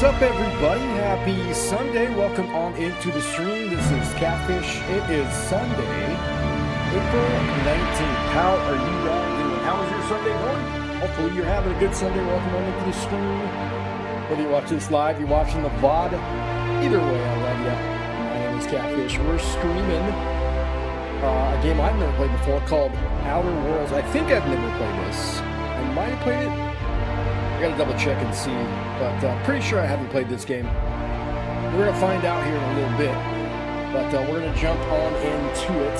up, everybody? Happy Sunday. Welcome on into the stream. This is Catfish. It is Sunday, April 19th. How are you all doing? How is your Sunday going? Hopefully you're having a good Sunday. Welcome on into the stream. Whether you watch this live, you're watching the VOD. Either way, I love you. My name is Catfish. We're streaming a game I've never played before called Outer Worlds. I think I've never played this. I might have played it. I gotta double check and see, but pretty sure I haven't played this game. We're gonna find out here in a little bit, but we're gonna jump on into it.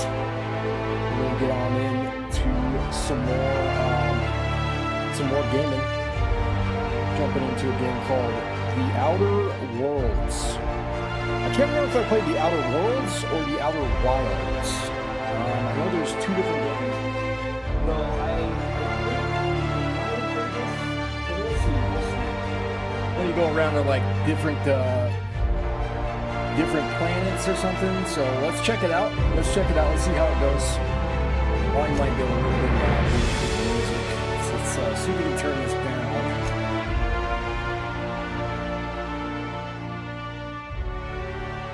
We're gonna get on into some more gaming. Jumping into a game called The Outer Worlds. I can't remember if I played The Outer Worlds or The Outer Wilds. I know there's two different games. No, then you go around to like different planets or something. So let's check it out. Let's see how it goes. I might go a little bit loud with the music. Let's see if we can turn this down.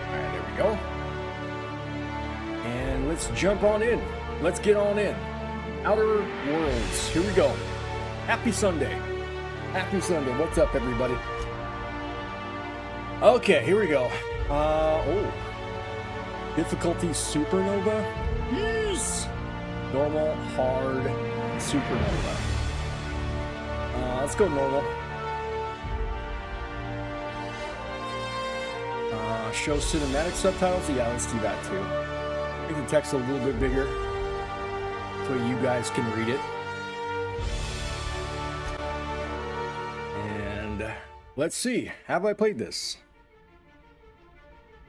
Alright, there we go. And let's jump on in. Let's get on in. Outer Worlds. Here we go. Happy Sunday. Happy Sunday. What's up, everybody? Okay, here we go. Difficulty Supernova. Yes. Normal, hard, Supernova. Let's go normal. Show cinematic subtitles. Yeah, let's do that too. Make the text a little bit bigger so you guys can read it. And let's see. Have I played this?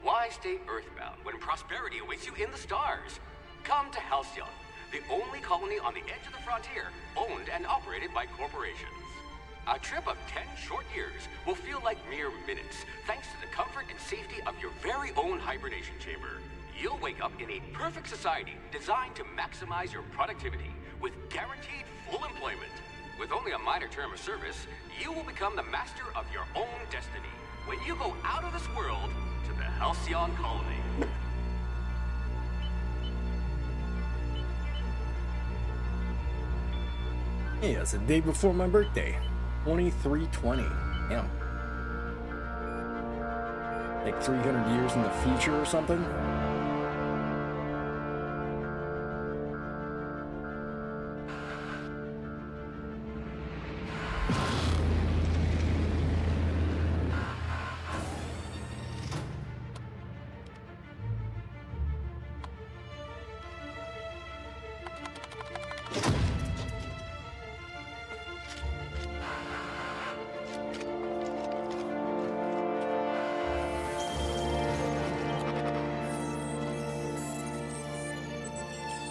Why stay earthbound when prosperity awaits you in the stars? Come to Halcyon, the only colony on the edge of the frontier, owned and operated by corporations. A trip of 10 short years will feel like mere minutes, thanks to the comfort and safety of your very own hibernation chamber. You'll wake up in a perfect society designed to maximize your productivity with guaranteed full employment. With only a minor term of service, you will become the master of your own destiny when you go out of this world to the Halcyon colony. Hey, it's the day before my birthday. 2320. Damn. Like 300 years in the future or something.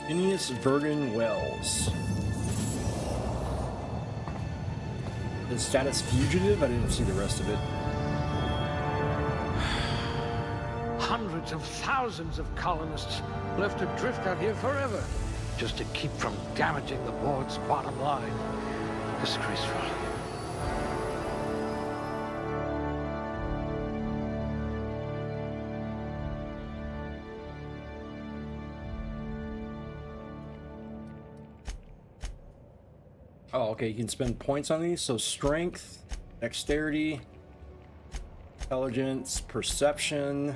Phineas Verdon Wells. The status fugitive? I didn't see the rest of it. Hundreds of thousands of colonists left adrift out here forever, just to keep from damaging the board's bottom line. Disgraceful. Oh, okay, you can spend points on these. So strength, dexterity, intelligence, perception,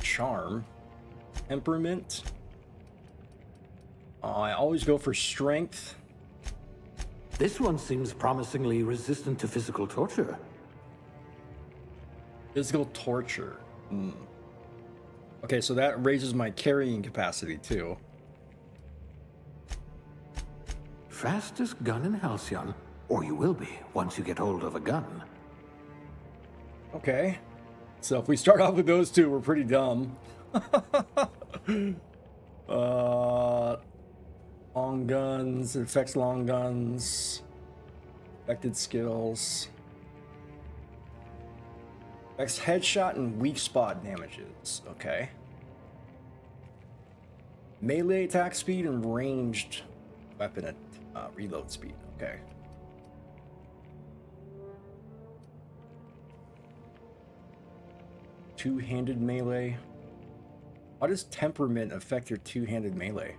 charm, temperament. I always go for strength. This one seems promisingly resistant to physical torture. Physical torture. Okay, so that raises my carrying capacity too. Fastest gun in Halcyon, or you will be once you get hold of a gun. Okay. So if we start off with those two, we're pretty dumb. Long guns, it affects long guns. Affected skills. Affects headshot and weak spot damages. Okay. Melee attack speed and ranged weapon reload speed. Okay. two-handed melee. How does temperament affect your two-handed melee?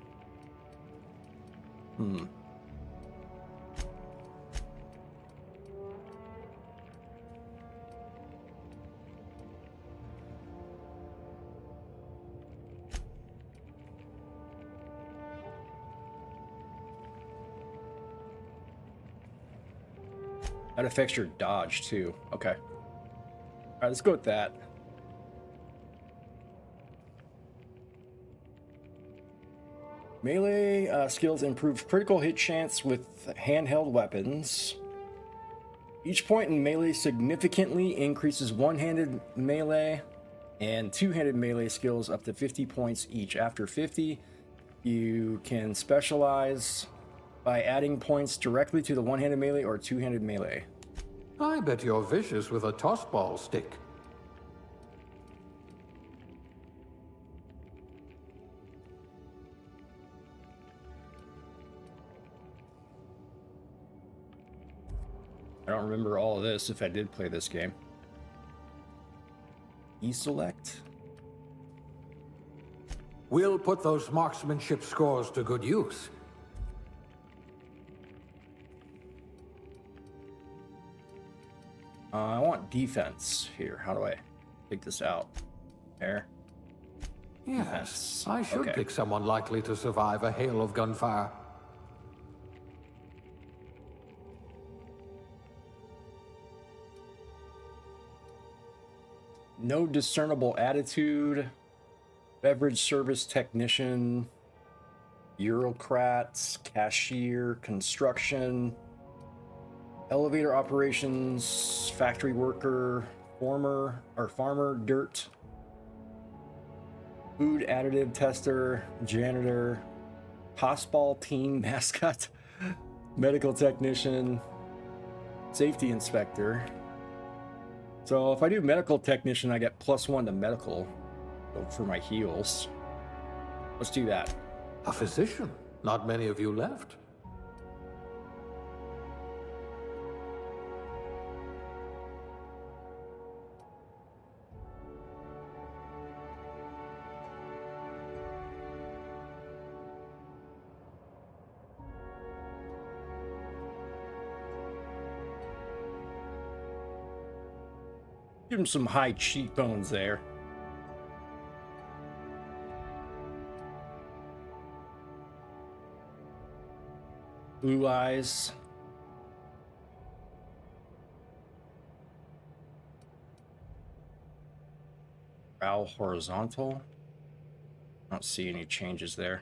That affects your dodge too. Okay. All right, let's go with that. Melee skills improve critical hit chance with handheld weapons. Each point in melee significantly increases one-handed melee and two-handed melee skills up to 50 points each. After 50, you can specialize by adding points directly to the one-handed melee or two-handed melee. I bet you're vicious with a tossball stick. I don't remember all of this if I did play this game. E-select? We'll put those marksmanship scores to good use. I want defense here. How do I take this out? There. Yes, Defense. I should Okay. pick someone likely to survive a hail of gunfire. No discernible attitude. Beverage service technician. Bureaucrats. Cashier. Construction. Elevator operations. Factory worker. Farmer. Dirt. Food additive tester. Janitor. Tossball team mascot. Medical technician. Safety inspector. So if I do medical technician, I get +1 to medical for my heals. Let's do that. A physician? Not many of you left. Give him some high cheekbones there. Blue eyes. Brow horizontal. I don't see any changes there.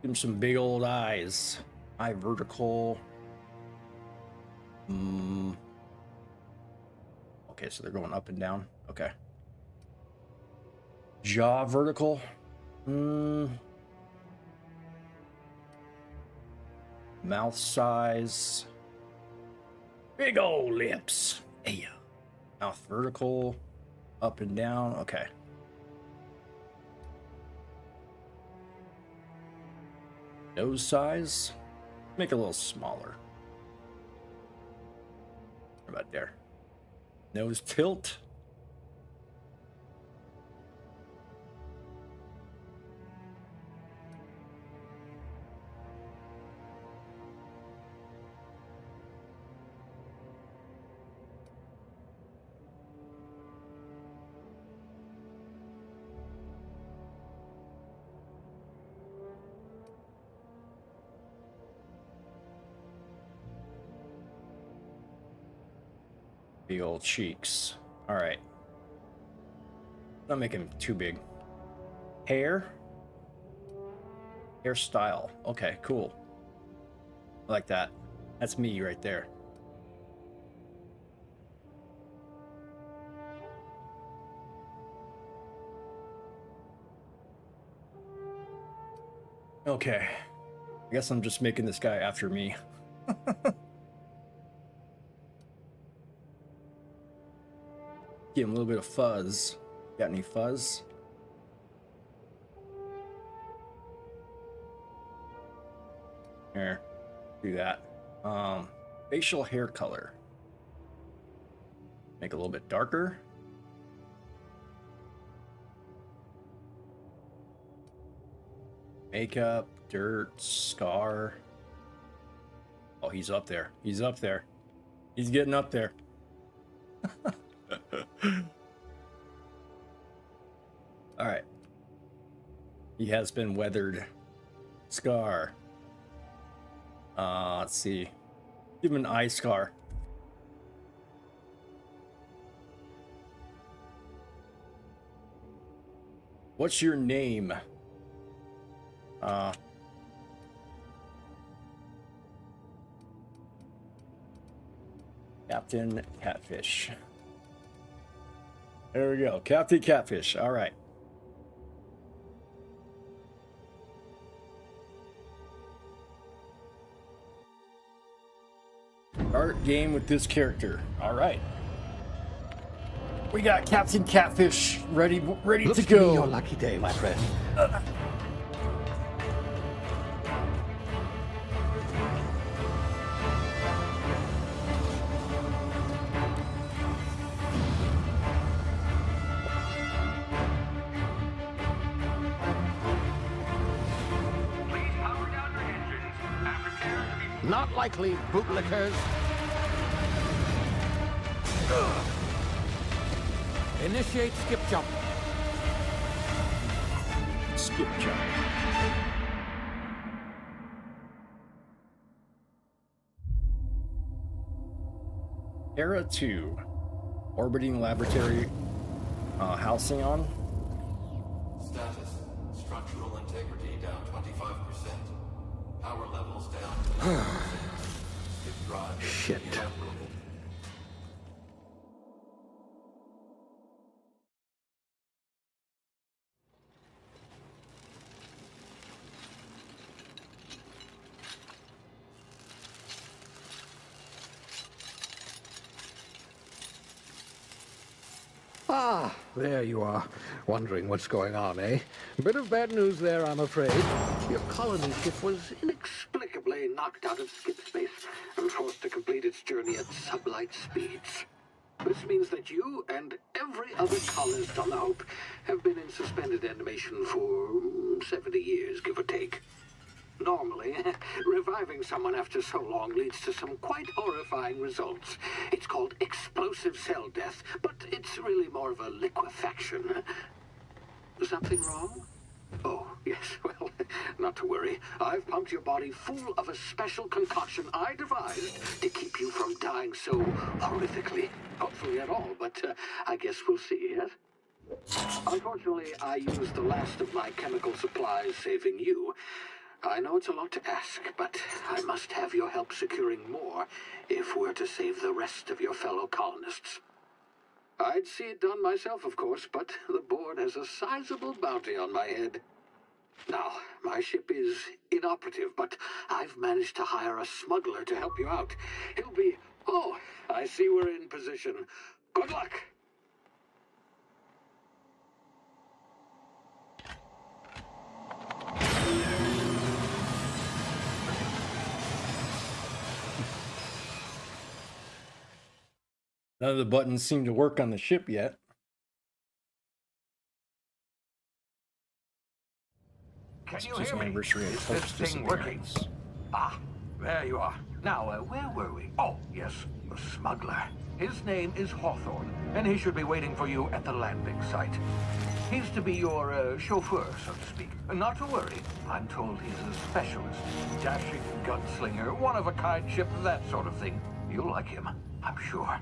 Give him some big old eyes. Eye vertical. Okay, so they're going up and down. Okay. Jaw vertical. Mouth size. Big old lips. Yeah. Mouth vertical. Up and down. Okay. Nose size. Make it a little smaller. What about there? Nose tilt. Big old cheeks. All right. Not make him too big. Hair. Hairstyle. Okay, cool. I like that. That's me right there. Okay. I guess I'm just making this guy after me. Give him a little bit of fuzz. Got any fuzz? Here, do that. Facial hair color. Make it a little bit darker. Makeup, dirt, scar. Oh, he's up there. He's up there. He's getting up there. All right. He has been weathered. Scar. Let's see. Give him an eye scar. What's your name? Captain Catfish. There we go. Captain Catfish. All right. Start game with this character. All right. We got Captain Catfish ready to Looks to be go. your lucky day, my friend. Please power down your engines and prepare to be... Not likely, bootlickers. Initiate skip jump. Skip jump. Era 2. Orbiting laboratory. Halcyon. Status. Structural integrity down 25%. Power levels down to 90%. If drive is Shit. inoperable. Ah, there you are. Wondering what's going on, eh? Bit of bad news there, I'm afraid. Your colony ship was inexplicably knocked out of skip space and forced to complete its journey at sublight speeds. This means that you and every other colonist on the Hope have been in suspended animation for 70 years, give or take. Normally, reviving someone after so long leads to some quite horrifying results. It's called explosive cell death, but it's really more of a liquefaction. Something wrong? Oh, yes, well, not to worry. I've pumped your body full of a special concoction I devised to keep you from dying so horrifically. Hopefully at all, but I guess we'll see, yes? Unfortunately, I used the last of my chemical supplies saving you. I know it's a lot to ask, but I must have your help securing more if we're to save the rest of your fellow colonists. I'd see it done myself, of course, but the board has a sizable bounty on my head. Now, my ship is inoperative, but I've managed to hire a smuggler to help you out. He'll be... Oh, I see we're in position. Good luck! None of the buttons seem to work on the ship yet. Can you It's hear me? anniversary of Is Hope's this thing working? disappearance. Ah, there you are. Now, where were we? Oh, yes, the smuggler. His name is Hawthorne, and he should be waiting for you at the landing site. He's to be your chauffeur, so to speak. Not to worry. I'm told he's a specialist. Dashing gunslinger, one-of-a-kind ship, that sort of thing. You'll like him, I'm sure.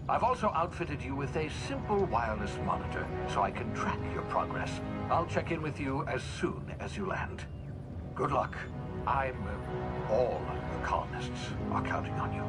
I've also outfitted you with a simple wireless monitor, so I can track your progress. I'll check in with you as soon as you land. Good luck. All the colonists are counting on you.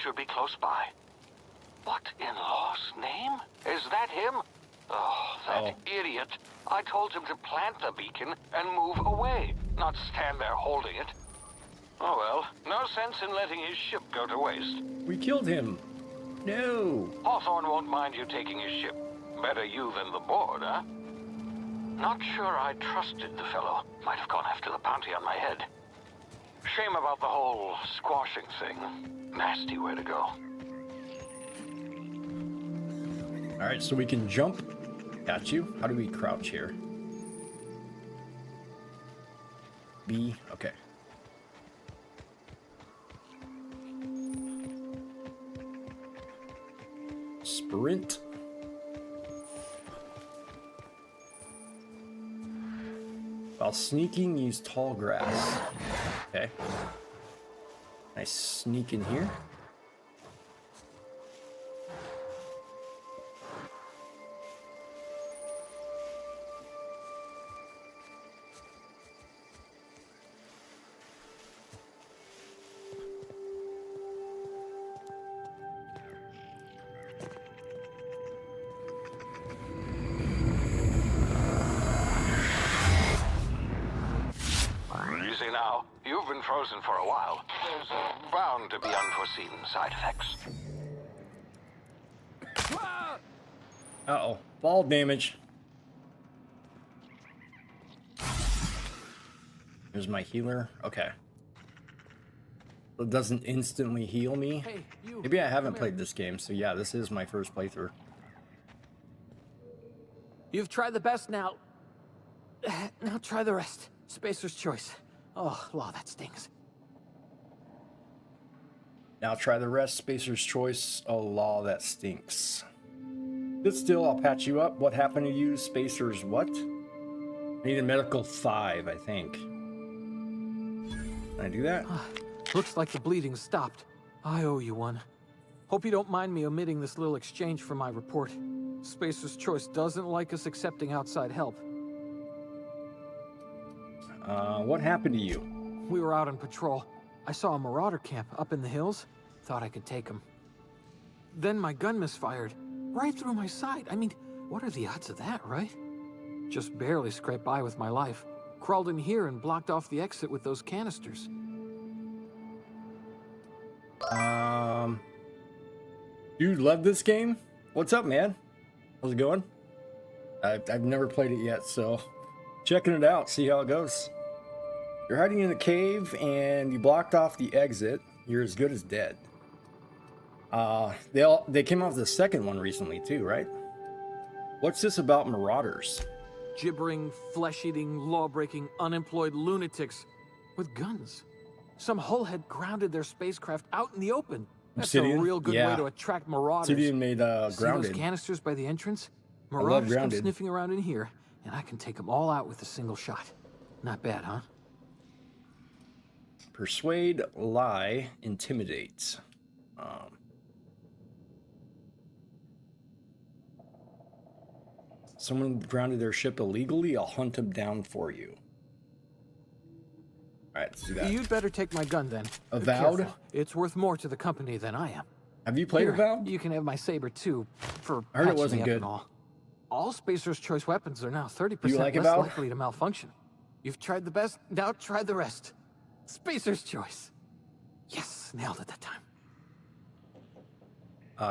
should be close by. What in law's name? Is that him? Oh, that idiot. I told him to plant the beacon and move away, not stand there holding it. Oh well, no sense in letting his ship go to waste. We killed him. No. Hawthorne won't mind you taking his ship. Better you than the board, huh? Not sure I trusted the fellow. Might have gone after the bounty on my head. Shame about the whole squashing thing. Nasty way to go. Alright, so we can jump at you. How do we crouch here? B, okay. Sprint. While sneaking, use tall grass. Okay. Nice sneak in here. Easy now. You've been frozen for a while. There's bound to be unforeseen side effects. Uh-oh. Fall damage. Here's my healer. Okay. It doesn't instantly heal me. Hey, you. Maybe I haven't played this game, so yeah, this is my first playthrough. You've tried the best now. Now try the rest. Spacer's choice. Oh, law, that stings. Now try the rest. Spacer's choice. Oh, law, that stinks. But still, I'll patch you up. What happened to you? Spacer's what? I need a medical 5, I think. Can I do that? Looks like the bleeding stopped. I owe you one. Hope you don't mind me omitting this little exchange from my report. Spacer's choice doesn't like us accepting outside help. What happened to you? We were out on patrol. I saw a marauder camp up in the hills. Thought I could take him. Then my gun misfired. Right through my side. I mean, what are the odds of that, right? Just barely scraped by with my life. Crawled in here and blocked off the exit with those canisters. Dude, love this game? What's up, man? How's it going? I've never played it yet, so checking it out, see how it goes. You're hiding in a cave and you blocked off the exit. You're as good as dead. They came out with the second one recently too, right? What's this about marauders? Gibbering, flesh-eating, law-breaking, unemployed lunatics with guns. Some hullhead grounded their spacecraft out in the open. That's Obsidian? a real good Yeah. way to attract marauders. Obsidian made See Grounded. those canisters by the entrance? love Marauders come Grounded. sniffing around in here, and I can take them all out with a single shot. Not bad, huh? Persuade, lie, intimidate. Someone grounded their ship illegally. I'll hunt them down for you. All right, let's do that. You'd better take my gun then. Avowed? Careful. It's worth more to the company than I am. Have you played Here, Avowed? you can have my saber too. For I heard it patching wasn't me up good. and all Spacer's choice weapons are now 30% You like less Avowed? likely to malfunction. You've tried the best, now try the rest. Spacer's choice. Yes, nailed it that time.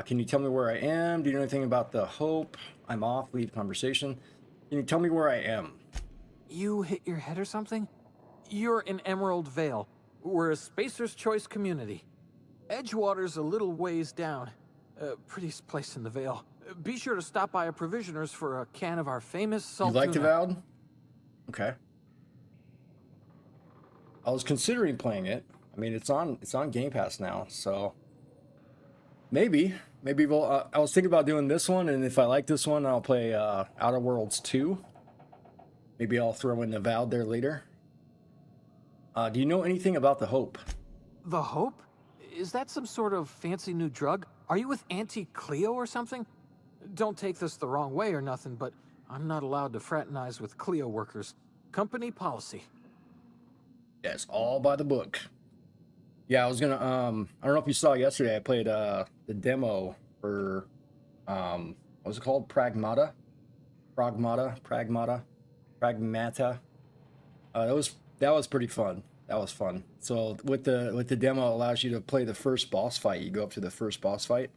Can you tell me where I am? Do you know anything about the Hope? I'm off. Leave conversation. Can you tell me where I am? You hit your head or something? You're in Emerald Vale. We're a Spacer's Choice community. Edgewater's a little ways down. Prettiest place in the Vale. Be sure to stop by a provisioner's for a can of our famous salt You liked tuna. Avowed? Okay. I was considering playing it. I mean, it's on Game Pass now, so maybe we'll. I was thinking about doing this one, and if I like this one, I'll play Outer Worlds 2. Maybe I'll throw in Avowed there later. Do you know anything about the Hope? The Hope? Is that some sort of fancy new drug? Are you with Auntie Cleo or something? Don't take this the wrong way or nothing, but I'm not allowed to fraternize with Cleo workers. Company policy. Yeah, it's all by the book. Yeah, I was gonna I don't know if you saw yesterday, I played the demo for what was it called? Pragmata. That was pretty fun. That was fun. So with the demo, it allows you to play the first boss fight. You go up to the first boss fight,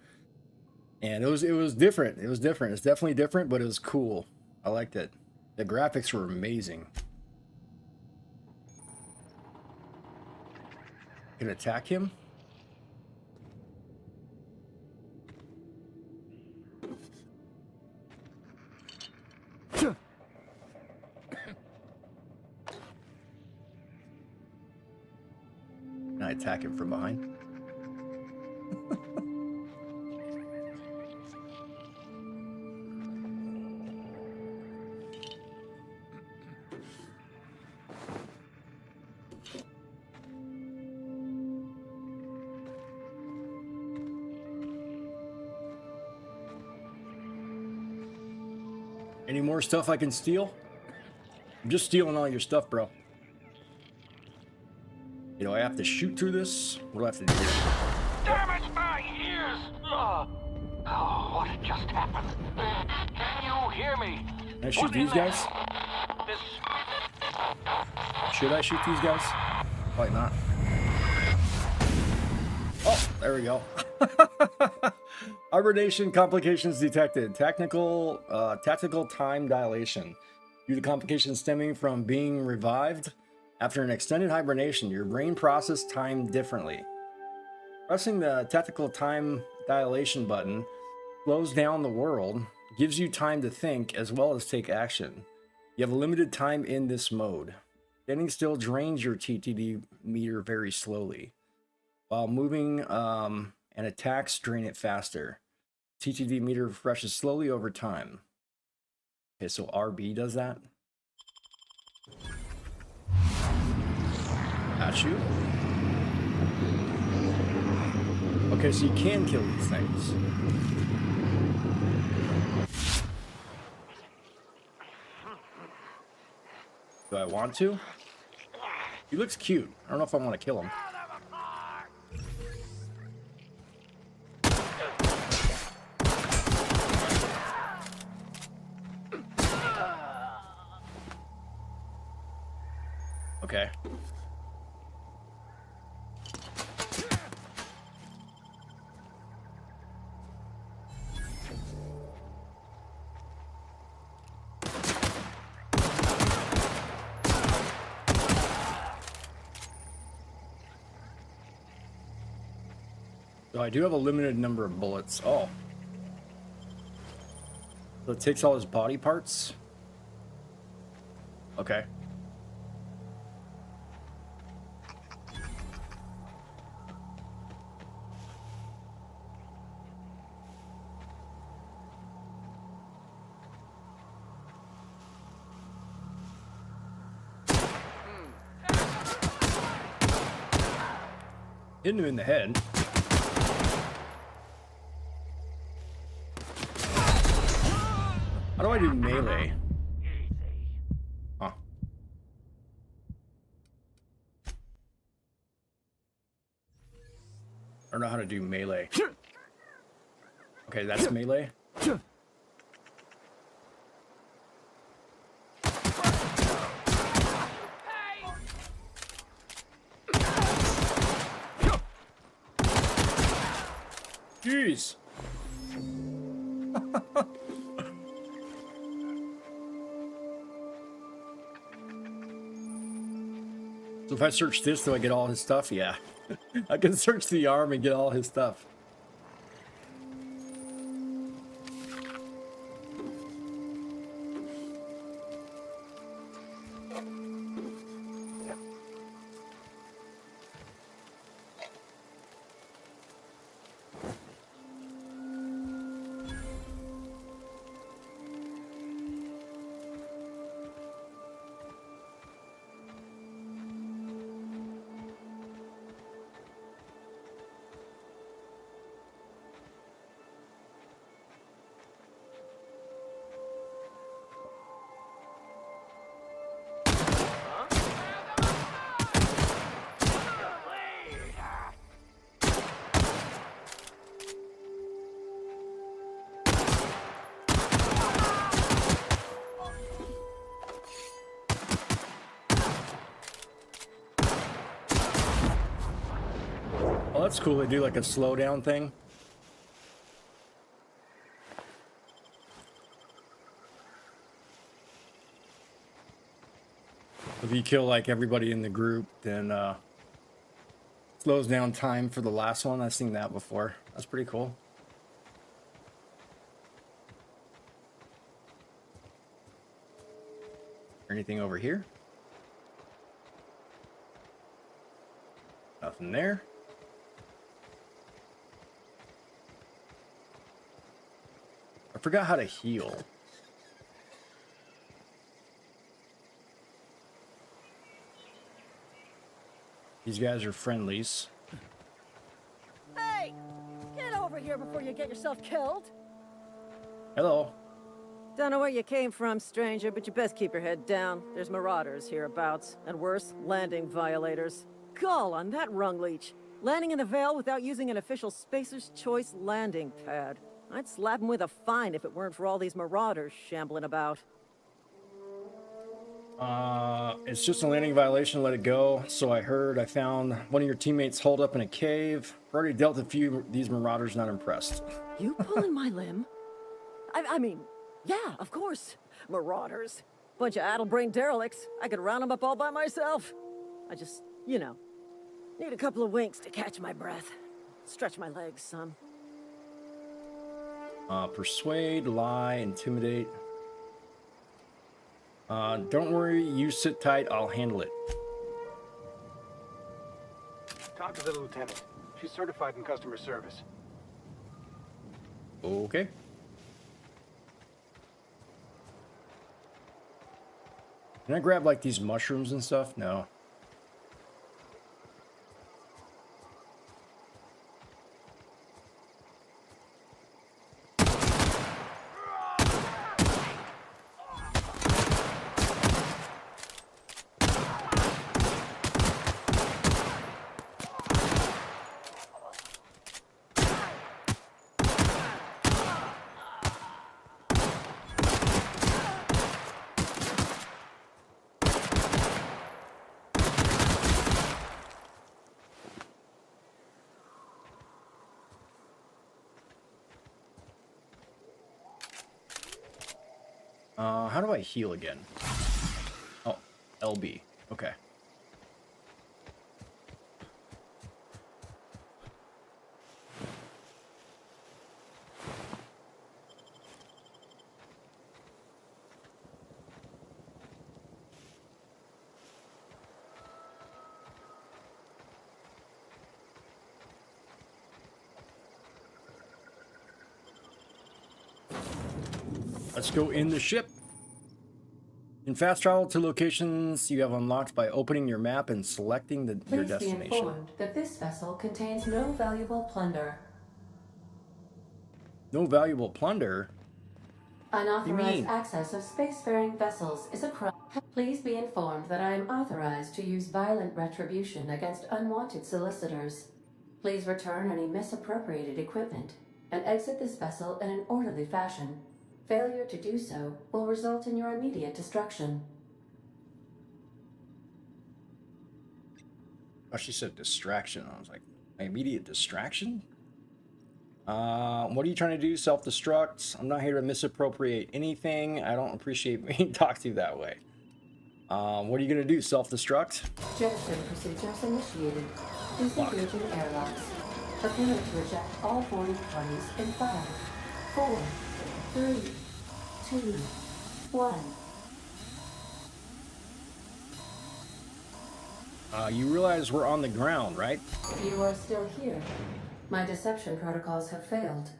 and it was different. It was different. It's definitely different, but it was cool. I liked it. The graphics were amazing. Can attack him. Can I attack him from behind? Any more stuff I can steal? I'm just stealing all your stuff, bro. You know, I have to shoot through this? What do I have to do? Damn it, my ears! Oh, what had just happened? Can you hear me? Can I shoot these guys? This... Should I shoot these guys? Probably not. Oh, there we go. Hibernation complications detected. Tactical time dilation. Due to complications stemming from being revived after an extended hibernation, your brain processed time differently. Pressing the tactical time dilation button slows down the world, gives you time to think as well as take action. You have a limited time in this mode. Standing still drains your TTD meter very slowly, while moving and attacks drain it faster. TTD meter refreshes slowly over time. Okay, so RB does that. At you. Okay, so you can kill these things. Do I want to? He looks cute. I don't know if I want to kill him. Okay. So I do have a limited number of bullets. Oh. So it takes all his body parts? Okay. Hitting him in the head. How do I do melee? Huh. I don't know how to do melee. Okay, that's melee. Jeez. So if I search this, do I get all his stuff? Yeah. I can search the arm and get all his stuff. that's cool. They do like a slowdown thing. If you kill like everybody in the group, then slows down time for the last one. I've seen that before. That's pretty cool. Anything over here? Nothing there. I forgot how to heal. These guys are friendlies. Hey! Get over here before you get yourself killed! Hello. Don't know where you came from, stranger, but you best keep your head down. There's marauders hereabouts, and worse, landing violators. Gall on that rung leech. Landing in the Vale without using an official Spacer's Choice landing pad. I'd slap him with a fine if it weren't for all these marauders shambling about. It's just a landing violation. Let it go. So I heard. I found one of your teammates holed up in a cave. Already dealt a few. These marauders not impressed. You pulling my limb? I mean, yeah, of course. Marauders. Bunch of addle-brained derelicts. I could round them up all by myself. I just, you know, need a couple of winks to catch my breath. Stretch my legs some. Persuade, lie, intimidate. Don't worry, you sit tight, I'll handle it. Talk to the lieutenant. She's certified in customer service. Okay. Can I grab like these mushrooms and stuff? No. How do I heal again? Oh, LB. Okay. Let's go in the ship. In fast travel to locations you have unlocked by opening your map and selecting your Please be destination. informed that this vessel contains no valuable plunder. No valuable plunder? Unauthorized access of spacefaring vessels is a crime. Please be informed that I am authorized to use violent retribution against unwanted solicitors. Please return any misappropriated equipment and exit this vessel in an orderly fashion. Failure to do so will result in your immediate destruction. Oh, she said distraction. I was like, my immediate distraction? What are you trying to do? Self-destruct? I'm not here to misappropriate anything. I don't appreciate being talked to that way. What are you going to do? Self-destruct? Jettison procedures initiated. Disengaging airlocks. Preparing to eject all boarding parties in 5, 4, 3, 2, 1. You realize we're on the ground, right? You are still here. My deception protocols have failed.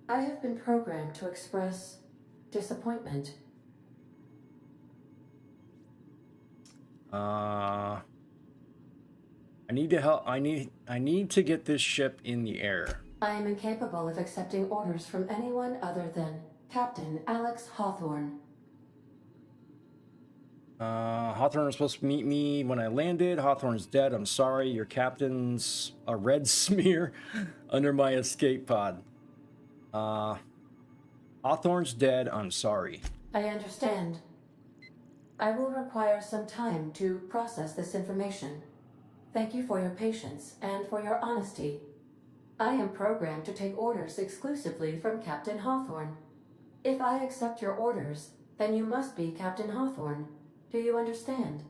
I have been programmed to express disappointment. I need to help. I need to get this ship in the air. I am incapable of accepting orders from anyone other than Captain Alex Hawthorne. Hawthorne was supposed to meet me when I landed. Hawthorne's dead. I'm sorry. Your captain's a red smear under my escape pod. Hawthorne's dead. I'm sorry. I understand. I will require some time to process this information. Thank you for your patience and for your honesty. I am programmed to take orders exclusively from Captain Hawthorne. If I accept your orders, then you must be Captain Hawthorne. Do you understand?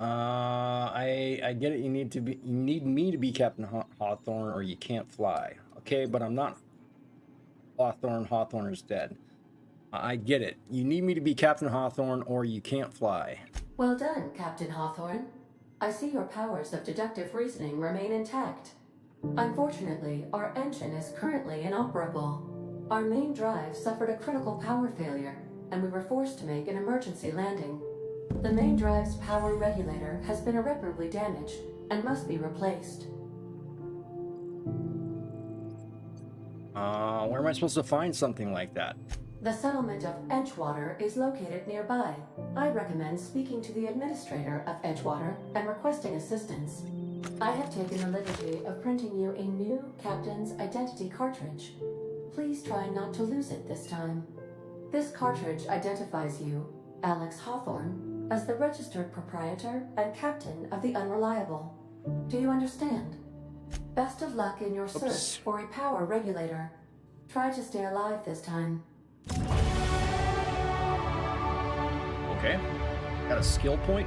I get it. You need me to be Captain Hawthorne, or you can't fly. Okay, but I'm not Hawthorne. Hawthorne is dead. I get it. You need me to be Captain Hawthorne, or you can't fly. Well done, Captain Hawthorne. I see your powers of deductive reasoning remain intact. Unfortunately, our engine is currently inoperable. Our main drive suffered a critical power failure, and we were forced to make an emergency landing. The main drive's power regulator has been irreparably damaged and must be replaced. Where am I supposed to find something like that? The settlement of Edgewater is located nearby. I recommend speaking to the administrator of Edgewater and requesting assistance. I have taken the liberty of printing you a new Captain's Identity cartridge. Please try not to lose it this time. This cartridge identifies you, Alex Hawthorne, as the registered proprietor and captain of the Unreliable. Do you understand? Best of luck in your search for a power regulator. Try to stay alive this time. Okay. Got a skill point.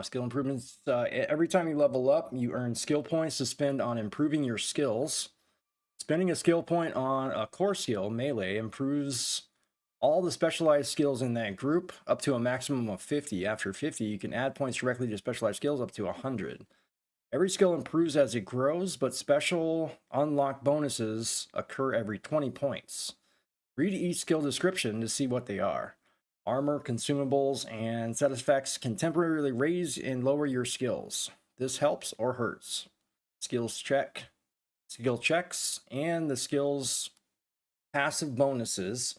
Skill improvements. Every time you level up, you earn skill points to spend on improving your skills. Spending a skill point on a core skill, melee, improves all the specialized skills in that group up to a maximum of 50. After 50, you can add points directly to specialized skills up to 100. Every skill improves as it grows, but special unlock bonuses occur every 20 points. Read each skill description to see what they are. Armor, consumables, and set effects can temporarily raise and lower your skills. This helps or hurts. Skill checks, and the skill's passive bonuses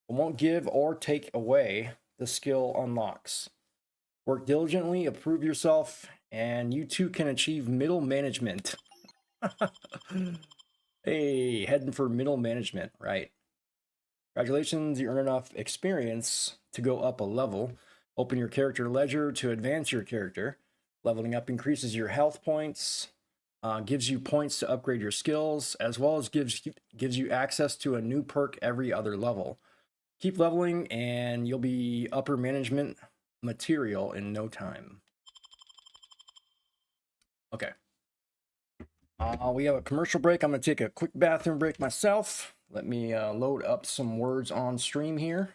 won't give or take away the skill unlocks. Work diligently, improve yourself, and you too can achieve middle management. Hey, heading for middle management, right? Congratulations, you earn enough experience to go up a level. Open your character ledger to advance your character. Leveling up increases your health points, gives you points to upgrade your skills, as well as gives you access to a new perk every other level. Keep leveling and you'll be upper management material in no time. Okay. We have a commercial break. I'm going to take a quick bathroom break myself. Let me load up some words on stream here.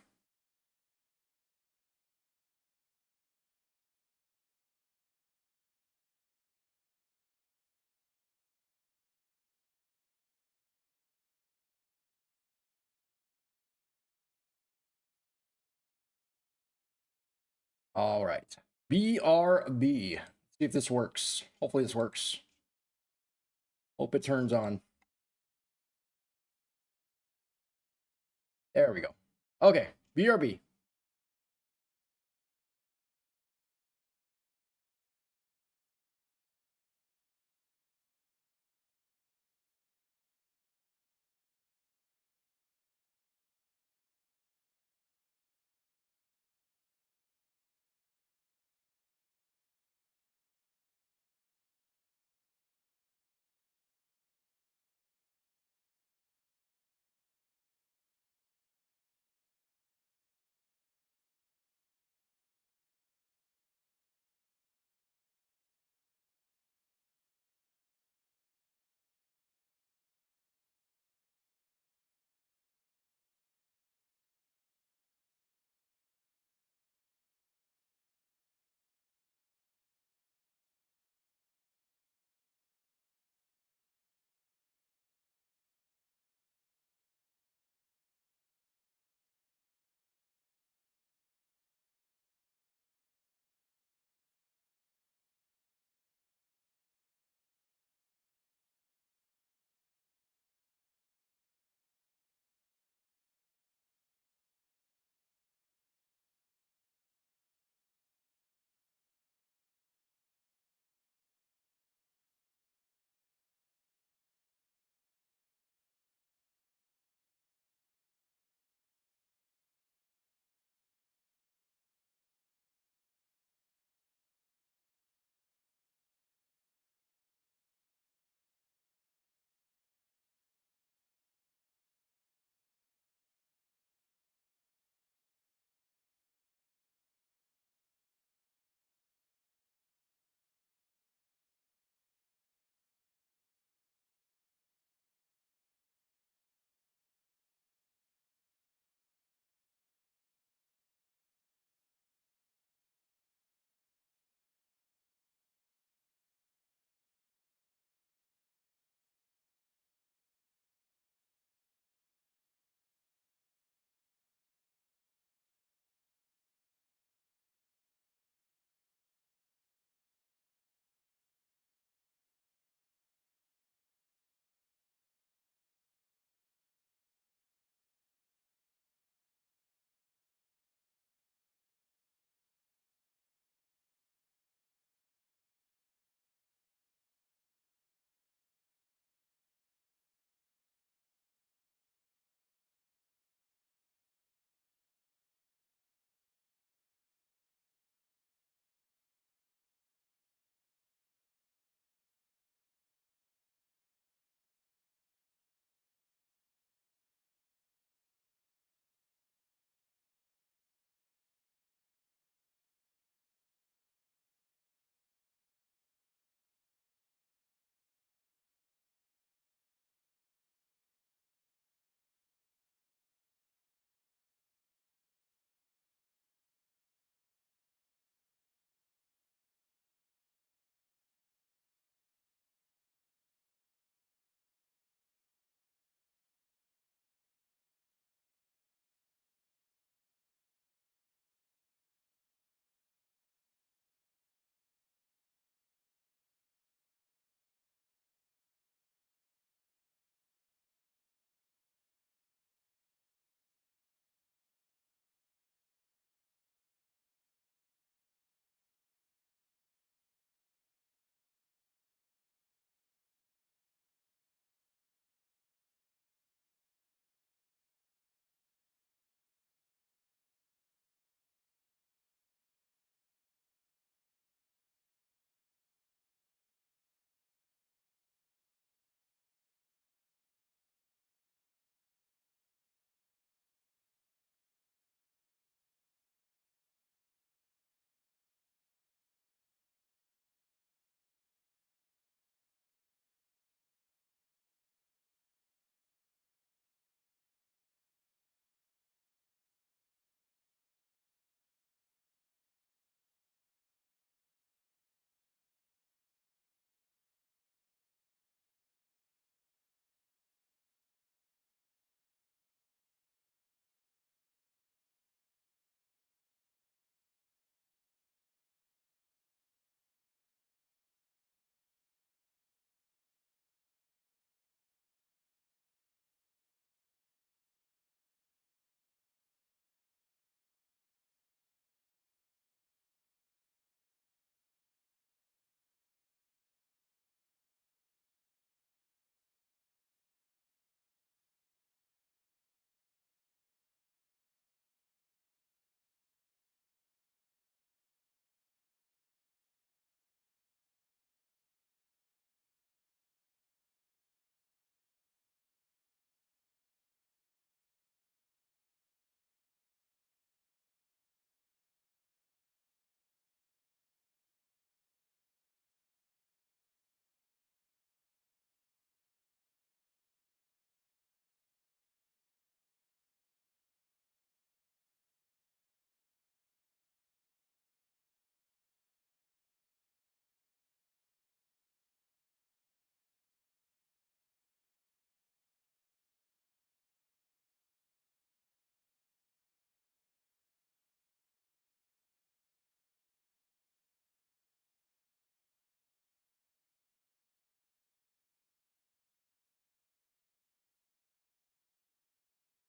All right. BRB. Let's see if this works. Hopefully this works. Hope it turns on. There we go. Okay. BRB.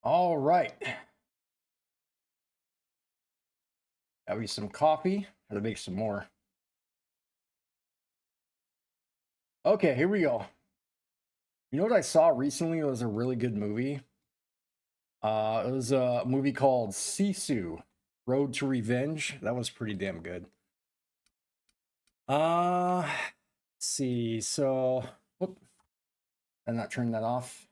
All right. Got me some coffee. Got to make some more. Okay, here we go. You know what I saw recently? It was a really good movie. It was a movie called Sisu, Road to Revenge. That was pretty damn good. Let's see. So, whoop. I'm not turning that off.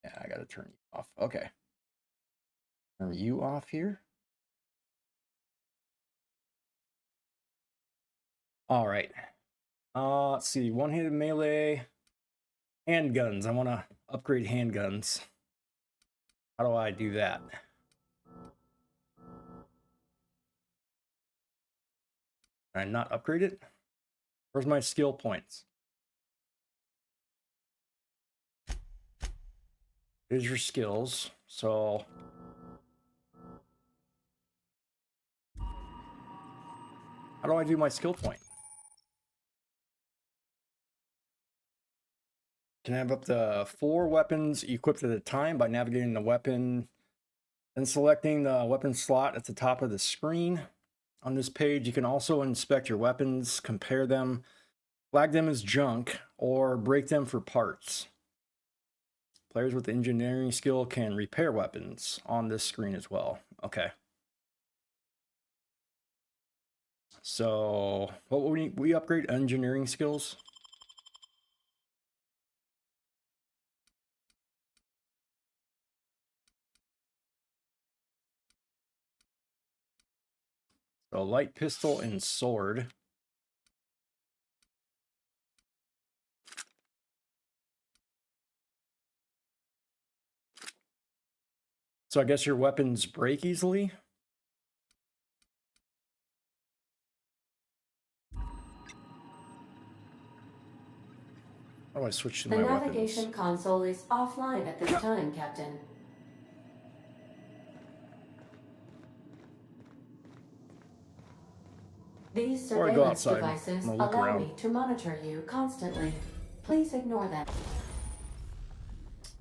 Yeah, I gotta turn you off. Okay. Turn you off here. All right. Let's see. One-handed melee, handguns. I want to upgrade handguns. How do I do that? Can I not upgrade it? Where's my skill points? Here's your skills. So how do I do my skill point? Can I have up to 4 weapons equipped at a time by navigating the weapon and selecting the weapon slot at the top of the screen. On this page, you can also inspect your weapons, compare them, flag them as junk, or break them for parts. Players with engineering skill can repair weapons on this screen as well. Okay. So, what would we upgrade engineering skills? So, light pistol and sword. So I guess your weapons break easily? How do I switch to The my navigation weapons? console is offline at this time, Captain. These Or I go surveillance outside devices and look allow around. me to monitor you constantly. Please ignore them.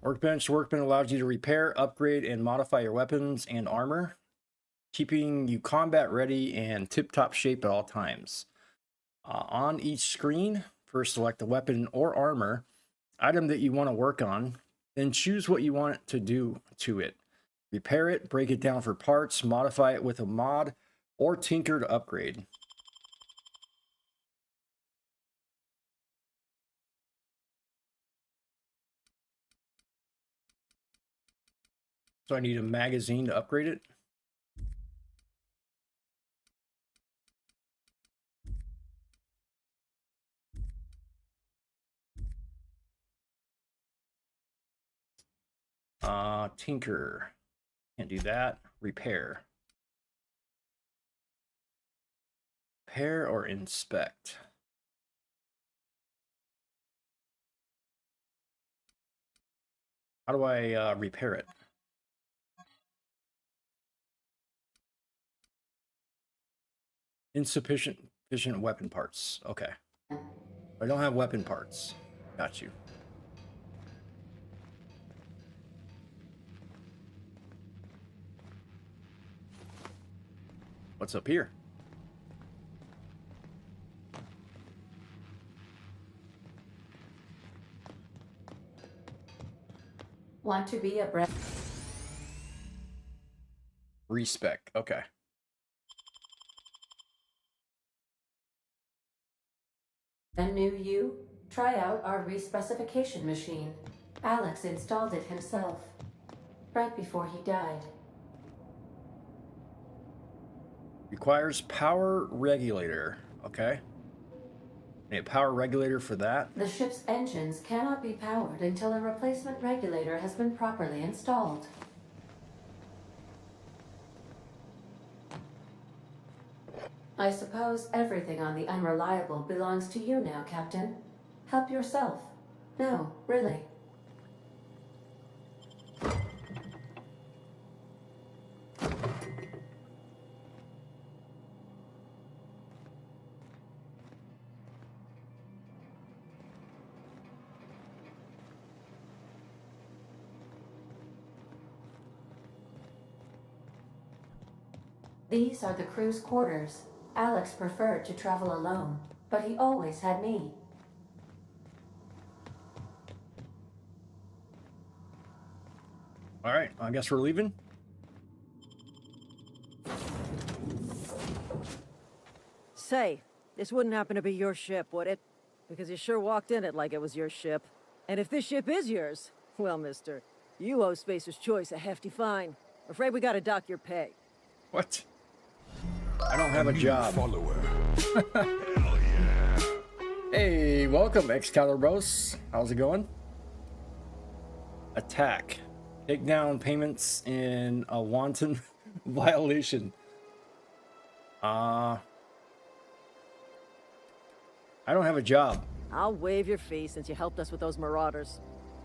Workbench. Workbench allows you to repair, upgrade, and modify your weapons and armor, keeping you combat ready and tip-top shape at all times. On each screen, first select the weapon or armor item that you want to work on, then choose what you want to do to it. Repair it, break it down for parts, modify it with a mod, or tinker to upgrade. So I need a magazine to upgrade it. Tinker. Can't do that. Repair. Repair or inspect. How do I repair it? Insufficient weapon parts. Okay. I don't have weapon parts. Got you. What's up here? Want to be a breath? Respec. Okay. A new you? Try out our respecification machine. Alex installed it himself, right before he died. Requires power regulator. Okay. Need a power regulator for that. The ship's engines cannot be powered until a replacement regulator has been properly installed. I suppose everything on the Unreliable belongs to you now, Captain. Help yourself. No, really. These are the crew's quarters. Alex preferred to travel alone, but he always had me. All right, I guess we're leaving. Say, this wouldn't happen to be your ship, would it? Because you sure walked in it like it was your ship. And if this ship is yours, well, mister, you owe Spacer's Choice a hefty fine. Afraid we gotta dock your pay. What? I don't have a job. Follower. Hey, welcome, Excalibros. How's it going? Attack. Take down payments in a wanton violation. I don't have a job. I'll waive your fee since you helped us with those marauders.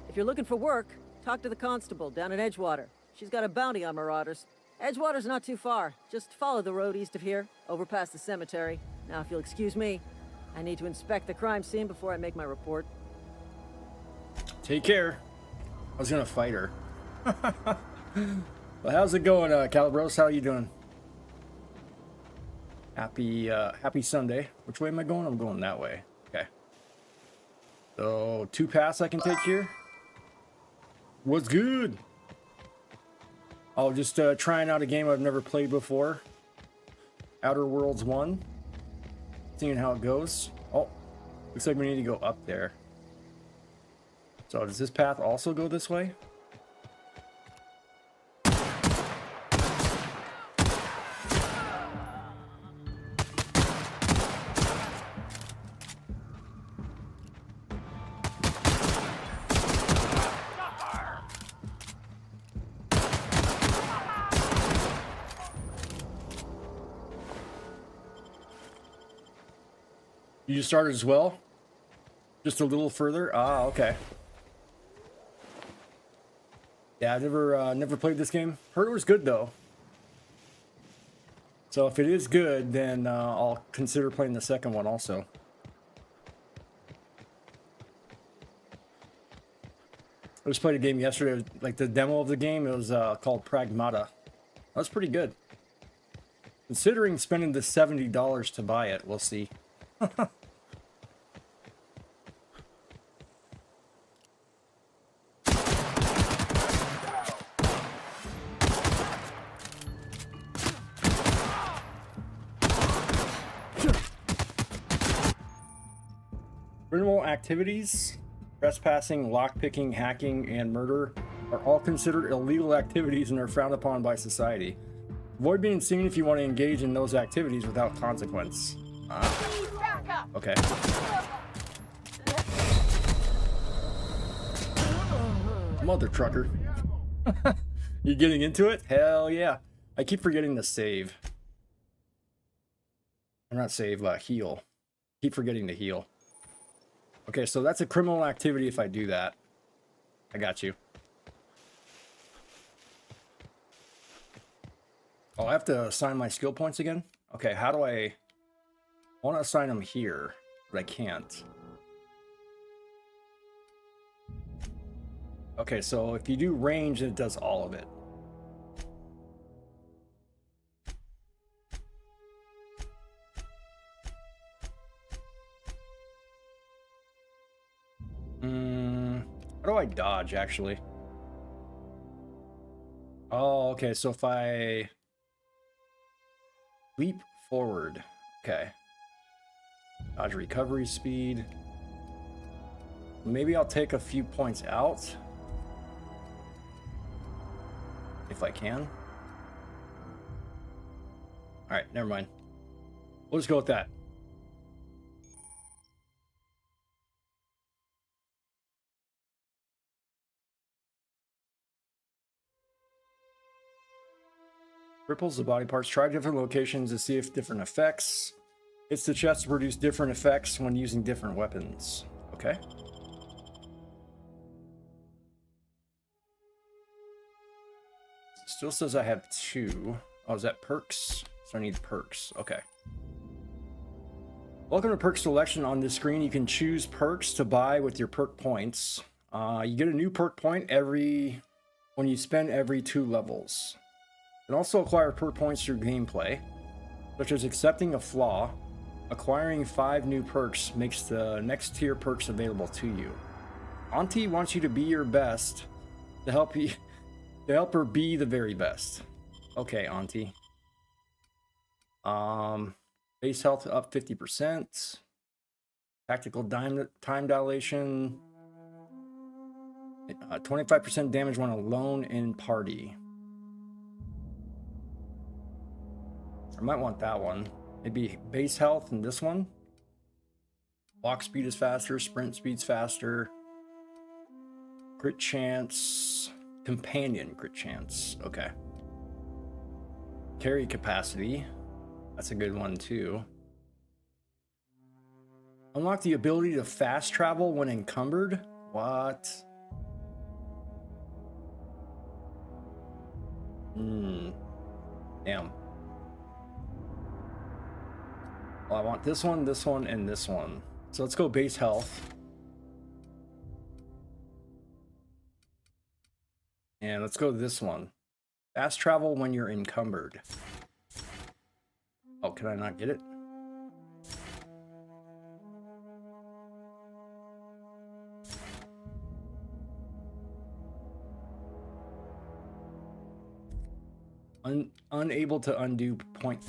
If you're looking for work, talk to the constable down in Edgewater. She's got a bounty on marauders. Edgewater's not too far. Just follow the road east of here, over past the cemetery. Now, if you'll excuse me, I need to inspect the crime scene before I make my report. Take care. I was gonna fight her. Well, how's it going, Calibros? How are you doing? Happy Sunday. Which way am I going? I'm going that way. Okay. So 2 paths I can take here. What's good? Oh, just trying out a game I've never played before. Outer Worlds 1. Seeing how it goes. Oh, looks like we need to go up there. So does this path also go this way? You just started as well? Just a little further? Ah, okay. Yeah, I've never played this game. Heard it was good though. So if it is good, then I'll consider playing the second one also. I just played a game yesterday, like the demo of the game. It was called Pragmata. That was pretty good. Considering spending the $70 to buy it, we'll see. Criminal activities, trespassing, lockpicking, hacking, and murder are all considered illegal activities and are frowned upon by society. Avoid being seen if you want to engage in those activities without consequence. Okay. Mother trucker. You getting into it? Hell yeah. I keep forgetting to save. Or not save, heal. Keep forgetting to heal. Okay, so that's a criminal activity if I do that. I got you. Oh, I have to assign my skill points again? Okay, how do I want to assign them here, but I can't. Okay, so if you do range, it does all of it. How do I dodge, actually? Oh, okay, so if I leap forward, okay. Dodge recovery speed. Maybe I'll take a few points out. If I can. Alright, never mind. We'll just go with that. Ripples the body parts. Try different locations to see if different effects. It's the chest to produce different effects when using different weapons. Okay. Still says I have 2. Oh, is that perks? So I need perks. Okay. Welcome to perk selection. On this screen, you can choose perks to buy with your perk points. You get a new perk point when you spend every 2 levels. And also acquire perk points through gameplay, such as accepting a flaw. Acquiring 5 new perks makes the next tier perks available to you. Auntie wants you to be your best to help her be the very best. Okay, Auntie. Base health up 50%. Tactical time dilation. 25% damage when alone in party. I might want that one. Maybe base health and this one. Walk speed is faster, sprint speed's faster. Crit chance, companion crit chance. Okay. Carry capacity. That's a good one too. Unlock the ability to fast travel when encumbered. What? Damn. Well, I want this one, and this one. So let's go base health. And let's go this one. Fast travel when you're encumbered. Oh, can I not get it? Unable to undo point.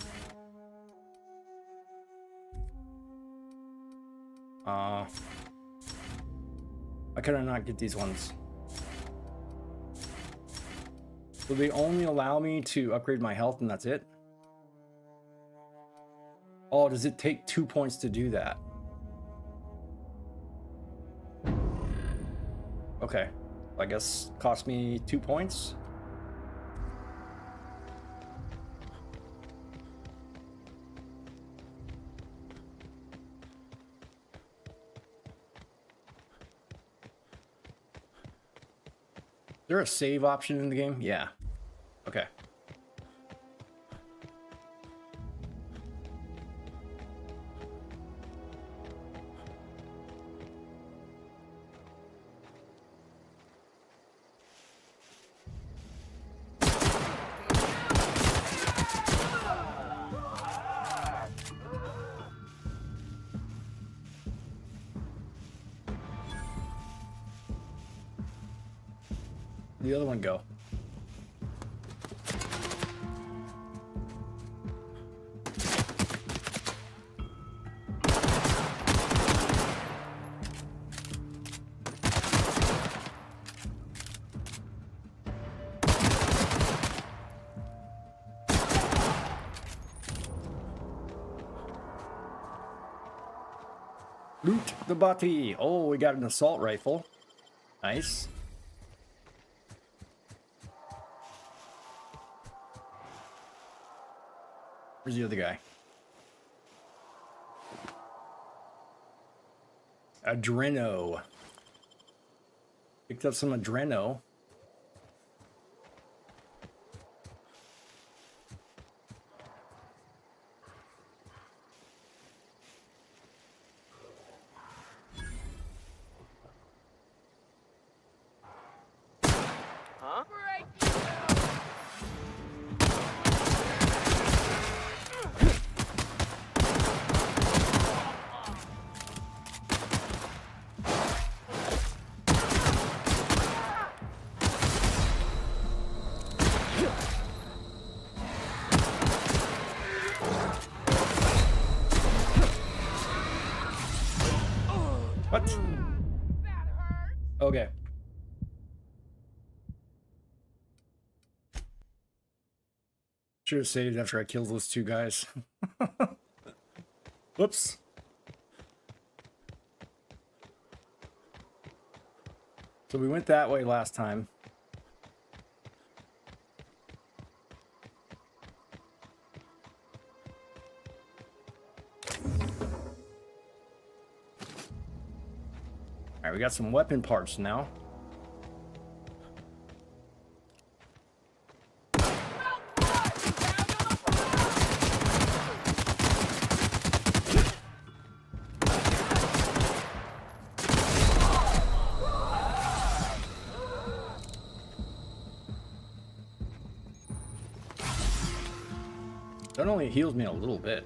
Why could I not get these ones? Will they only allow me to upgrade my health and that's it? Oh, does it take 2 points to do that? Okay, I guess cost me 2 points. Is there a save option in the game? Yeah. Okay. The other one go. Loot the body. Oh, we got an assault rifle. Nice. Where's the other guy? Adreno. Picked up some Adreno. What? Okay. Should have saved after I killed those 2 guys. Whoops. So we went that way last time. Alright, we got some weapon parts now. That only heals me a little bit.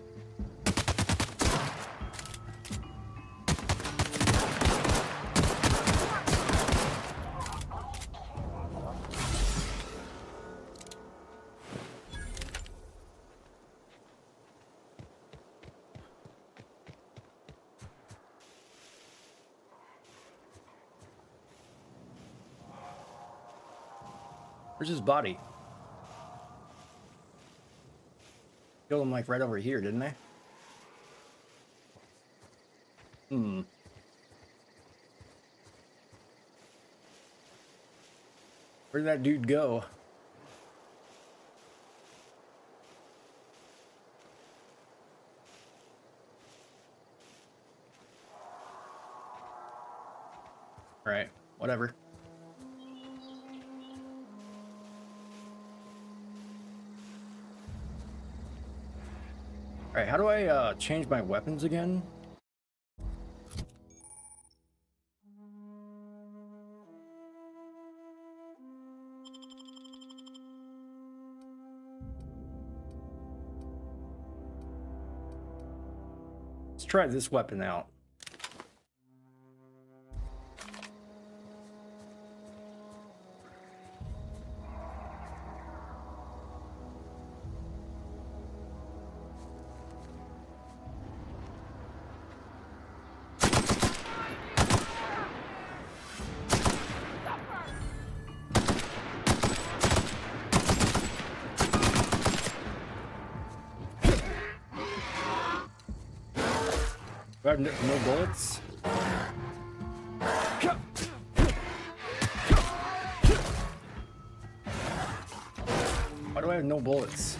Where's his body? Killed him like right over here, didn't they? Where did that dude go? Alright, whatever. Alright, how do I change my weapons again? Let's try this weapon out. Do I have no bullets? Why do I have no bullets?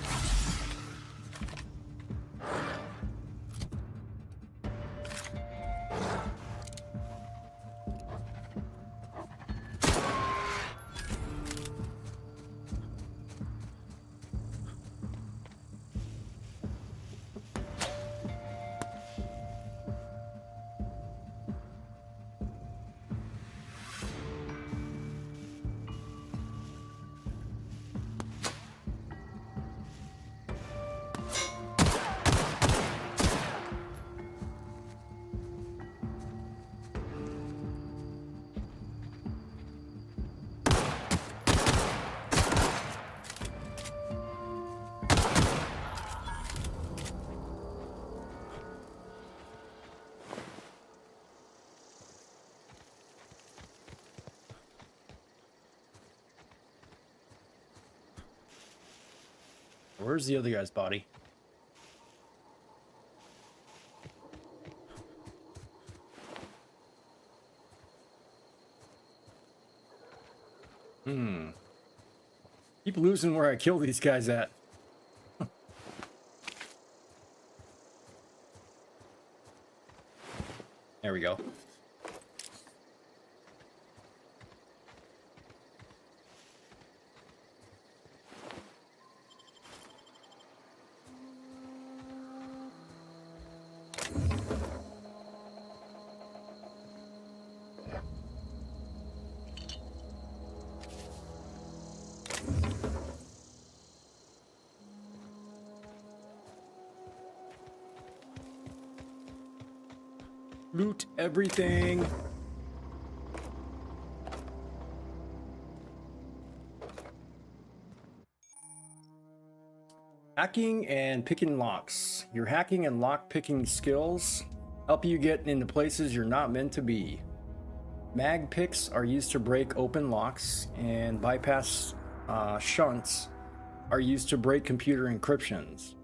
Where's the other guy's body? Keep losing where I kill these guys at. There we go. Loot everything. Hacking and picking locks. Your hacking and lock picking skills help you get into places you're not meant to be. Mag picks are used to break open locks, and bypass shunts are used to break computer encryptions.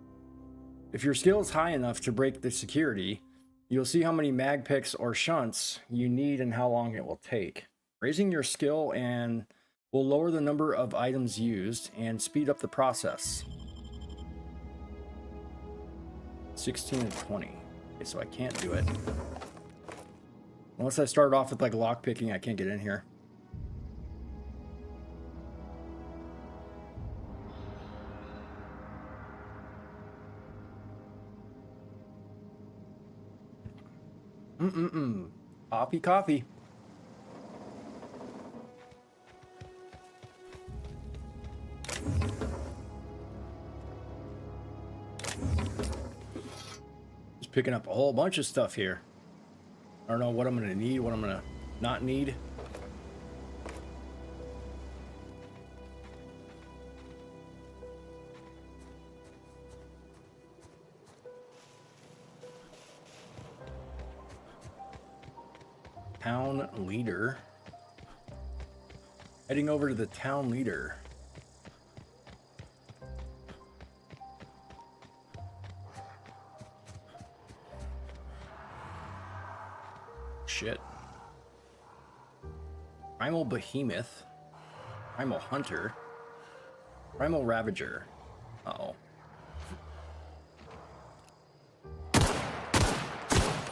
If your skill is high enough to break the security, you'll see how many mag picks or shunts you need and how long it will take. Raising your skill and will lower the number of items used and speed up the process. 16 and 20. Okay, so I can't do it. Unless I start off with like lock picking, I can't get in here. Coffee. Just picking up a whole bunch of stuff here. I don't know what I'm gonna need, what I'm gonna not need. Town leader. Heading over to the town leader. Shit. Primal Behemoth. Primal Hunter. Primal Ravager. Uh-oh.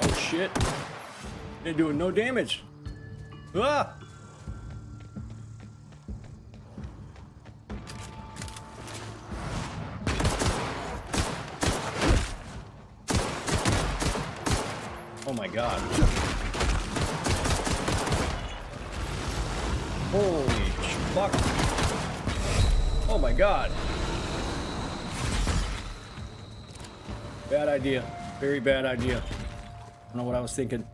Oh shit. They're doing no damage. Ah! Oh my god. Holy fuck. Oh my god. Bad idea. Very bad idea. I don't know what I was thinking.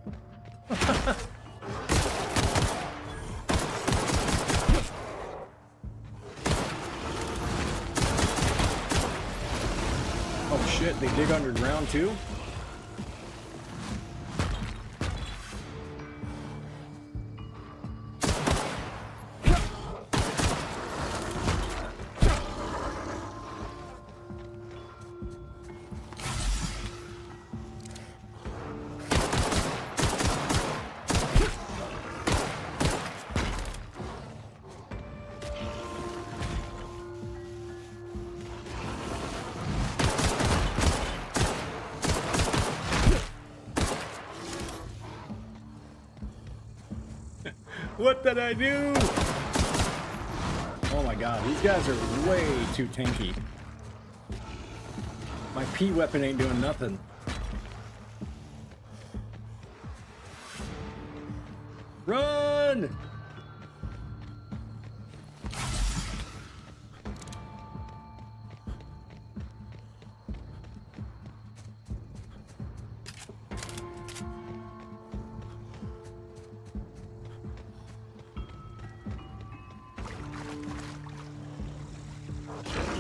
Oh shit, they dig underground too? What did I do? Oh my god, these guys are way too tanky. My P weapon ain't doing nothing. Run!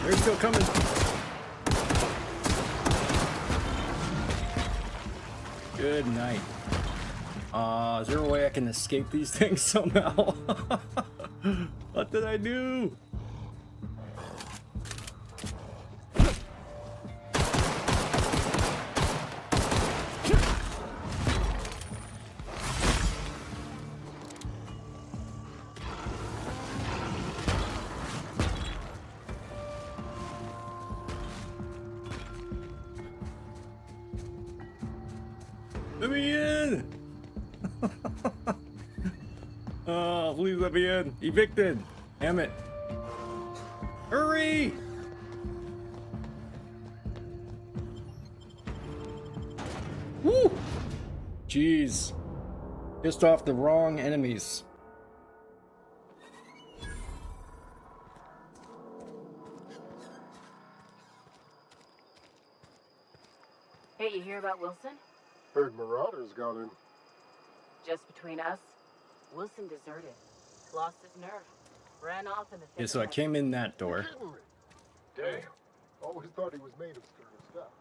They're still coming. Good night. Is there a way I can escape these things somehow? What did I do? Let me in! Oh, please let me in. Evicted. Damn it. Hurry! Woo! Jeez. Pissed off the wrong enemies. Hey, you hear about Wilson? Heard Marauders got in. Just between us, Wilson deserted. Lost his nerve. Ran off in the Yeah, so I came in that door. Damn. Always thought he was made of sturdy stuff.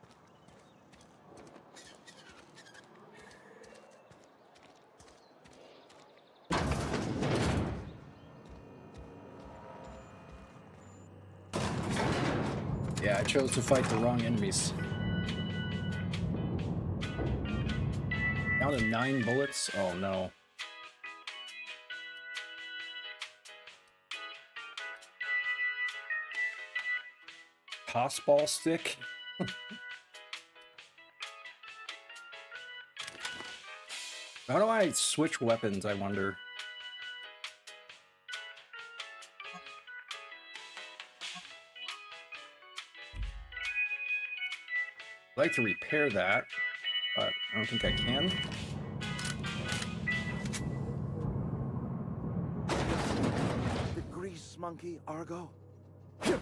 Yeah, I chose to fight the wrong enemies. Down to 9 bullets? Oh no. Tossball stick? How do I switch weapons, I wonder? I'd like to repair that, but I don't think I can. The grease monkey, Argo? I'm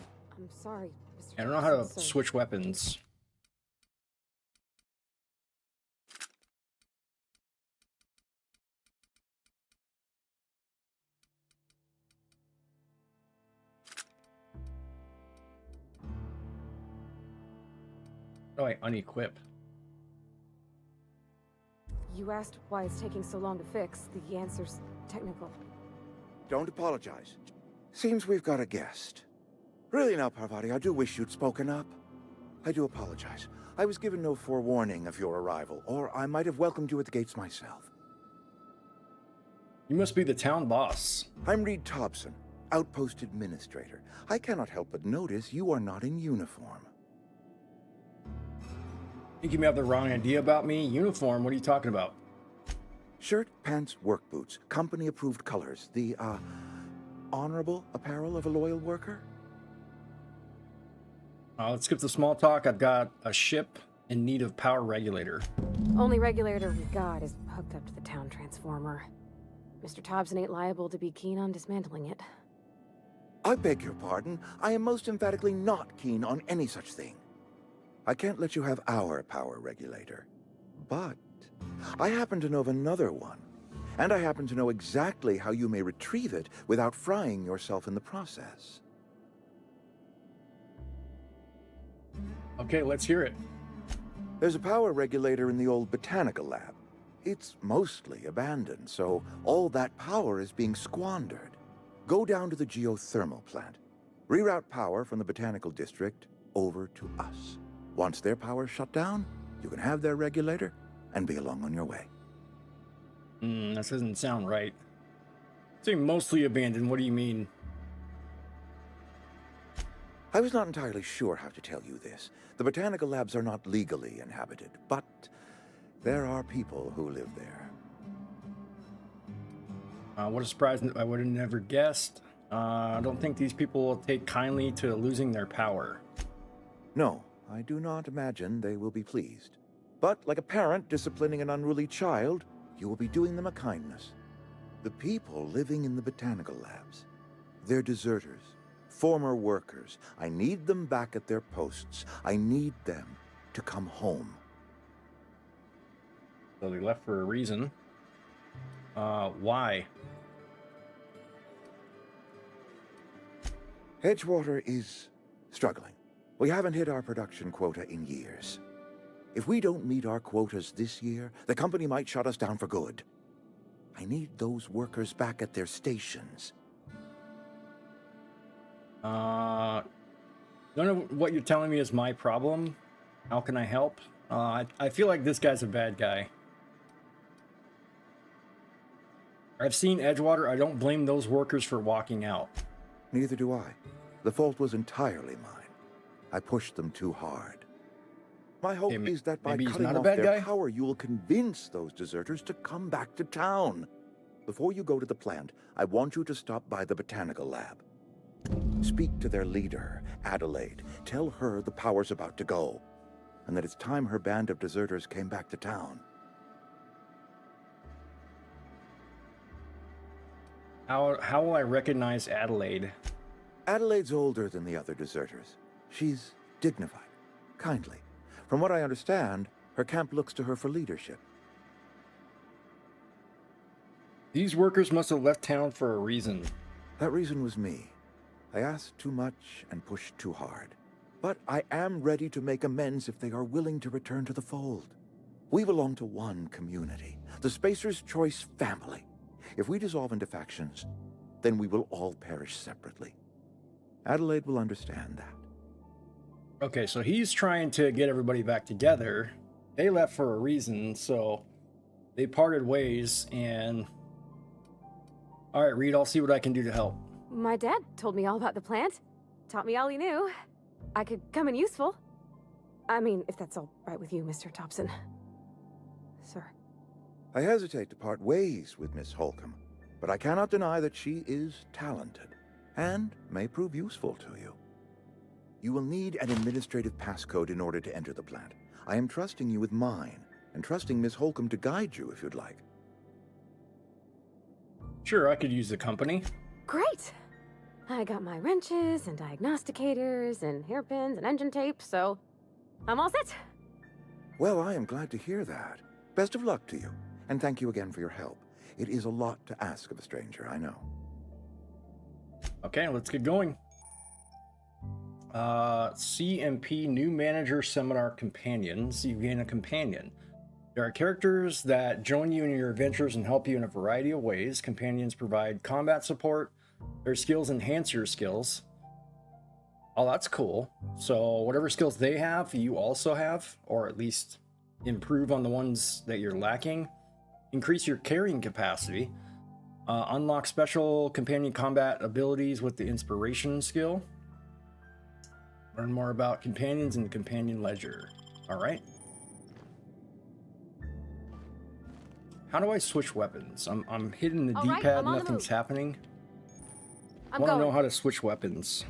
sorry, Mr. I don't know how to switch weapons. Oh, I unequip. You asked why it's taking so long to fix. The answer's technical. Don't apologize. Seems we've got a guest. Really now, Parvati, I do wish you'd spoken up. I do apologize. I was given no forewarning of your arrival, or I might have welcomed you at the gates myself. You must be the town boss. I'm Reed Thompson, Outpost Administrator. I cannot help but notice you are not in uniform. Think you may have the wrong idea about me? Uniform? What are you talking about? Shirt, pants, work boots, company-approved colors. The, honorable apparel of a loyal worker? Let's skip the small talk. I've got a ship in need of power regulator. Only regulator we got is hooked up to the town transformer. Mr. Thompson ain't liable to be keen on dismantling it. I beg your pardon. I am most emphatically not keen on any such thing. I can't let you have our power regulator. But I happen to know of another one. And I happen to know exactly how you may retrieve it without frying yourself in the process. Okay, let's hear it. There's a power regulator in the old botanical lab. It's mostly abandoned, so all that power is being squandered. Go down to the geothermal plant. Reroute power from the botanical district over to us. Once their power's shut down, you can have their regulator and be along on your way. That doesn't sound right. Say mostly abandoned, what do you mean? I was not entirely sure how to tell you this. The botanical labs are not legally inhabited, but there are people who live there. What a surprise, I would have never guessed. I don't think these people will take kindly to losing their power. No, I do not imagine they will be pleased. But like a parent disciplining an unruly child, you will be doing them a kindness. The people living in the botanical labs, they're deserters, former workers. I need them back at their posts. I need them to come home. So they left for a reason. Why? Edgewater is struggling. We haven't hit our production quota in years. If we don't meet our quotas this year, the company might shut us down for good. I need those workers back at their stations. None of what you're telling me is my problem. How can I help? I feel like this guy's a bad guy. I've seen Edgewater. I don't blame those workers for walking out. Neither do I. The fault was entirely mine. I pushed them too hard. My hope is that by cutting off their power, you will convince those deserters to come back to town. Before you go to the plant, I want you to stop by the botanical lab. Speak to their leader, Adelaide. Tell her the power's about to go, and that it's time her band of deserters came back to town. How will I recognize Adelaide? Adelaide's older than the other deserters. She's dignified, kindly. From what I understand, her camp looks to her for leadership. These workers must have left town for a reason. That reason was me. I asked too much and pushed too hard. But I am ready to make amends if they are willing to return to the fold. We belong to one community, the Spacer's Choice family. If we dissolve into factions, then we will all perish separately. Adelaide will understand that. Okay, so he's trying to get everybody back together. They left for a reason, so they parted ways, and... Alright, Reed, I'll see what I can do to help. My dad told me all about the plant. Taught me all he knew. I could come in useful. I mean, if that's all right with you, Mr. Thompson. Sir. I hesitate to part ways with Miss Holcomb, but I cannot deny that she is talented, and may prove useful to you. You will need an administrative passcode in order to enter the plant. I am trusting you with mine, and trusting Miss Holcomb to guide you if you'd like. Sure, I could use the company. Great! I got my wrenches and diagnosticators and hairpins and engine tape, so I'm all set. Well, I am glad to hear that. Best of luck to you, and thank you again for your help. It is a lot to ask of a stranger, I know. Okay, let's get going. CMP New Manager Seminar Companions. You gain a companion. There are characters that join you in your adventures and help you in a variety of ways. Companions provide combat support. Their skills enhance your skills. Oh, that's cool. So whatever skills they have, you also have, or at least improve on the ones that you're lacking. Increase your carrying capacity. Unlock special companion combat abilities with the inspiration skill. Learn more about companions in the companion ledger. All right. How do I switch weapons? I'm hitting the D-pad, nothing's happening. I want to know how to switch weapons.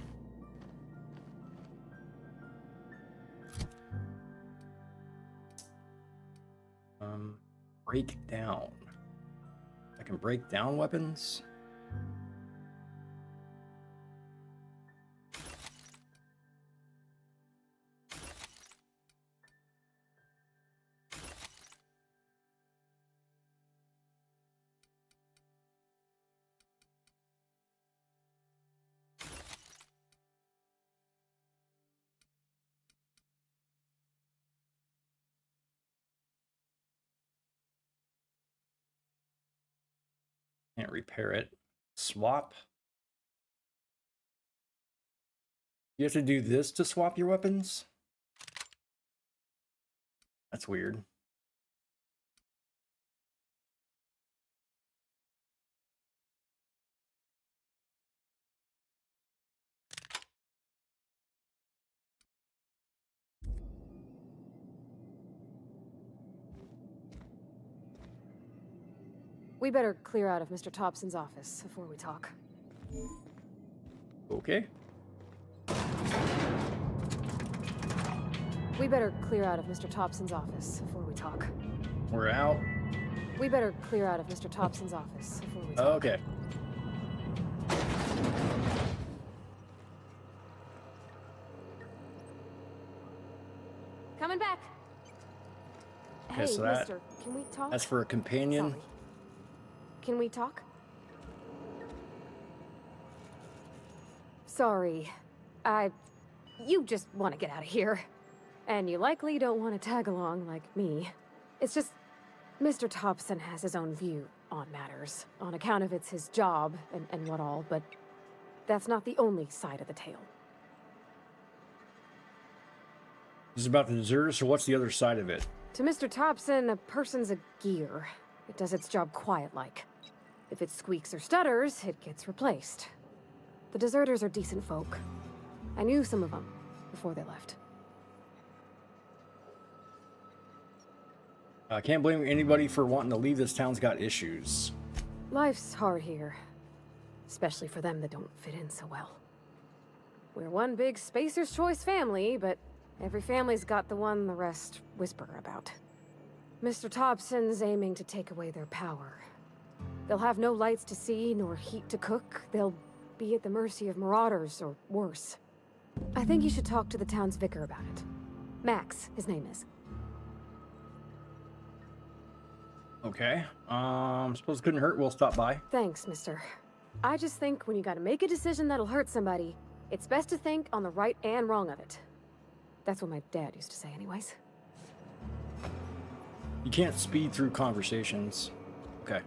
Break down. I can break down weapons. Can't repair it. Swap. You have to do this to swap your weapons? That's weird. We better clear out of Mr. Thompson's office before we talk. Okay. We better clear out of Mr. Thompson's office before we talk. We're out. We better clear out of Mr. Thompson's office before we talk. Okay. Coming back. Okay, hey, so that, mister, can we talk? That's for a companion. Sorry. Can we talk? Sorry. You just want to get out of here. And you likely don't want to tag along like me. It's just, Mr. Thompson has his own view on matters, on account of it's his job and what all, but that's not the only side of the tale. This is about the deserters, so what's the other side of it? To Mr. Thompson, a person's a gear. It does its job quiet-like. If it squeaks or stutters, it gets replaced. The deserters are decent folk. I knew some of them before they left. I can't blame anybody for wanting to leave. This town's got issues. Life's hard here. Especially for them that don't fit in so well. We're one big Spacer's Choice family, but every family's got the one the rest whisper about. Mr. Thompson's aiming to take away their power. They'll have no lights to see, nor heat to cook. They'll be at the mercy of marauders, or worse. I think you should talk to the town's vicar about it. Max, his name is. Okay. Suppose it couldn't hurt. We'll stop by. Thanks, mister. I just think when you gotta make a decision that'll hurt somebody, it's best to think on the right and wrong of it. That's what my dad used to say anyways. You can't speed through conversations. Okay.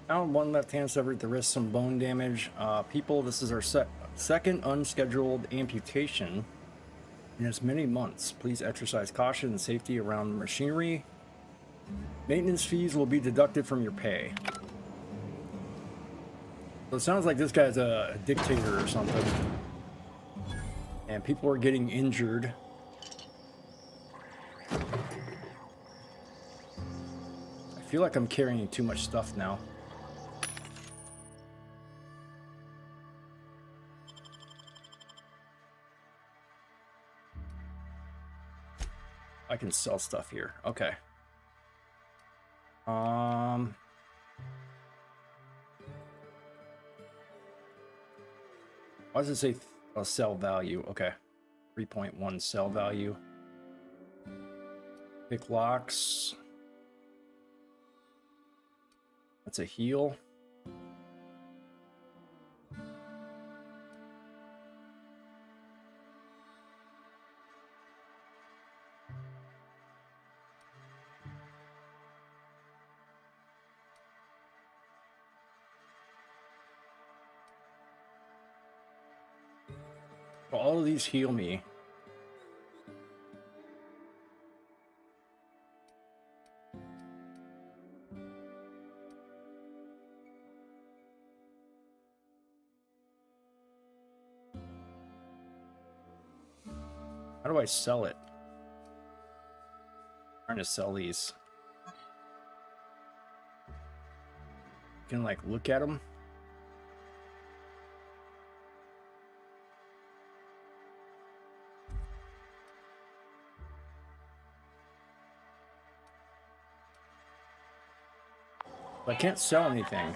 Found one left hand severed at the wrist, some bone damage. People, this is our second unscheduled amputation in as many months. Please exercise caution and safety around machinery. Maintenance fees will be deducted from your pay. So it sounds like this guy's a dictator or something. And people are getting injured. I feel like I'm carrying too much stuff now. I can sell stuff here. Okay. Why does it say sell value? Okay. 3.1 sell value. Pick locks. That's a heal. All of these heal me. How do I sell it? I'm trying to sell these. You can like look at them. I can't sell anything.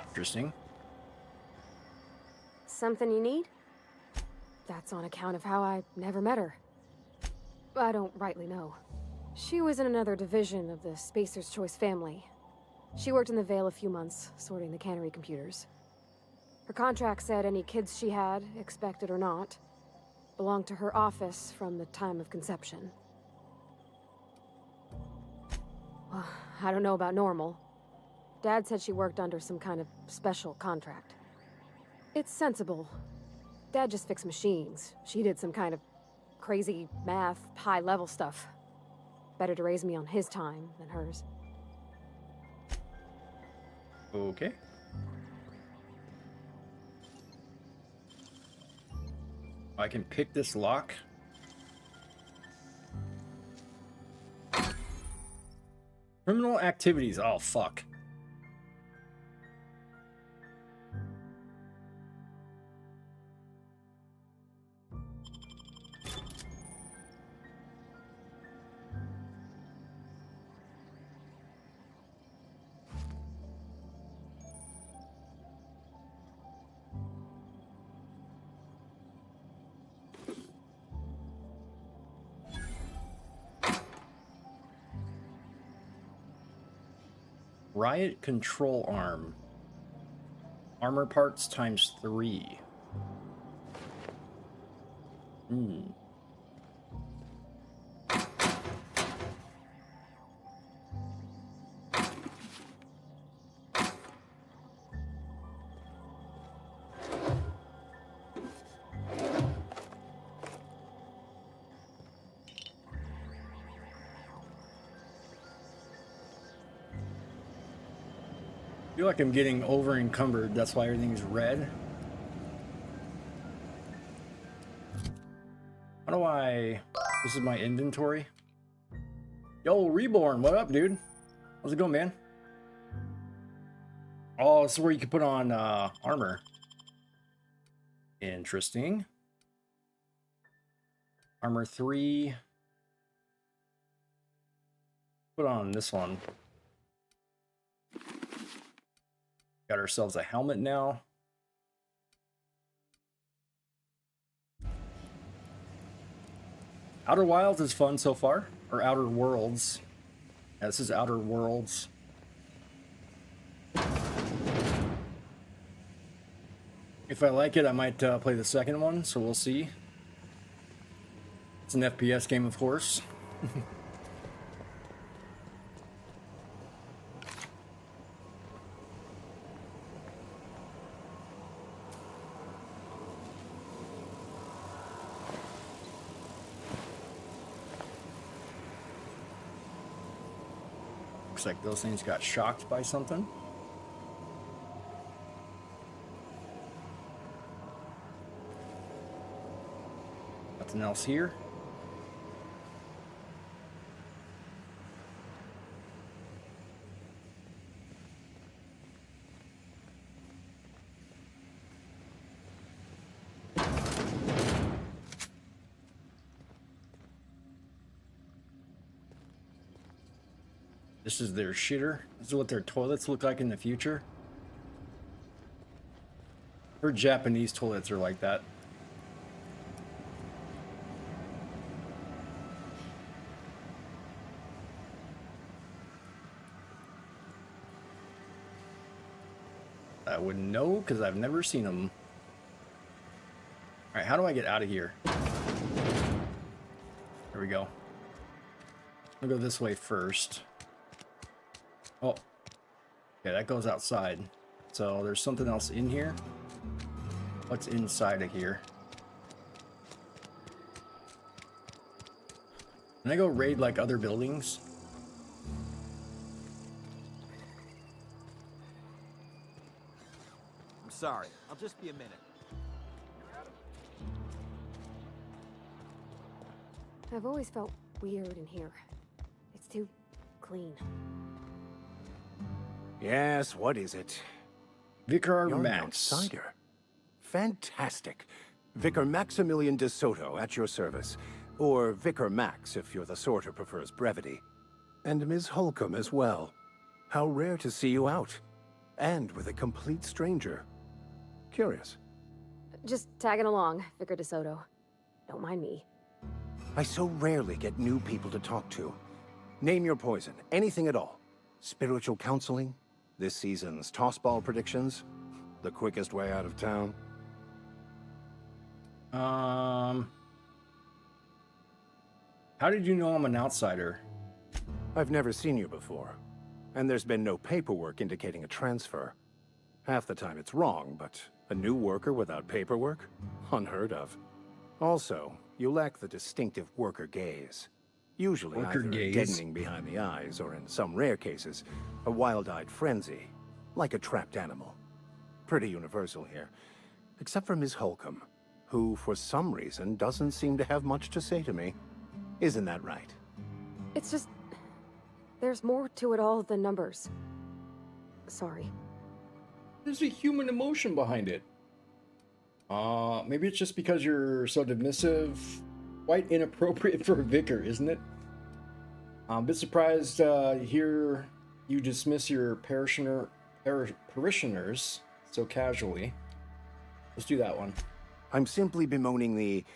Interesting. Something you need? That's on account of how I never met her. I don't rightly know. She was in another division of the Spacer's Choice family. She worked in the Vale a few months, sorting the cannery computers. Her contract said any kids she had, expected or not, belonged to her office from the time of conception. Well, I don't know about normal. Dad said she worked under some kind of special contract. It's sensible. Dad just fixed machines. She did some kind of crazy math, high-level stuff. Better to raise me on his time than hers. Okay. I can pick this lock. Criminal activities. Oh, fuck. Riot control arm. Armor parts times 3. I feel like I'm getting over encumbered. That's why everything's red. How do I... This is my inventory. Yo, Reborn, what up, dude? How's it going, man? Oh, this is where you can put on armor. Interesting. Armor 3. Put on this one. Got ourselves a helmet now. Outer Wilds is fun so far. Or Outer Worlds. Yeah, this is Outer Worlds. If I like it, I might play the second one, so we'll see. It's an FPS game, of course. Looks like those things got shocked by something. Nothing else here. This is their shitter. This is what their toilets look like in the future. Her Japanese toilets are like that. I wouldn't know because I've never seen them. All right, how do I get out of here? There we go. I'll go this way first. Oh, okay, that goes outside. So there's something else in here. What's inside of here? Can I go raid like other buildings? I'm sorry, I'll just be a minute. I've always felt weird in here. It's too clean. Yes, what is it? Vicar You're Max. An outsider. Fantastic. Vicar Maximilian de Soto at your service. Or Vicar Max if you're the sort who prefers brevity. And Ms. Holcomb as well. How rare to see you out. And with a complete stranger. Curious. Just tagging along, Vicar de Soto. Don't mind me. I so rarely get new people to talk to. Name your poison, anything at all. Spiritual counseling, this season's tossball predictions, the quickest way out of town. How did you know I'm an outsider? I've never seen you before, and there's been no paperwork indicating a transfer. Half the time it's wrong, but a new worker without paperwork? Unheard of. Also, you lack the distinctive worker gaze. Usually Worker either gaze? a deadening behind the eyes, or in some rare cases, a wild-eyed frenzy, like a trapped animal. Pretty universal here, except for Ms. Holcomb, who, for some reason, doesn't seem to have much to say to me. Isn't that right? It's just... there's more to it all than numbers. Sorry. There's a human emotion behind it. Maybe it's just because you're so dismissive. Quite inappropriate for a vicar, isn't it? I'm a bit surprised to hear you dismiss your parishioners so casually. Let's do that one. I'm simply bemoaning the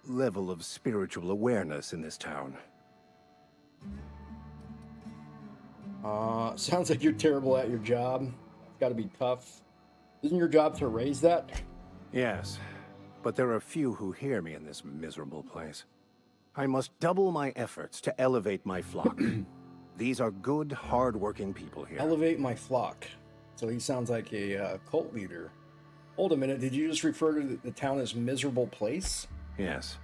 level of spiritual awareness in this town. Sounds like you're terrible at your job. It's gotta be tough. Isn't your job to raise that? Yes, but there are few who hear me in this miserable place. I must double my efforts to elevate my flock. These are good, hard-working people here. Elevate my flock. So he sounds like a cult leader. Hold a minute, did you just refer to the town as miserable place? Yes,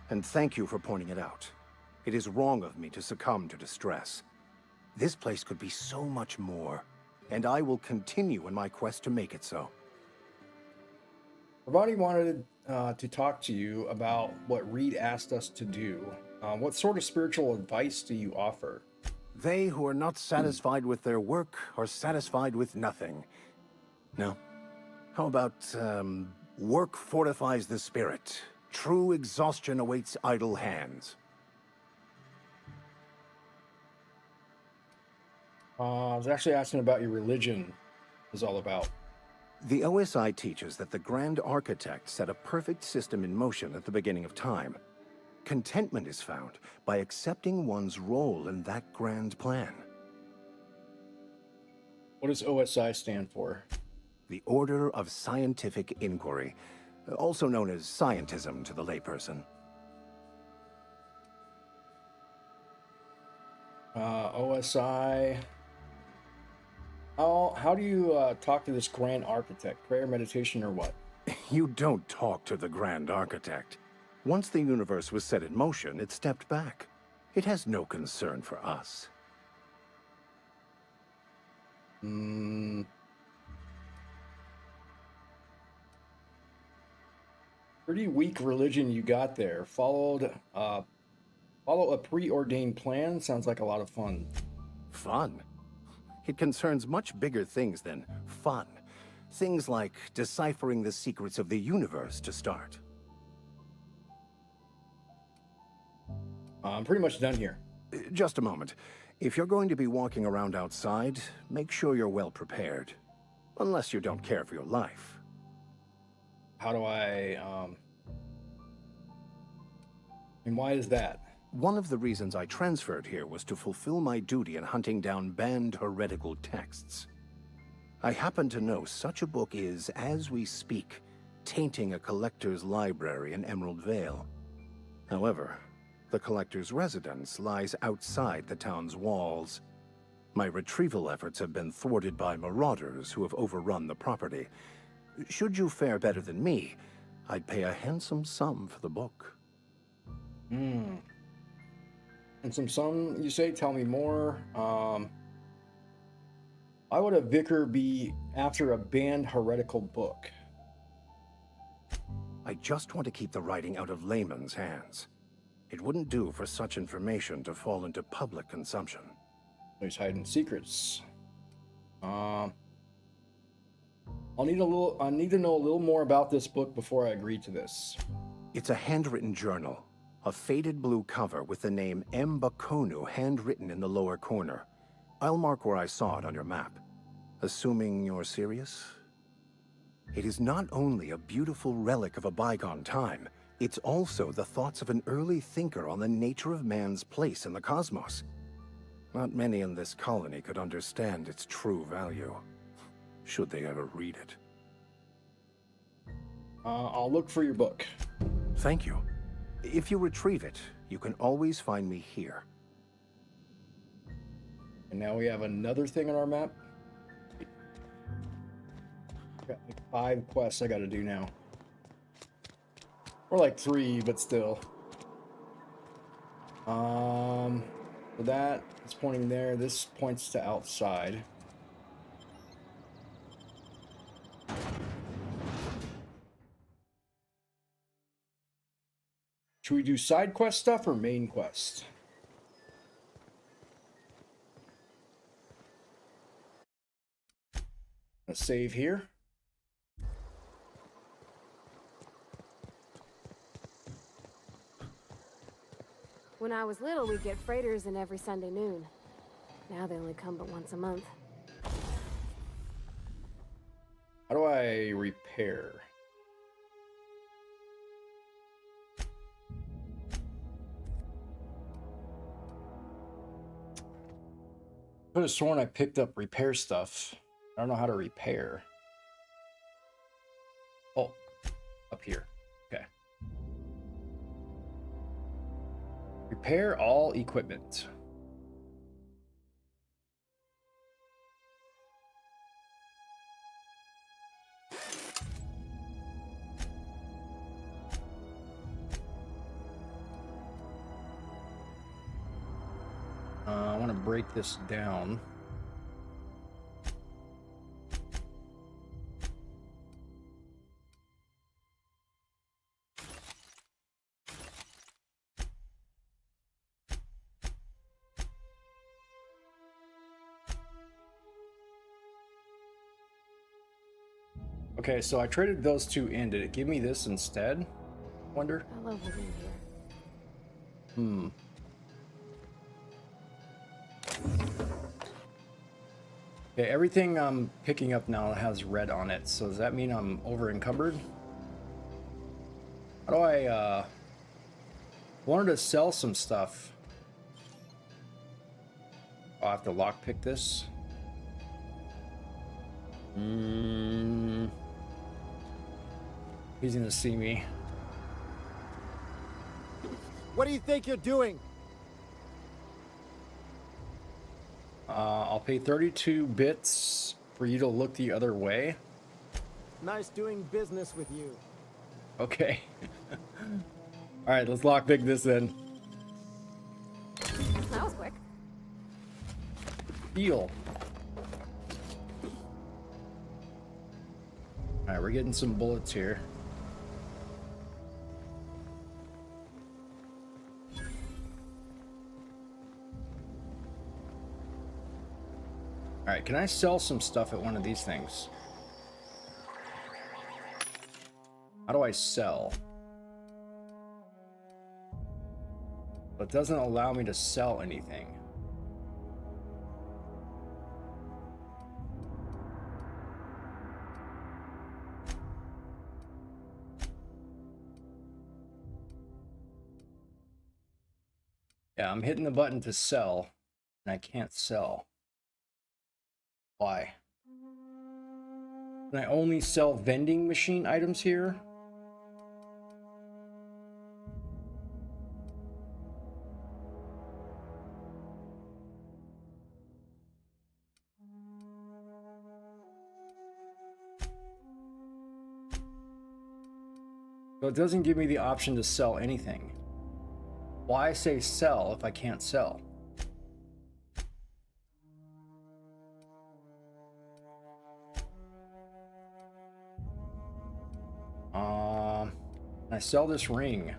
and thank you for pointing it out. It is wrong of me to succumb to distress. This place could be so much more, and I will continue in my quest to make it so. Ravani wanted to talk to you about what Reed asked us to do. What sort of spiritual advice do you offer? They who are not satisfied with their work are satisfied with nothing. No. How about, work fortifies the spirit. True exhaustion awaits idle hands. I was actually asking about your religion is all about. The OSI teaches that the Grand Architect set a perfect system in motion at the beginning of time. Contentment is found by accepting one's role in that grand plan. What does OSI stand for? The Order of Scientific Inquiry, also known as scientism to the layperson. OSI. How do you talk to this Grand Architect? Prayer, meditation, or what? You don't talk to the Grand Architect. Once the universe was set in motion, it stepped back. It has no concern for us. Pretty weak religion you got there. Follow a preordained plan. Sounds like a lot of fun. Fun? It concerns much bigger things than fun. Things like deciphering the secrets of the universe, to start. I'm pretty much done here. Just a moment. If you're going to be walking around outside, make sure you're well prepared. Unless you don't care for your life. How do I, and why is that? One of the reasons I transferred here was to fulfill my duty in hunting down banned heretical texts. I happen to know such a book is, as we speak, tainting a collector's library in Emerald Vale. However, the collector's residence lies outside the town's walls. My retrieval efforts have been thwarted by marauders who have overrun the property. Should you fare better than me, I'd pay a handsome sum for the book. And some sum, you say? Tell me more. Why would a vicar be after a banned heretical book? I just want to keep the writing out of layman's hands. It wouldn't do for such information to fall into public consumption. He's hiding secrets. I need to know a little more about this book before I agree to this. It's a handwritten journal. A faded blue cover with the name M. Bakonu handwritten in the lower corner. I'll mark where I saw it on your map. Assuming you're serious? It is not only a beautiful relic of a bygone time, it's also the thoughts of an early thinker on the nature of man's place in the cosmos. Not many in this colony could understand its true value, should they ever read it. I'll look for your book. Thank you. If you retrieve it, you can always find me here. And now we have another thing on our map. Got like 5 quests I gotta do now. Or like 3, but still. So that is pointing there. This points to outside. Should we do side quest stuff or main quest? Let's save here. When I was little, we'd get freighters in every Sunday noon. Now they only come but once a month. How do I repair? I could have sworn I picked up repair stuff. I don't know how to repair. Oh, up here. Okay. Repair all equipment. I want to break this down. Okay, so I traded those two in. Did it give me this instead? Wonder. I love living here. Okay, everything I'm picking up now has red on it, so does that mean I'm over encumbered? How do I, wanted to sell some stuff. I'll have to lockpick this. He's gonna see me. What do you think you're doing? I'll pay 32 bits for you to look the other way. Nice doing business with you. Okay. Alright, let's lockpick this in. That was quick. Deal. Alright, we're getting some bullets here. Alright, can I sell some stuff at one of these things? How do I sell? But it doesn't allow me to sell anything. Yeah, I'm hitting the button to sell, and I can't sell. Why? Can I only sell vending machine items here? So it doesn't give me the option to sell anything. Why say sell if I can't sell? Can I sell this ring?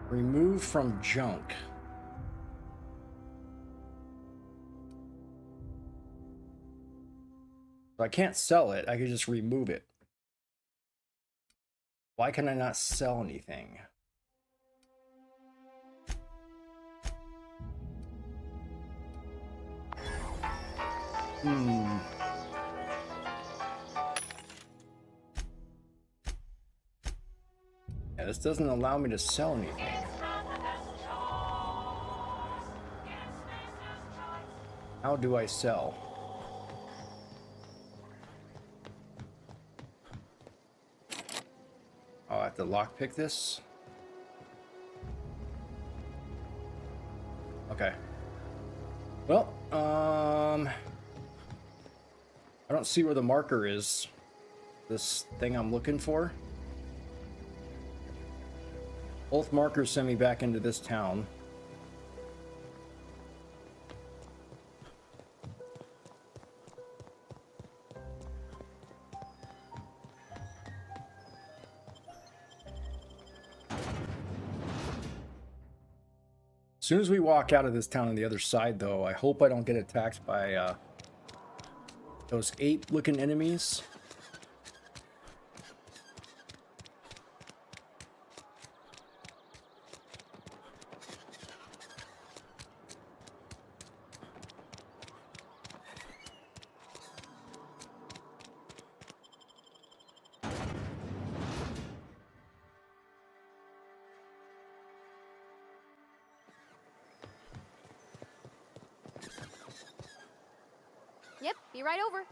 Remove from junk. So I can't sell it, I could just remove it. Why can I not sell anything? Yeah, this doesn't allow me to sell anything. How do I sell? Oh, I have to lockpick this? Okay. Well, I don't see where the marker is. This thing I'm looking for. Both markers send me back into this town. As soon as we walk out of this town on the other side, though, I hope I don't get attacked by those ape-looking enemies. Yep, be right over.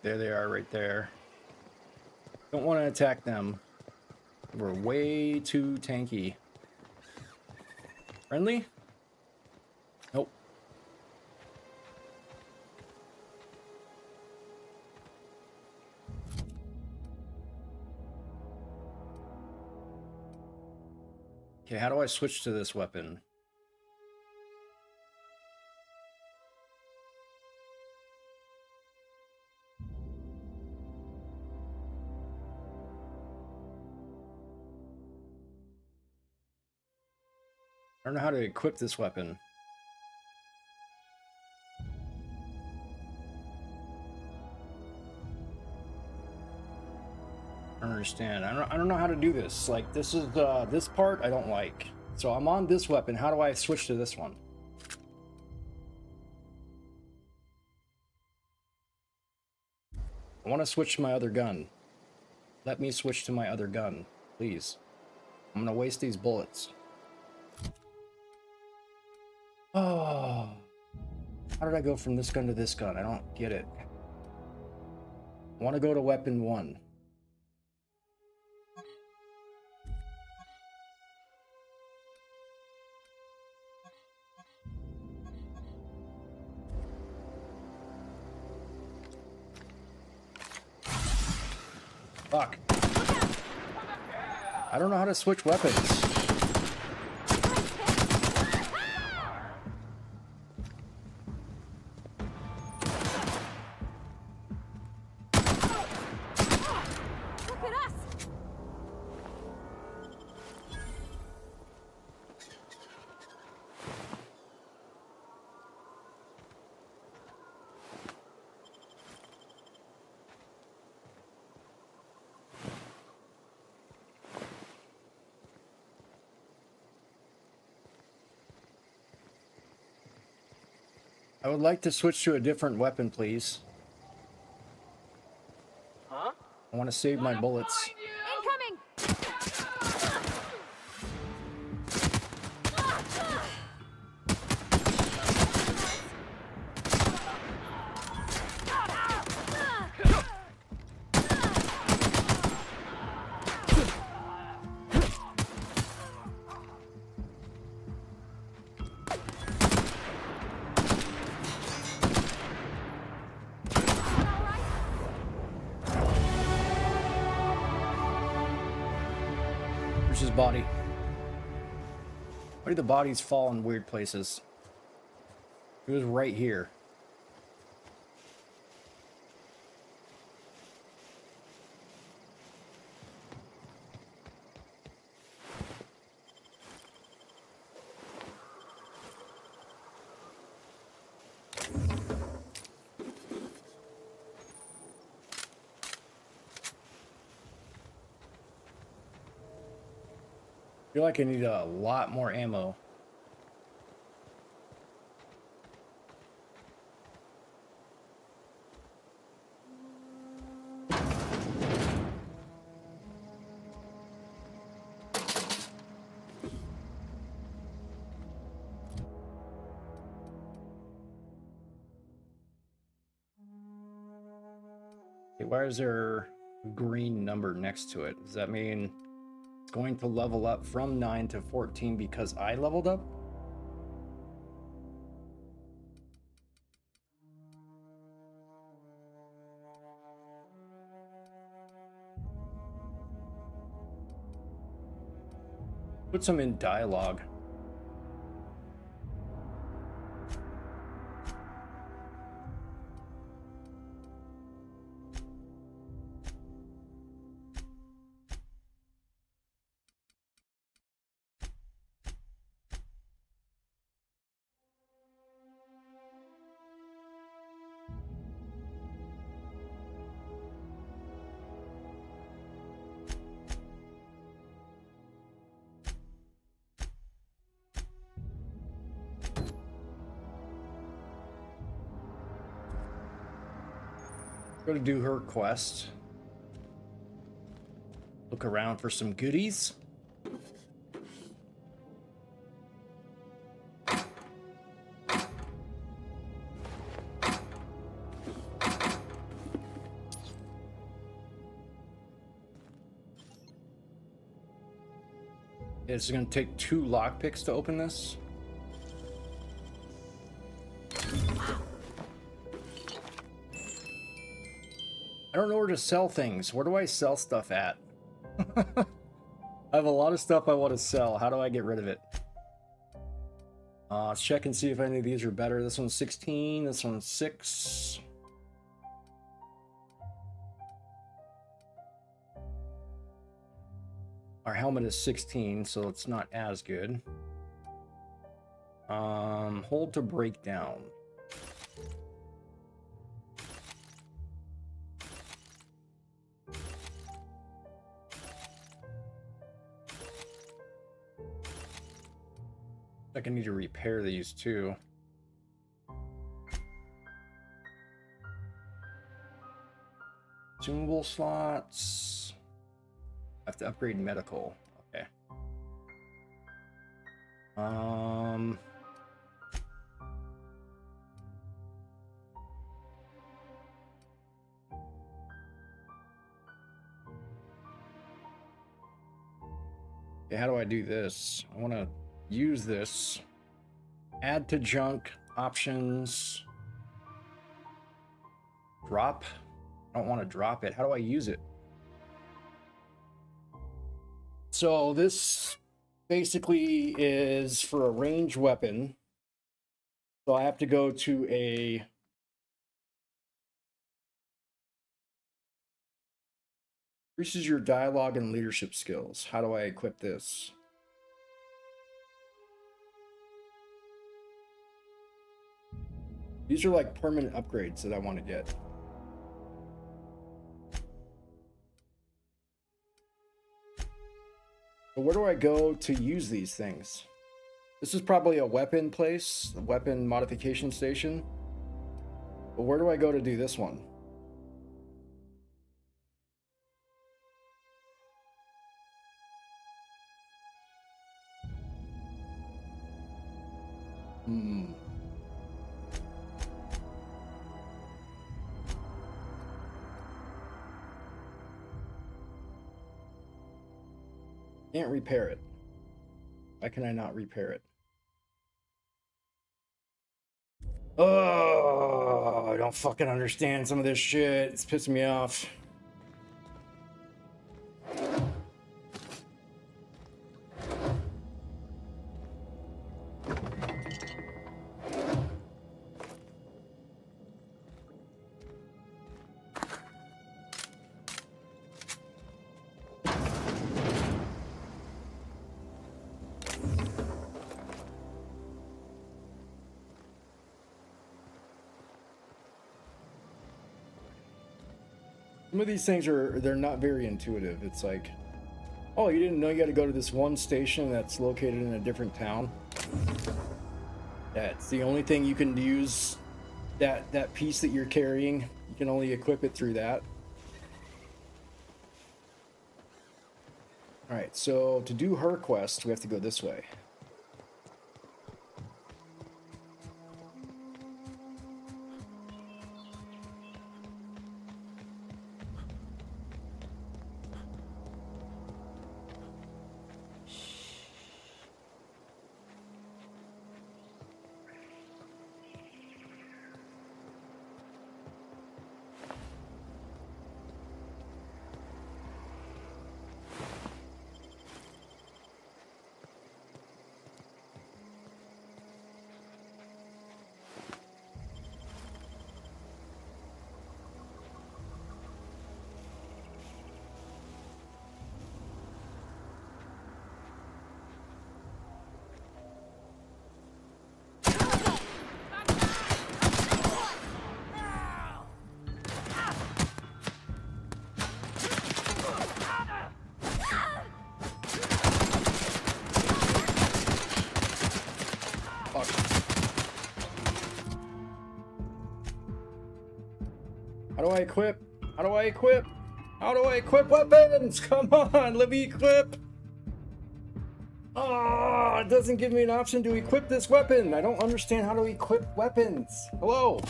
There they are right there. Don't want to attack them. We're way too tanky. Friendly? Nope. Okay, how do I switch to this weapon? I don't know how to equip this weapon. I don't understand. I don't know how to do this. Like, this is this part I don't like. So I'm on this weapon. How do I switch to this one? I want to switch to my other gun. Let me switch to my other gun, please. I'm gonna waste these bullets. Oh, how did I go from this gun to this gun? I don't get it. I want to go to weapon 1. Fuck. I don't know how to switch weapons. I would like to switch to a different weapon, please. Huh? I want to save my bullets. Incoming! Where's his body? Why do the bodies fall in weird places? He was right here. I feel like I need a lot more ammo. Okay, why is there a green number next to it? Does that mean it's going to level up from 9 to 14 because I leveled up? Put some in dialogue. Go to do her quest. Look around for some goodies. It's going to take 2 lockpicks to open this. I don't know where to sell things. Where do I sell stuff at? I have a lot of stuff I want to sell. How do I get rid of it? Let's check and see if any of these are better. This one's 16. This one's 6. Our helmet is 16, so it's not as good. Hold to break down. I need to repair these too. Consumable slots. I have to upgrade medical. Okay. Okay, how do I do this? I want to use this. Add to junk options. Drop. I don't want to drop it. How do I use it? So this basically is for a ranged weapon. So I have to go to a increases your dialogue and leadership skills. How do I equip this? These are like permanent upgrades that I want to get. But where do I go to use these things? This is probably a weapon place, a weapon modification station. But where do I go to do this one? Can't repair it. Why can I not repair it? Oh, I don't fucking understand some of this shit. It's pissing me off. Some of these things they're not very intuitive. It's like, oh, you didn't know you got to go to this one station that's located in a different town? That's the only thing you can use. That piece that you're carrying, you can only equip it through that. Alright, so to do her quest, we have to go this way. How do I equip? How do I equip? How do I equip weapons? Come on, let me equip. Oh, it doesn't give me an option to equip this weapon. I don't understand how to equip weapons. Hello,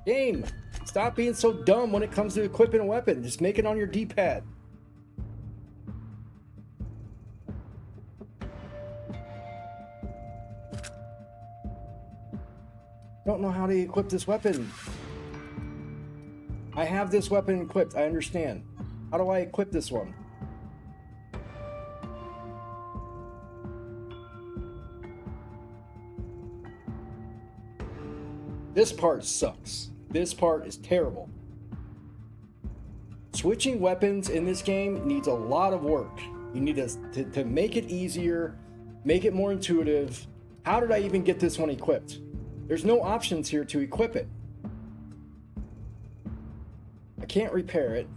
game. Stop being so dumb when it comes to equipping a weapon. Just make it on your D-pad. Don't know how to equip this weapon. I have this weapon equipped, I understand. How do I equip this one? This part sucks. This part is terrible. Switching weapons in this game needs a lot of work. You need to make it easier, make it more intuitive. How did I even get this one equipped? There's no options here to equip it. I can't repair it.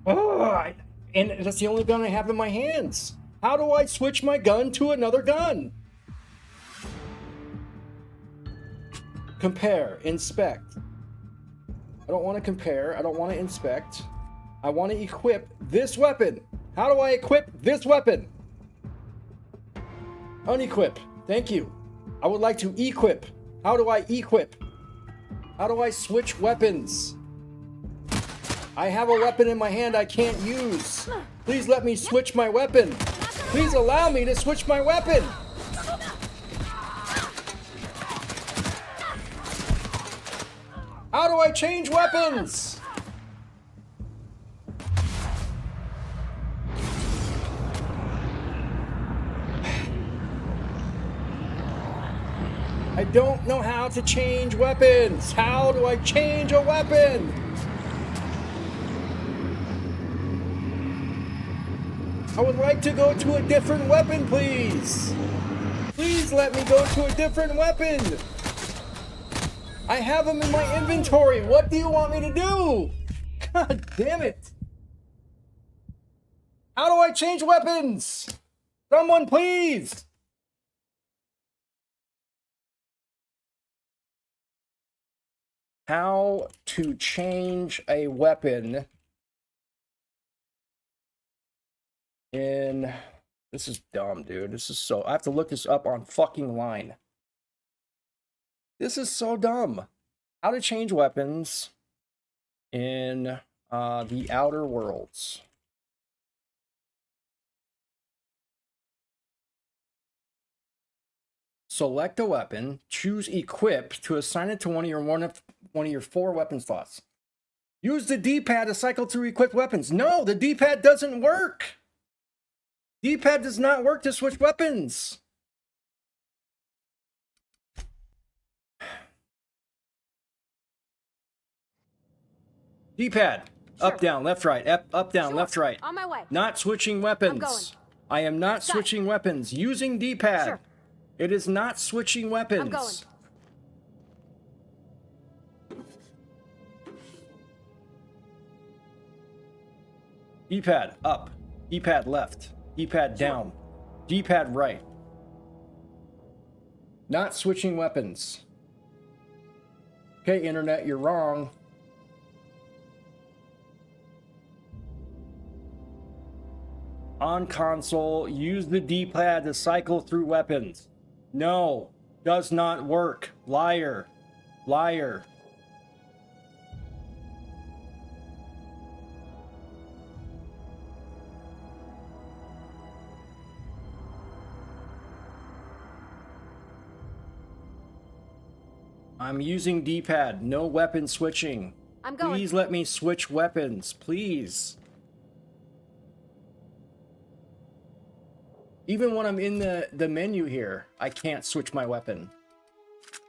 Oh, and that's the only gun I have in my hands. How do I switch my gun to another gun? Compare, inspect. I don't want to compare. I don't want to inspect. I want to equip this weapon. How do I equip this weapon? Unequip. Thank you. I would like to equip. How do I equip? How do I switch weapons? I have a weapon in my hand I can't use. Please let me switch my weapon. Please allow me to switch my weapon. How do I change weapons? I don't know how to change weapons. How do I change a weapon? I would like to go to a different weapon, please. Please let me go to a different weapon. I have them in my inventory. What do you want me to do? God damn it. How do I change weapons? Someone, please. how to change a weapon in... This is dumb, dude. This is so... I have to look this up on fucking line. This is so dumb. How to change weapons in the Outer Worlds. Select a weapon, choose equip to assign it to one of your 4 weapon slots. Use the D-pad to cycle through equipped weapons. No, the D-pad doesn't work. D-pad does not work to switch weapons. D-pad. Sure. Up, down, left, right. Up, down, left, right. On my way. Not switching weapons. I'm going. I am not switching weapons. Using D-pad. Sure. It is not switching weapons. I'm going. D-pad up. D-pad left. D-pad down. D-pad right. Not switching weapons. Okay, internet, you're wrong. On console, use the D-pad to cycle through weapons. No, does not work. Liar. Liar. I'm using D-pad. No weapon switching. I'm going. Please let me switch weapons. Please. Even when I'm in the menu here, I can't switch my weapon.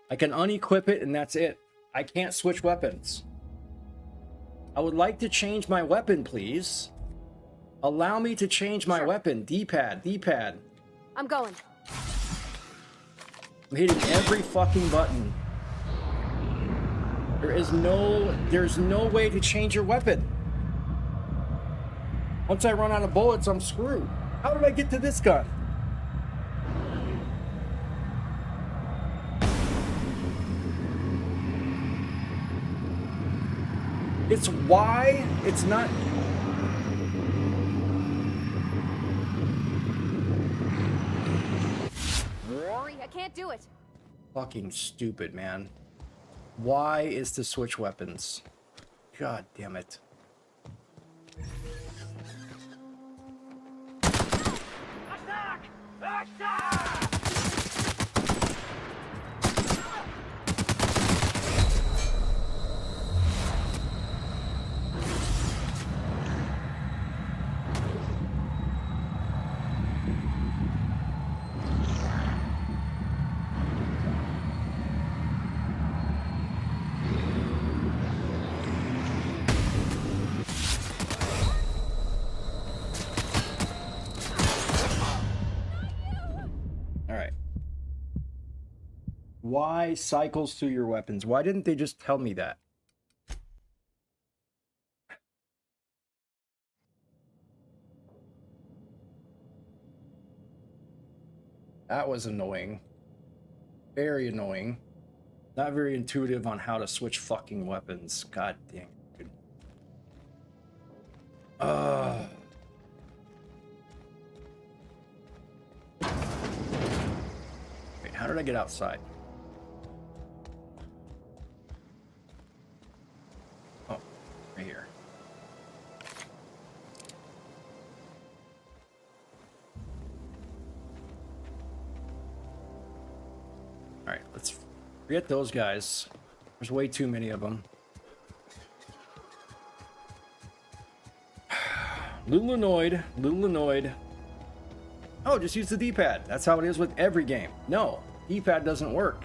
I can unequip it and that's it. I can't switch weapons. I would like to change my weapon, please. Allow me to change my weapon. D-pad, D-pad. I'm going. I'm hitting every fucking button. There's no way to change your weapon. Once I run out of bullets, I'm screwed. How did I get to this gun? It's why it's not... Rory, I can't do it. Fucking stupid, man. Why is to switch weapons? God damn it. Attack! Attack! Why cycles through your weapons? Why didn't they just tell me that? That was annoying. Very annoying. Not very intuitive on how to switch fucking weapons. God dang it, dude. Wait, how did I get outside? Oh, right here. Alright, let's forget those guys. There's way too many of them. Little annoyed. Oh, just use the D-pad. That's how it is with every game. No, D-pad doesn't work.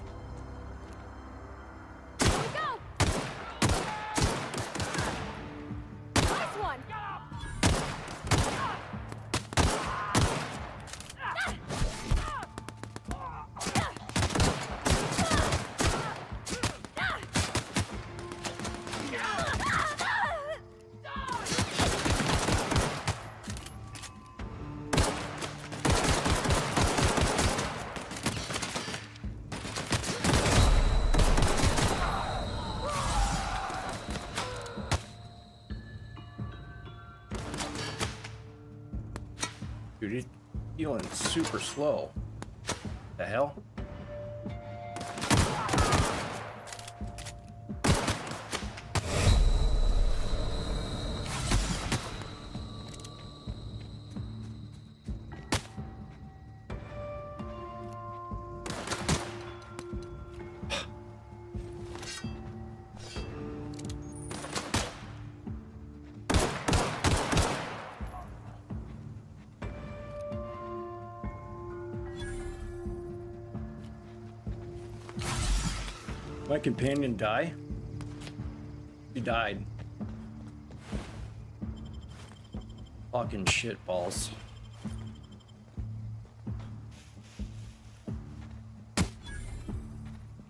Dude, he's feeling super slow. The hell? My companion die? He died. Fucking shit balls.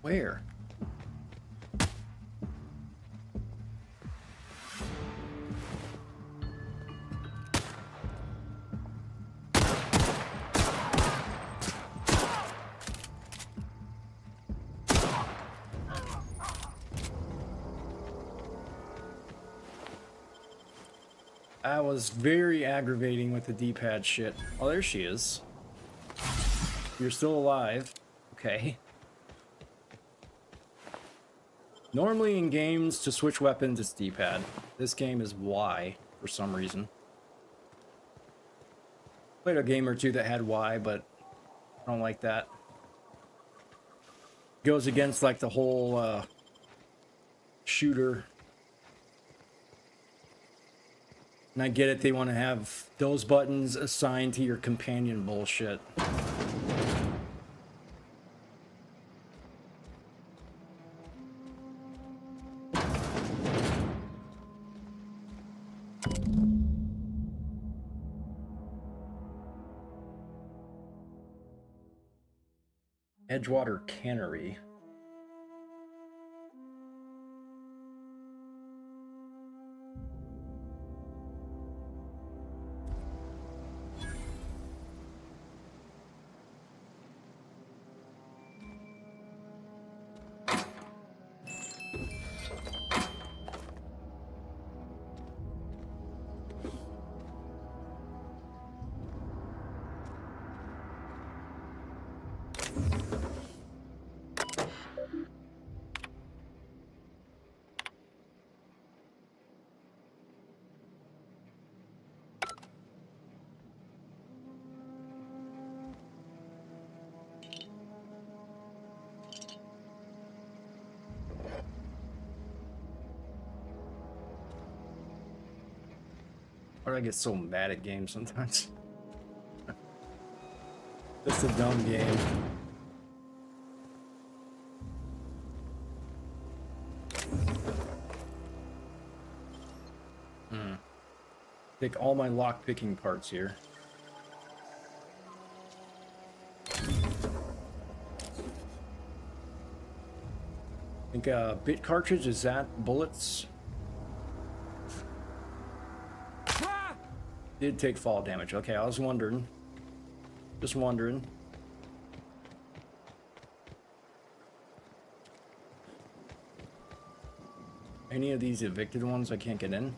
Where? That was very aggravating with the D-pad shit. Oh, there she is. You're still alive. Okay. Normally in games, to switch weapons, it's D-pad. This game is Y, for some reason. Played a game or two that had Y, but I don't like that. Goes against, like, the whole, shooter. And I get it, they want to have those buttons assigned to your companion bullshit. Edgewater Cannery. Why do I get so mad at games sometimes? Just a dumb game. Take all my lock-picking parts here. I think bit cartridge, is that bullets? Did take fall damage. Okay, I was wondering. Just wondering. Any of these evicted ones I can't get in?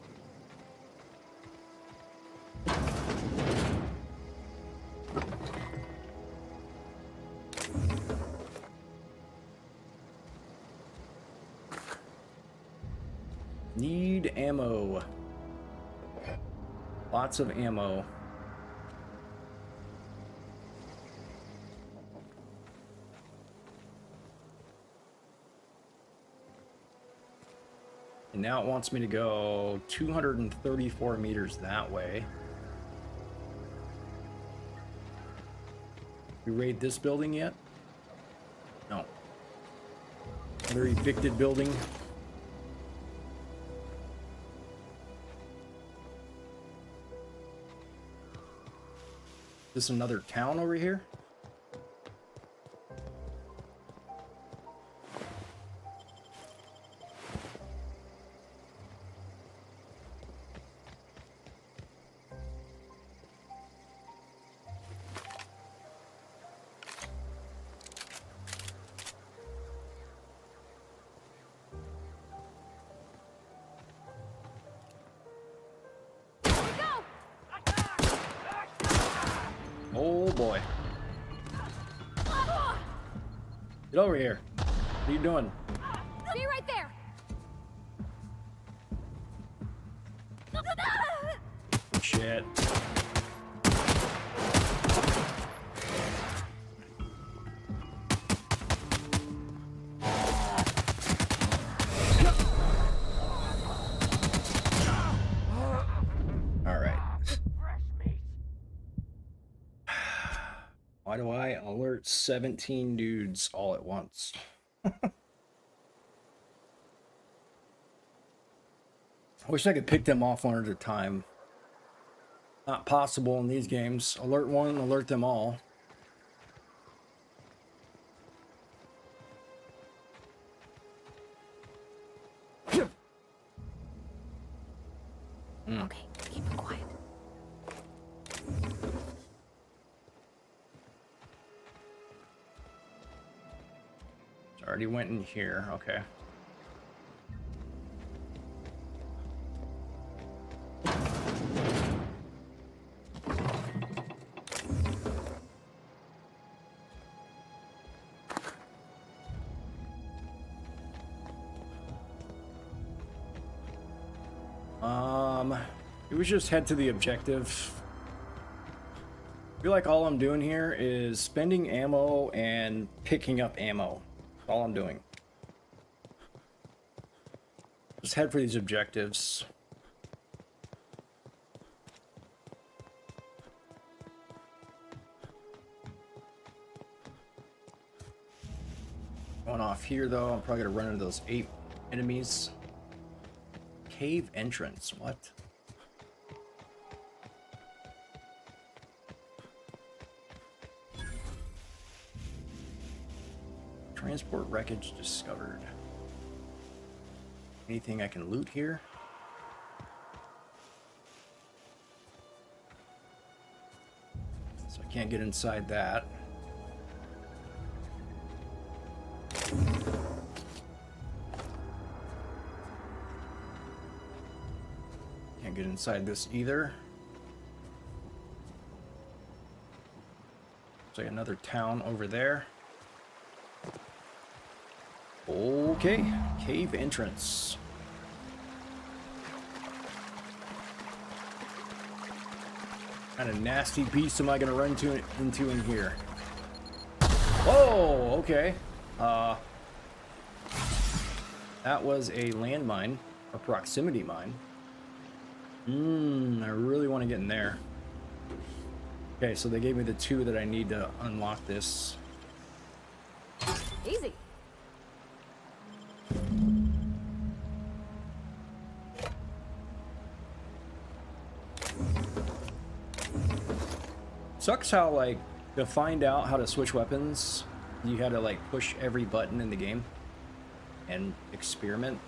Need ammo. Lots of ammo. And now it wants me to go 234 meters that way. We raid this building yet? No. Another evicted building. Is this another town over here? boy. Get over here. What are you doing? Be right there. Shit. All right. Why do I alert 17 dudes all at once? I wish I could pick them off one at a time. Not possible in these games. Alert one, alert them all. Okay, keep it quiet. Already went in here. Okay. We just head to the objective. I feel like all I'm doing here is spending ammo and picking up ammo. That's all I'm doing. Just head for these objectives. Going off here though, I'm probably gonna run into those 8 enemies. Cave entrance, what? Transport wreckage discovered. Anything I can loot here? So I can't get inside that. Can't get inside this either. Looks like another town over there. Okay, cave entrance. Kind of nasty beast am I gonna run into in here? Whoa, okay. That was a landmine, a proximity mine. I really want to get in there. Okay, so they gave me the 2 that I need to unlock this. Easy. Sucks how, like, to find out how to switch weapons, you had to, like, push every button in the game and experiment.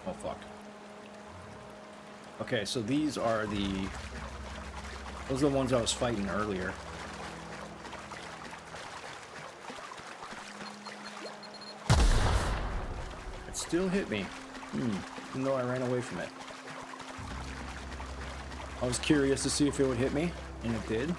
Oh, fuck. Okay, so these are those are the ones I was fighting earlier. Still hit me, even though I ran away from it. I was curious to see if it would hit me, and it did.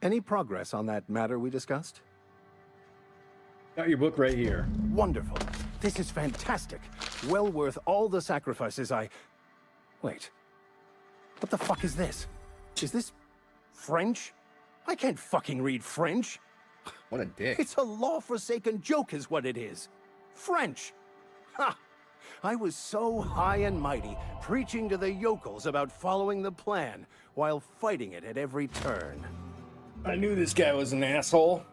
Any progress on that matter we discussed? Got your book right here. Wonderful. This is fantastic. Well worth all the sacrifices I... Wait. What the fuck is this? Is this French? I can't fucking read French. What a dick. It's a law-forsaken joke is what it is. French. Ha! I was so high and mighty, preaching to the yokels about following the plan, while fighting it at every turn. I knew this guy was an asshole.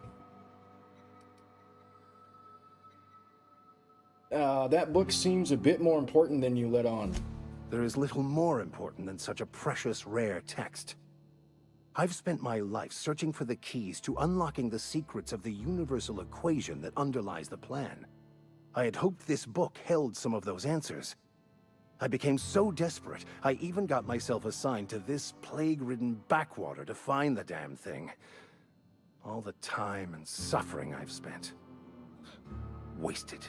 That book seems a bit more important than you let on. There is little more important than such a precious, rare text. I've spent my life searching for the keys to unlocking the secrets of the universal equation that underlies the plan. I had hoped this book held some of those answers. I became so desperate, I even got myself assigned to this plague-ridden backwater to find the damn thing. All the time and suffering I've spent. Wasted.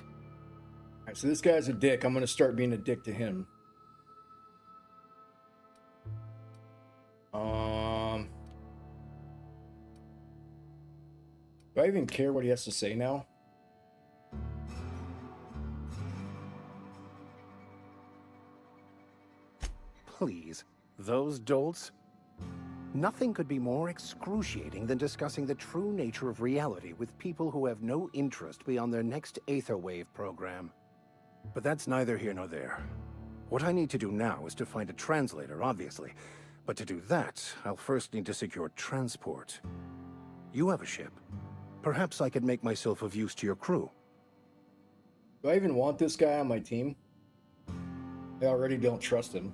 Alright, so this guy's a dick. I'm gonna start being a dick to him. Do I even care what he has to say now? Please, those dolts? Nothing could be more excruciating than discussing the true nature of reality with people who have no interest beyond their next Aetherwave program. But that's neither here nor there. What I need to do now is to find a translator, obviously. But to do that, I'll first need to secure transport. You have a ship. Perhaps I could make myself of use to your crew. Do I even want this guy on my team? I already don't trust him.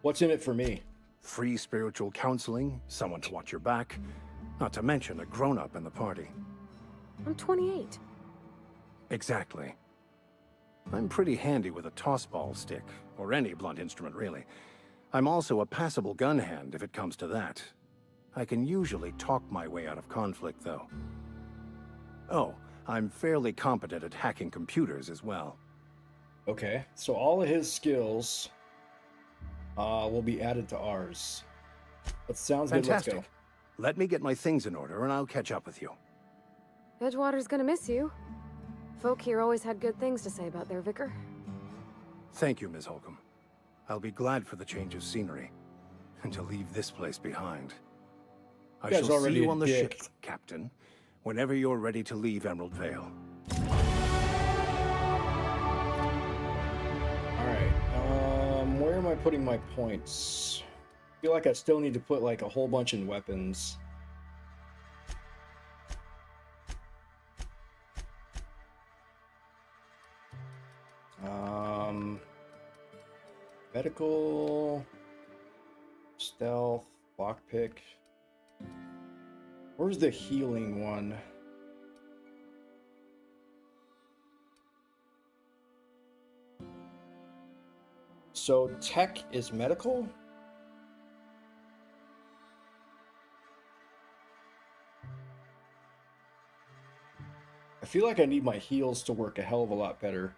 What's in it for me? Free spiritual counseling, someone to watch your back, not to mention a grown-up in the party. I'm 28. Exactly. I'm pretty handy with a tossball stick, or any blunt instrument really. I'm also a passable gun hand if it comes to that. I can usually talk my way out of conflict, though. Oh, I'm fairly competent at hacking computers as well. Okay, so all of his skills will be added to ours. That sounds Fantastic. good. Let's go. Let me get my things in order and I'll catch up with you. Edgewater's gonna miss you. Folk here always had good things to say about their vicar. Thank you, Ms. Holcomb. I'll be glad for the change of scenery, and to leave this place behind. I shall see you on the ship, Captain, whenever you're ready to leave Emerald Vale. Alright, where am I putting my points? I feel like I still need to put like a whole bunch in weapons. Medical, stealth, lockpick. Where's the healing one? So tech is medical? I feel like I need my heals to work a hell of a lot better.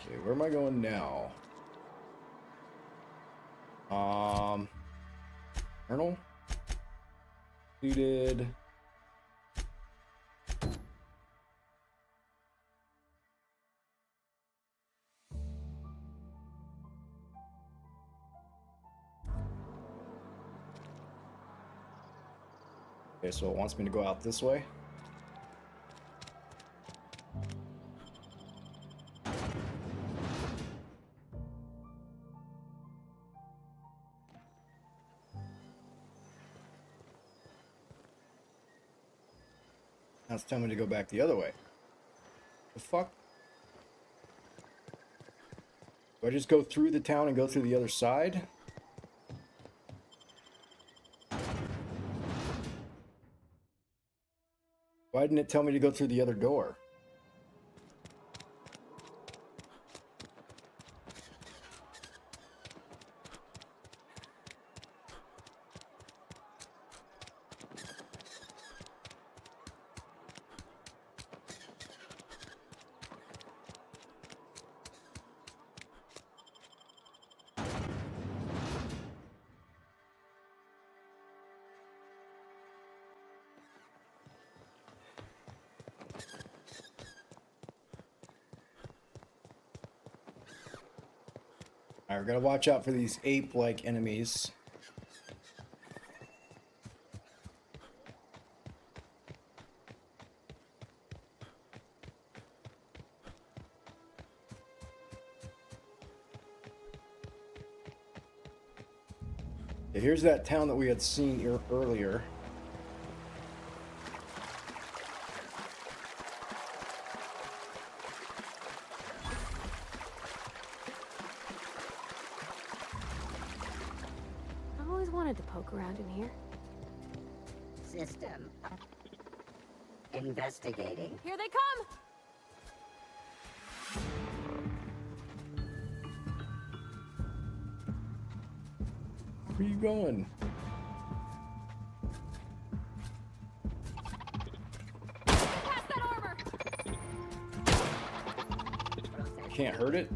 Okay, where am I going now? Colonel? Looted. Okay, so it wants me to go out this way. Now it's telling me to go back the other way. The fuck? Do I just go through the town and go through the other side? Why didn't it tell me to go through the other door? Alright, we gotta watch out for these ape-like enemies. Okay, here's that town that we had seen earlier. To poke around in here. System investigating. Here they come! Where are you going? Pass that armor! Can't hurt it?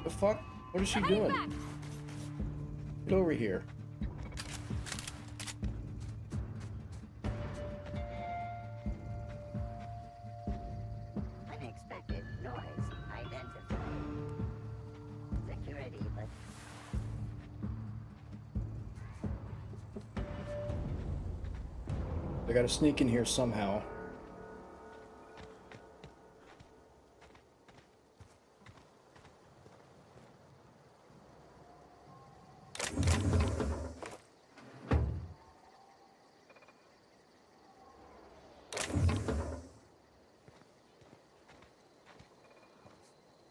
The fuck? What is she doing? Get over here. Unexpected noise identified. Security, but I gotta sneak in here somehow.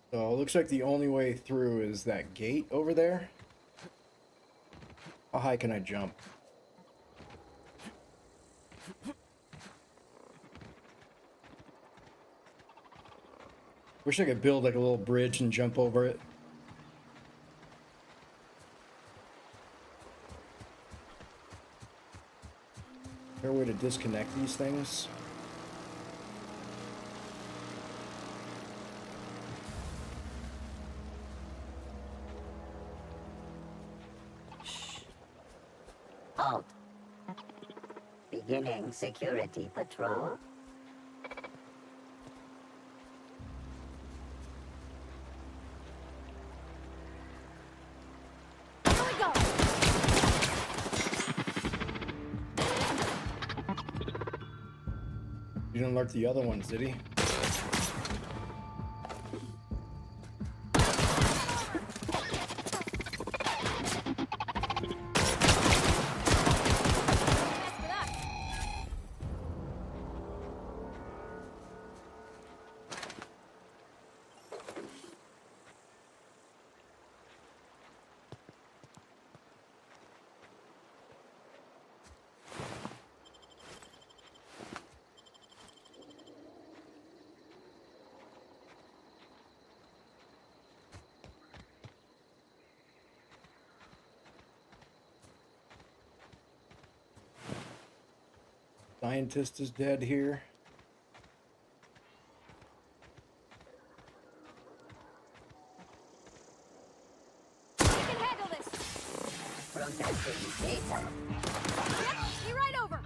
So it looks like the only way through is that gate over there. How high can I jump? Wish I could build like a little bridge and jump over it. Is there a way to disconnect these things? halt. Beginning security patrol. Here we go! You didn't alert the other ones, did he? Scientist is dead here. We can handle this! Processing data. Yep, be right over!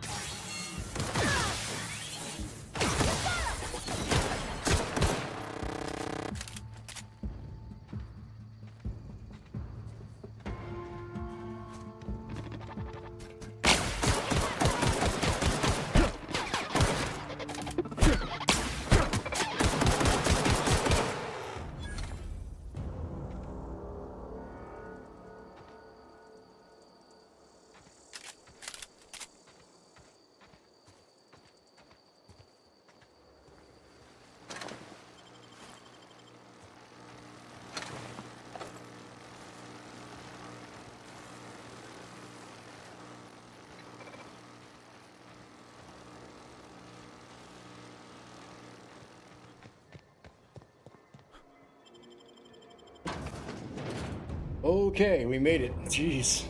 Okay, we made it. Jeez.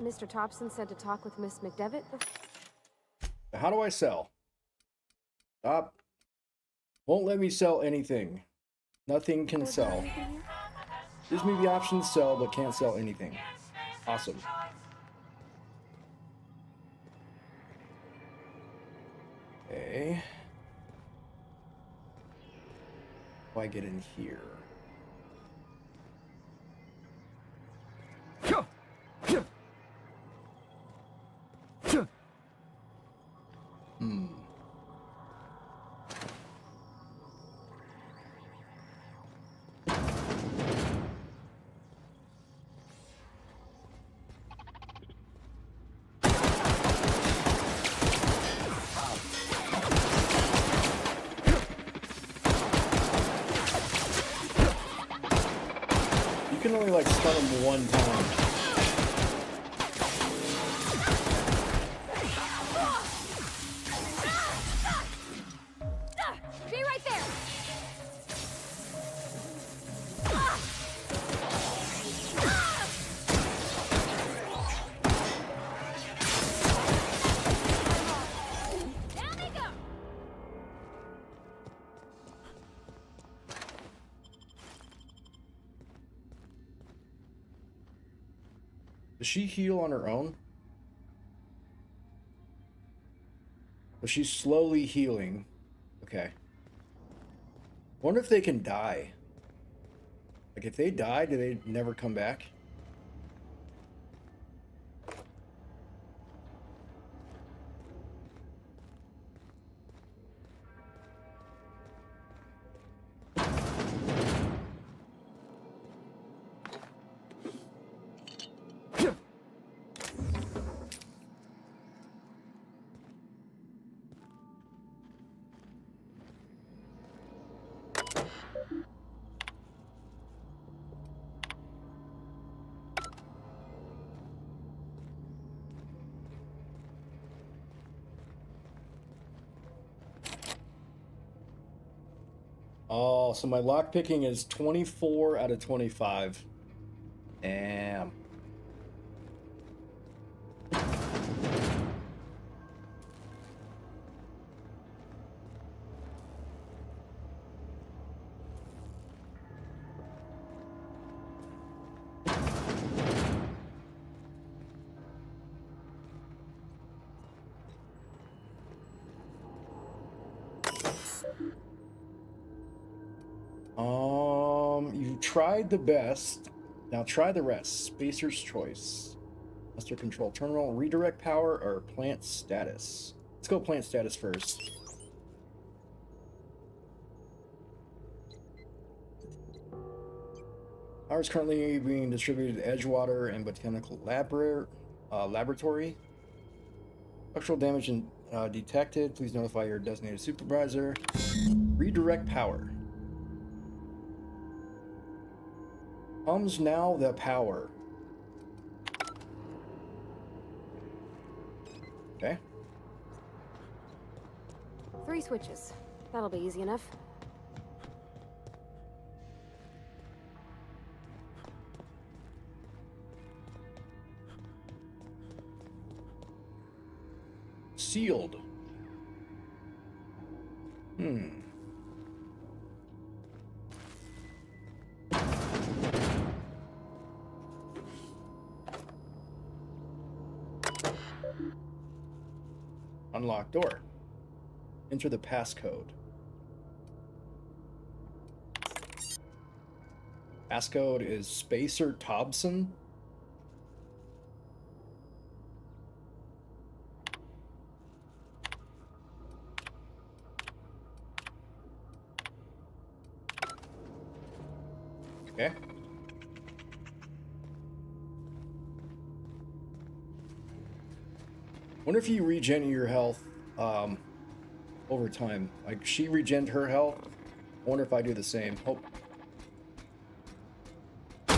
Mr. Thompson said to talk with Miss McDevitt. How do I sell? Stop. Won't let me sell anything. Nothing can sell. Gives me the option to sell, but can't sell anything. Awesome. Okay. How do I get in here? You can only like stun them one time. Be right there. Down they go. Does she heal on her own? But she's slowly healing. Okay. Wonder if they can die. Like if they die, do they never come back? Oh, so my lockpicking is 24 out of 25. Damn. You tried the best. Now try the rest. Spacer's choice. Master control. Terminal, redirect power, or plant status. Let's go plant status first. Power is currently being distributed to Edgewater and Botanical Laboratory. Structural damage detected. Please notify your designated supervisor. Redirect power. Comes now the power. Okay. 3 switches. That'll be easy enough. Sealed. Unlock door. Enter the passcode. Passcode is Spacer Thompson. Okay. Wonder if you regen your health over time. Like she regened her health. I wonder if I do the same. Hope. On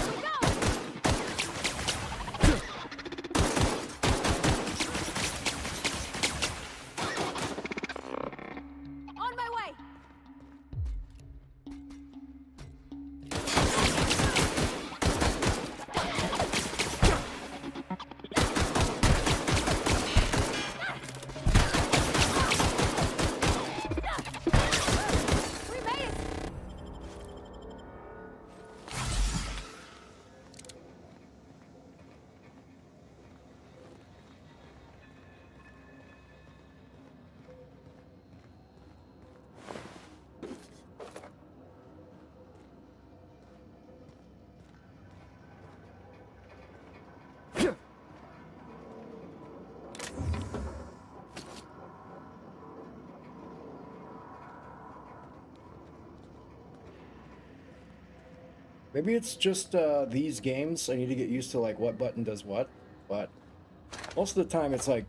my way. Maybe it's just these games. I need to get used to like what button does what, but most of the time it's like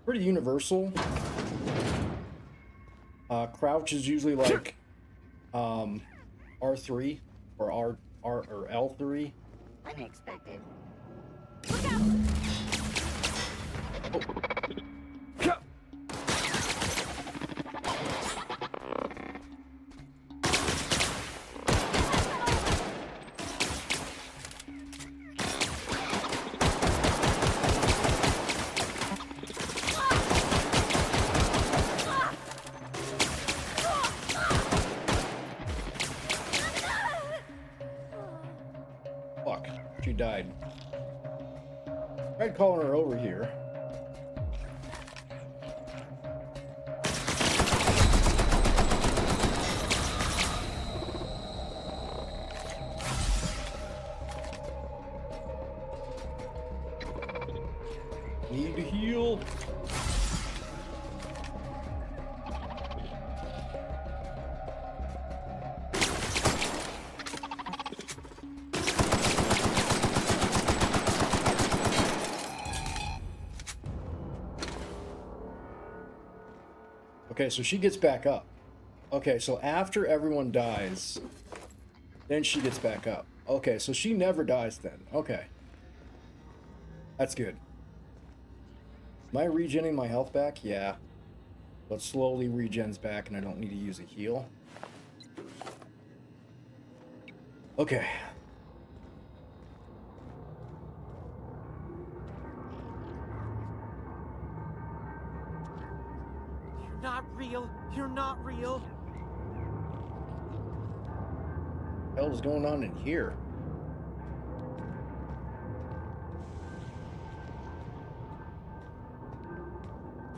pretty universal. Crouch is usually like R3 or R or L3. Unexpected. Oh. Fuck, she died. Tried calling her over here. Need to heal. Okay, so she gets back up. Okay, so after everyone dies, then she gets back up. Okay, so she never dies then. Okay. That's good. Am I regening my health back? Yeah. But slowly regens back and I don't need to use a heal. Okay. You're not real. You're not real. What the hell is going on in here?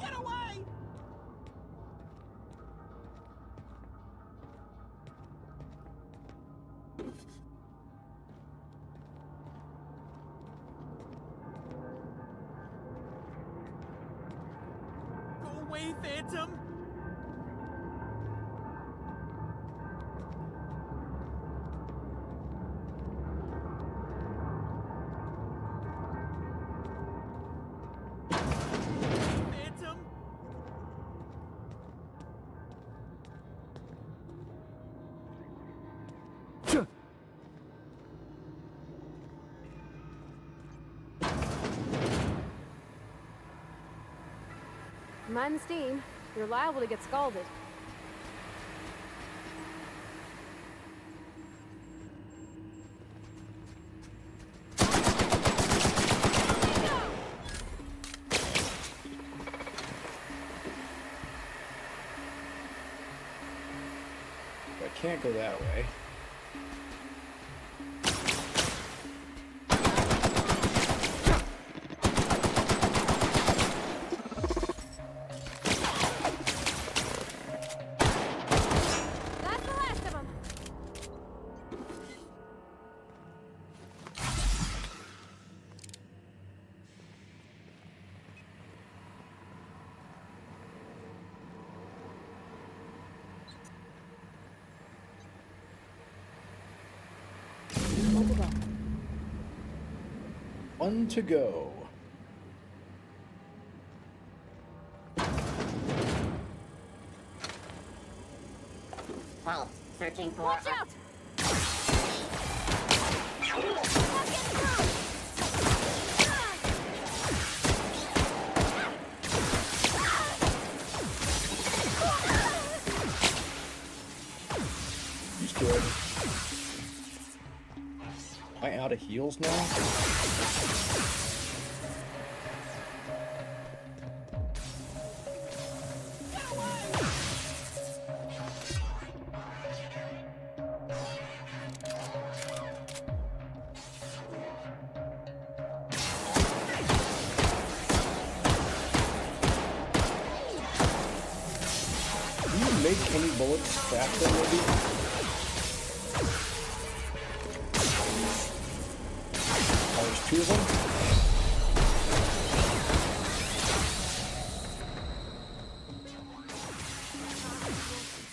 Get away! Go away, Phantom! Phantom! Mind the steam. You're liable to get scalded. I can't go that way. That's the last of them. One to go. Vault. Searching for... Watch out! He's good. Am I out of heals now? Can you make any bullets faster, maybe? Oh, there's two of them?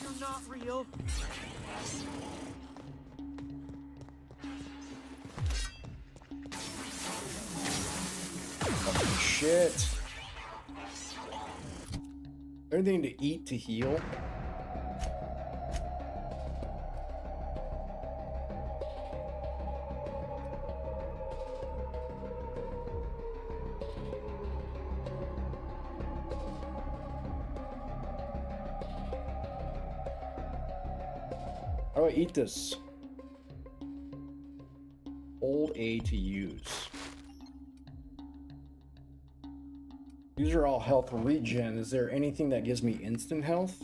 You're not real. shit. Anything to eat to heal? How do I eat this? Hold A to use. These are all health regen. Is there anything that gives me instant health?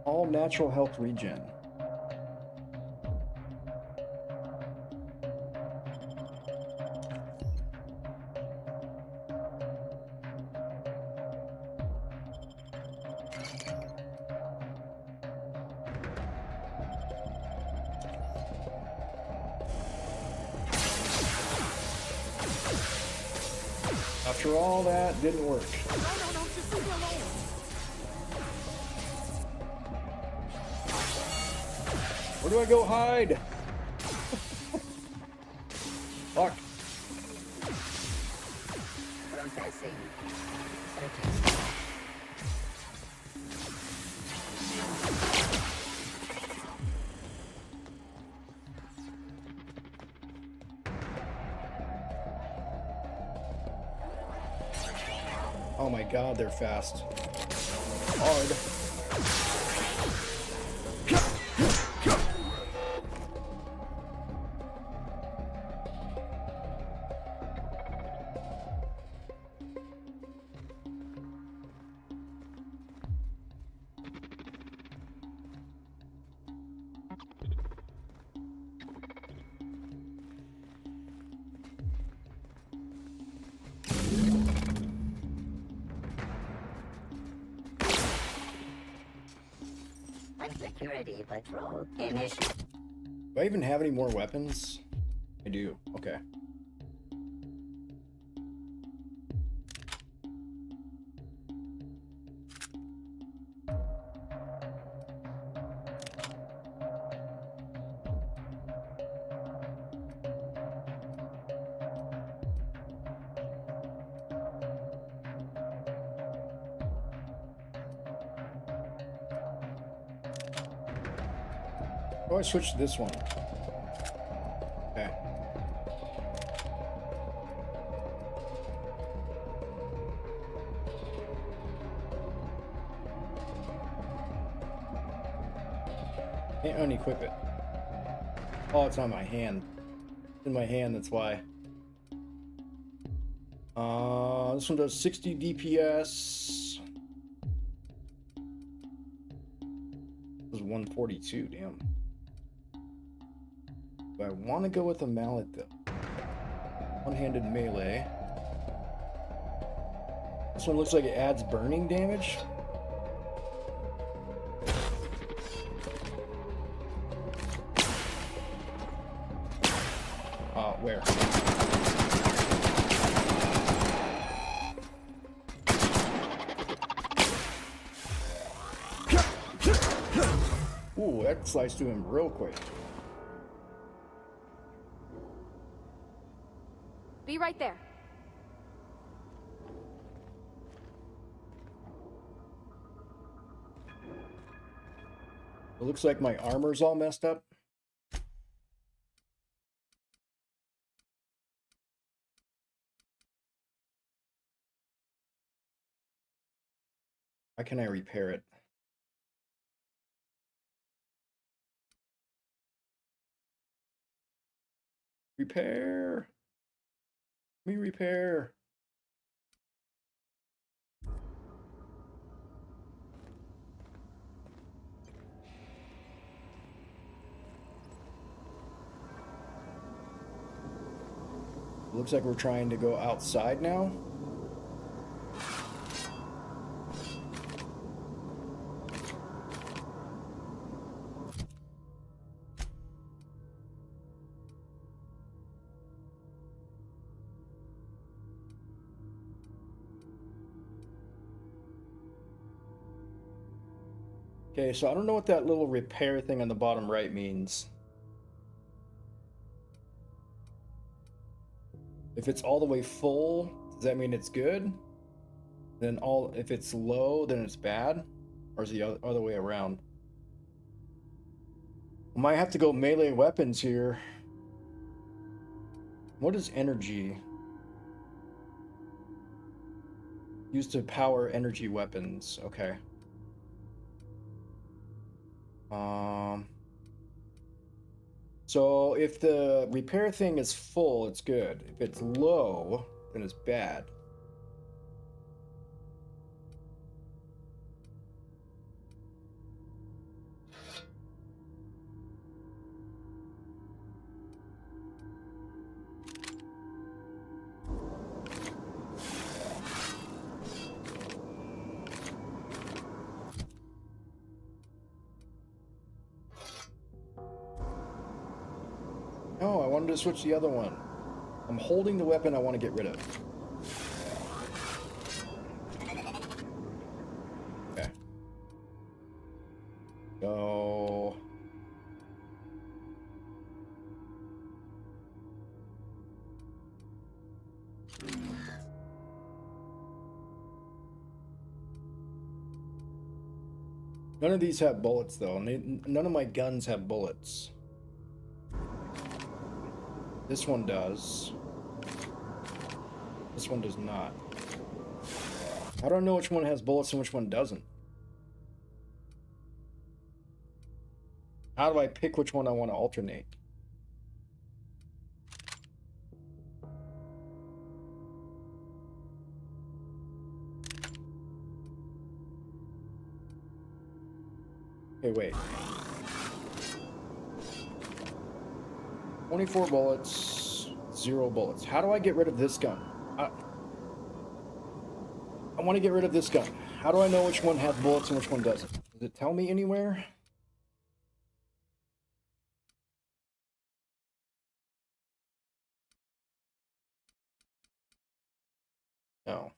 All natural health regen. After all that, didn't work. No, just leave me alone. Where do I go hide? Fuck. Processing. Oh my god, they're fast. Hard. Security patrol initiated. Do I even have any more weapons? I do. Okay. Oh, I switched to this one. Okay. Can't unequip it. Oh, it's on my hand. It's in my hand, that's why. This one does 60 DPS. This is 142, damn. Do I want to go with a mallet though? One-handed melee. This one looks like it adds burning damage. Where? Ooh, that sliced to him real quick. Be right there. It looks like my armor's all messed up. How can I repair it? Repair. Let me repair. Looks like we're trying to go outside now. Okay, so I don't know what that little repair thing on the bottom right means. If it's all the way full, does that mean it's good? Then if it's low, then it's bad? Or is it the other way around? I might have to go melee weapons here. What is energy? Used to power energy weapons. Okay. So if the repair thing is full, it's good. If it's low, then it's bad. No, I wanted to switch the other one. I'm holding the weapon I want to get rid of. Okay. So... None of these have bullets, though. None of my guns have bullets. This one does. This one does not. I don't know which one has bullets and which one doesn't. How do I pick which one I want to alternate? Okay, wait. 24 bullets, 0 bullets. How do I get rid of this gun? I want to get rid of this gun. How do I know which one has bullets and which one doesn't? Does it tell me anywhere? No.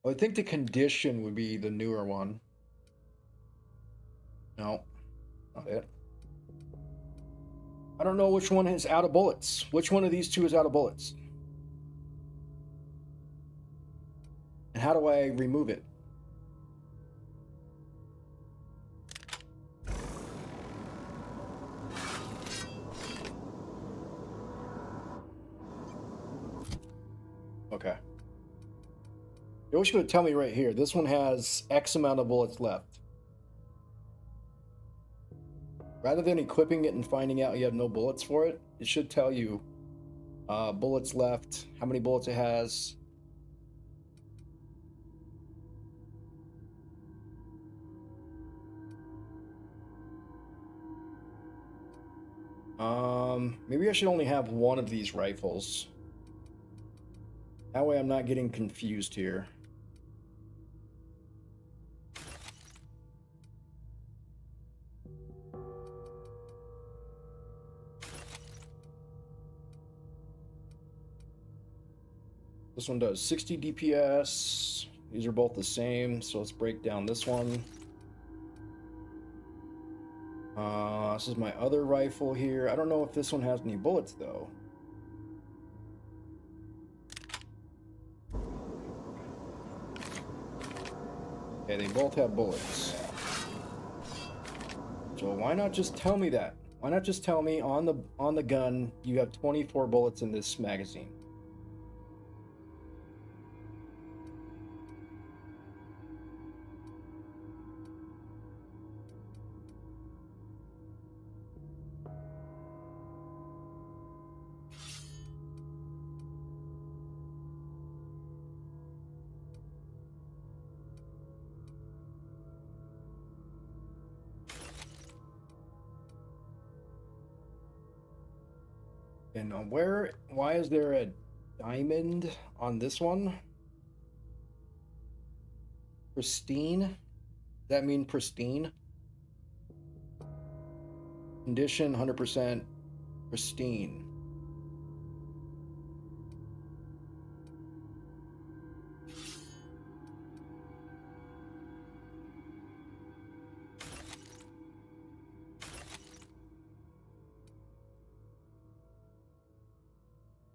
I think the condition would be the newer one. No, not it. I don't know which one is out of bullets. Which one of these two is out of bullets? And how do I remove it? Okay. It was going to tell me right here. This one has X amount of bullets left. Rather than equipping it and finding out you have no bullets for it, it should tell you bullets left, how many bullets it has. Maybe I should only have one of these rifles. That way I'm not getting confused here. This one does 60 DPS. These are both the same, so let's break down this one. This is my other rifle here. I don't know if this one has any bullets, though. Okay, they both have bullets. So why not just tell me that? Why not just tell me on the gun you have 24 bullets in this magazine? And why is there a diamond on this one? Pristine? Does that mean pristine? Condition 100% pristine.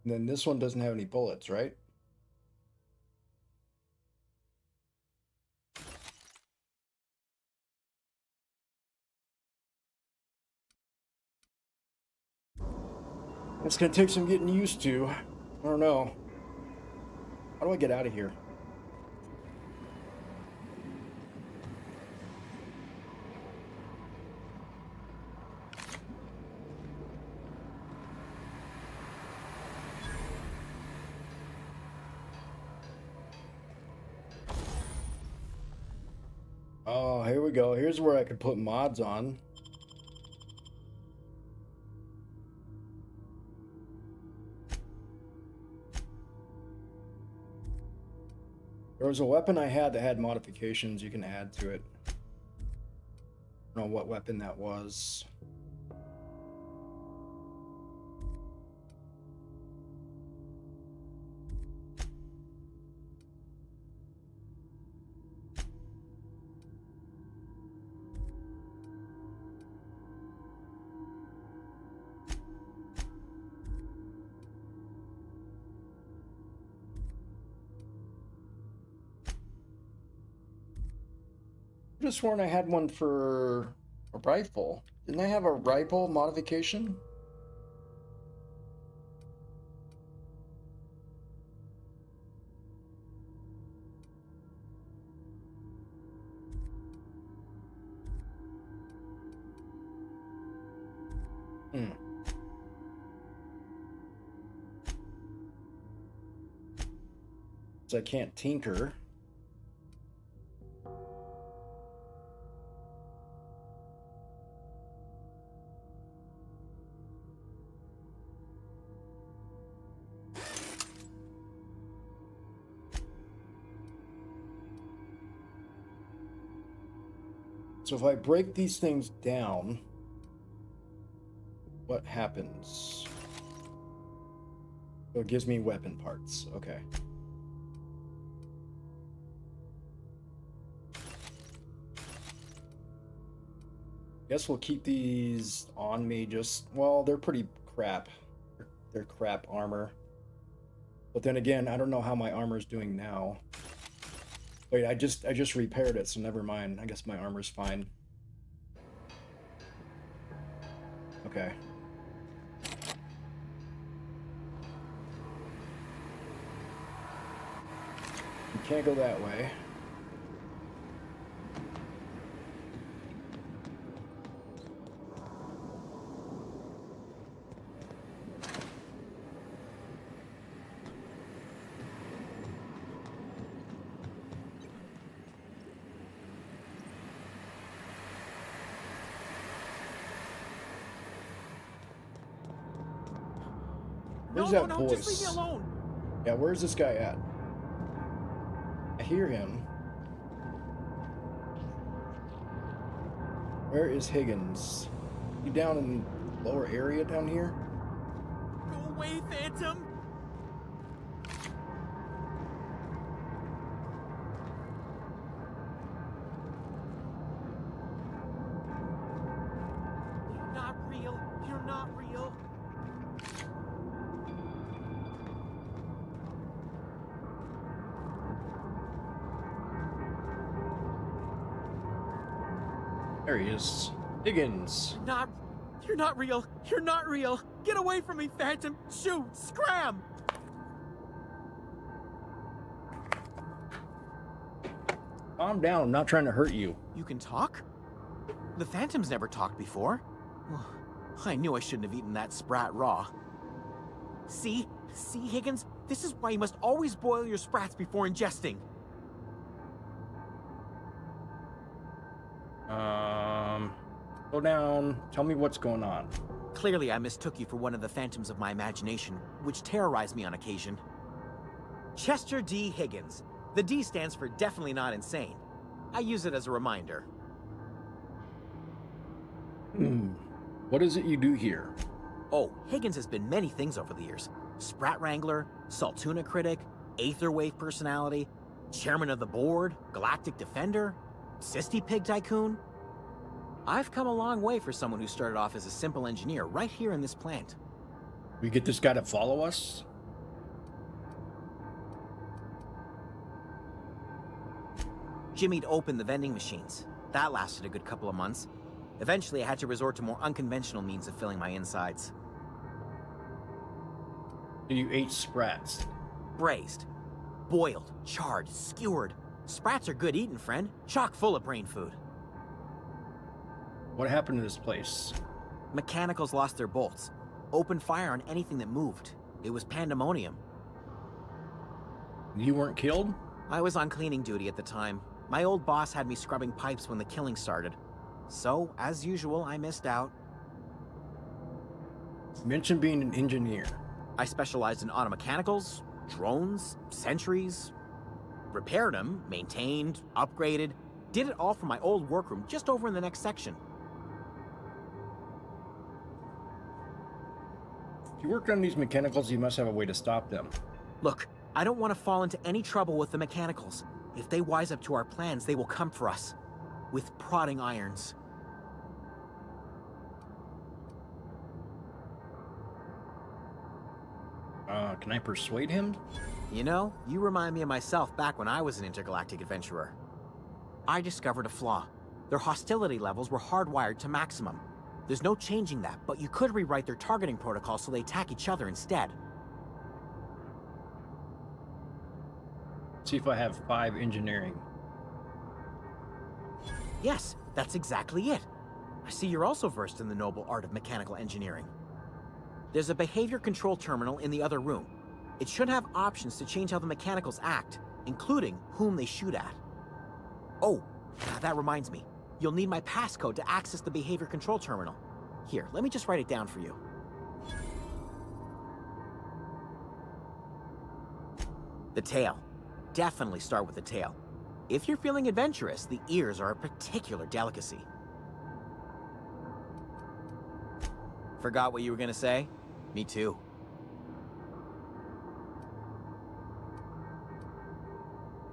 And then this one doesn't have any bullets, right? It's gonna take some getting used to. I don't know. How do I get out of here? Oh, here we go. Here's where I could put mods on. There was a weapon I had that had modifications you can add to it. I don't know what weapon that was. I could have sworn I had one for a rifle. Didn't I have a rifle modification? So I can't tinker. So if I break these things down, what happens? So it gives me weapon parts. Okay. Guess we'll keep these on me just, well, they're pretty crap. They're crap armor. But then again, I don't know how my armor's doing now. Wait, I just repaired it, so never mind. I guess my armor's fine. Okay. You can't go that way. Where's that voice? Just leave me alone. Yeah, where's this guy at? I hear him. Where is Higgins? You down in the lower area down here? Go away, Phantom. You're not real. You're not real. There he is. Higgins. You're not real. You're not real. Get away from me, Phantom. Shoot. Scram. Calm down. I'm not trying to hurt you. You can talk? The Phantom's never talked before. I knew I shouldn't have eaten that sprat raw. See, Higgins? This is why you must always boil your sprats before ingesting. Go down. Tell me what's going on. Clearly, I mistook you for one of the phantoms of my imagination, which terrorized me on occasion. Chester D. Higgins. The D stands for definitely not insane. I use it as a reminder. What is it you do here? Oh, Higgins has been many things over the years. Sprat Wrangler, Saltuna Critic, Aetherwave Personality, Chairman of the Board, Galactic Defender, Sisty Pig Tycoon. I've come a long way for someone who started off as a simple engineer right here in this plant. We get this guy to follow us? Jimmy'd opened the vending machines. That lasted a good couple of months. Eventually, I had to resort to more unconventional means of filling my insides. You ate sprats. Braised. Boiled, charred, skewered. Sprats are good eating, friend. Chock full of brain food. What happened to this place? Mechanicals lost their bolts. Opened fire on anything that moved. It was pandemonium. You weren't killed? I was on cleaning duty at the time. My old boss had me scrubbing pipes when the killing started. So, as usual, I missed out. You mentioned being an engineer. I specialized in automechanicals, drones, sentries. Repaired them, maintained, upgraded. Did it all from my old workroom just over in the next section. If you worked on these mechanicals, you must have a way to stop them. Look, I don't want to fall into any trouble with the mechanicals. If they wise up to our plans, they will come for us. With prodding irons. Can I persuade him? You know, you remind me of myself back when I was an intergalactic adventurer. I discovered a flaw. Their hostility levels were hardwired to maximum. There's no changing that, but you could rewrite their targeting protocol so they attack each other instead. See if I have 5 engineering. Yes, that's exactly it. I see you're also versed in the noble art of mechanical engineering. There's a behavior control terminal in the other room. It should have options to change how the mechanicals act, including whom they shoot at. Oh, that reminds me. You'll need my passcode to access the behavior control terminal. Here, let me just write it down for you. The tail. Definitely start with the tail. If you're feeling adventurous, the ears are a particular delicacy. Forgot what you were gonna say? Me too.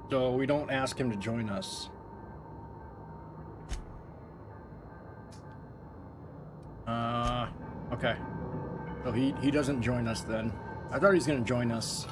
So we don't ask him to join us. Okay. So he doesn't join us then. I thought he was gonna join us.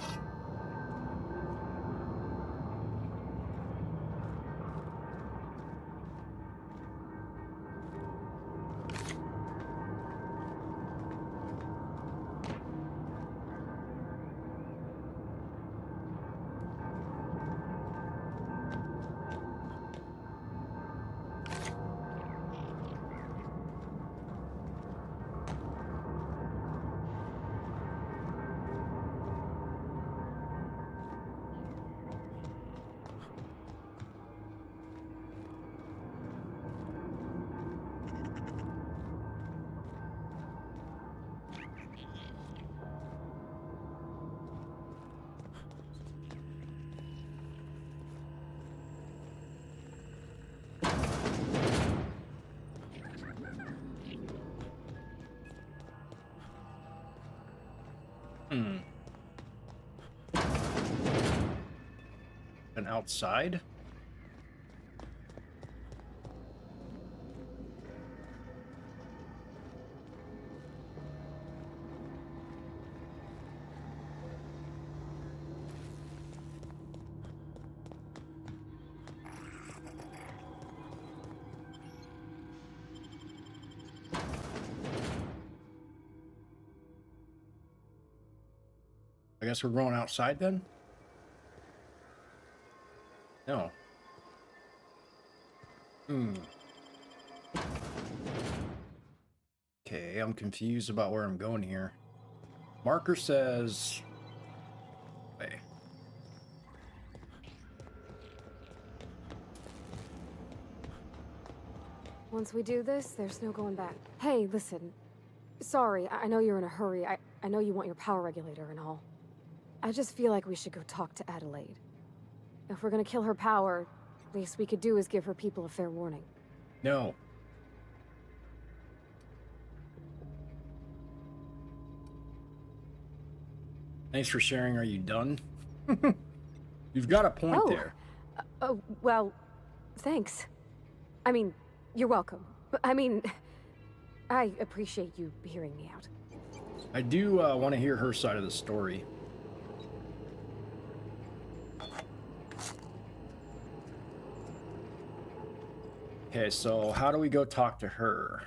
And outside? I guess we're going outside then? No. Okay, I'm confused about where I'm going here. Marker says... Hey. Once we do this, there's no going back. Hey, listen. Sorry, I know you're in a hurry. I know you want your power regulator and all. I just feel like we should go talk to Adelaide. If we're gonna kill her power, least we could do is give her people a fair warning. No. Thanks for sharing. Are you done? You've got a point there. Oh, well, thanks. I mean, you're welcome. But, I mean, I appreciate you hearing me out. I do want to hear her side of the story. Okay, so how do we go talk to her?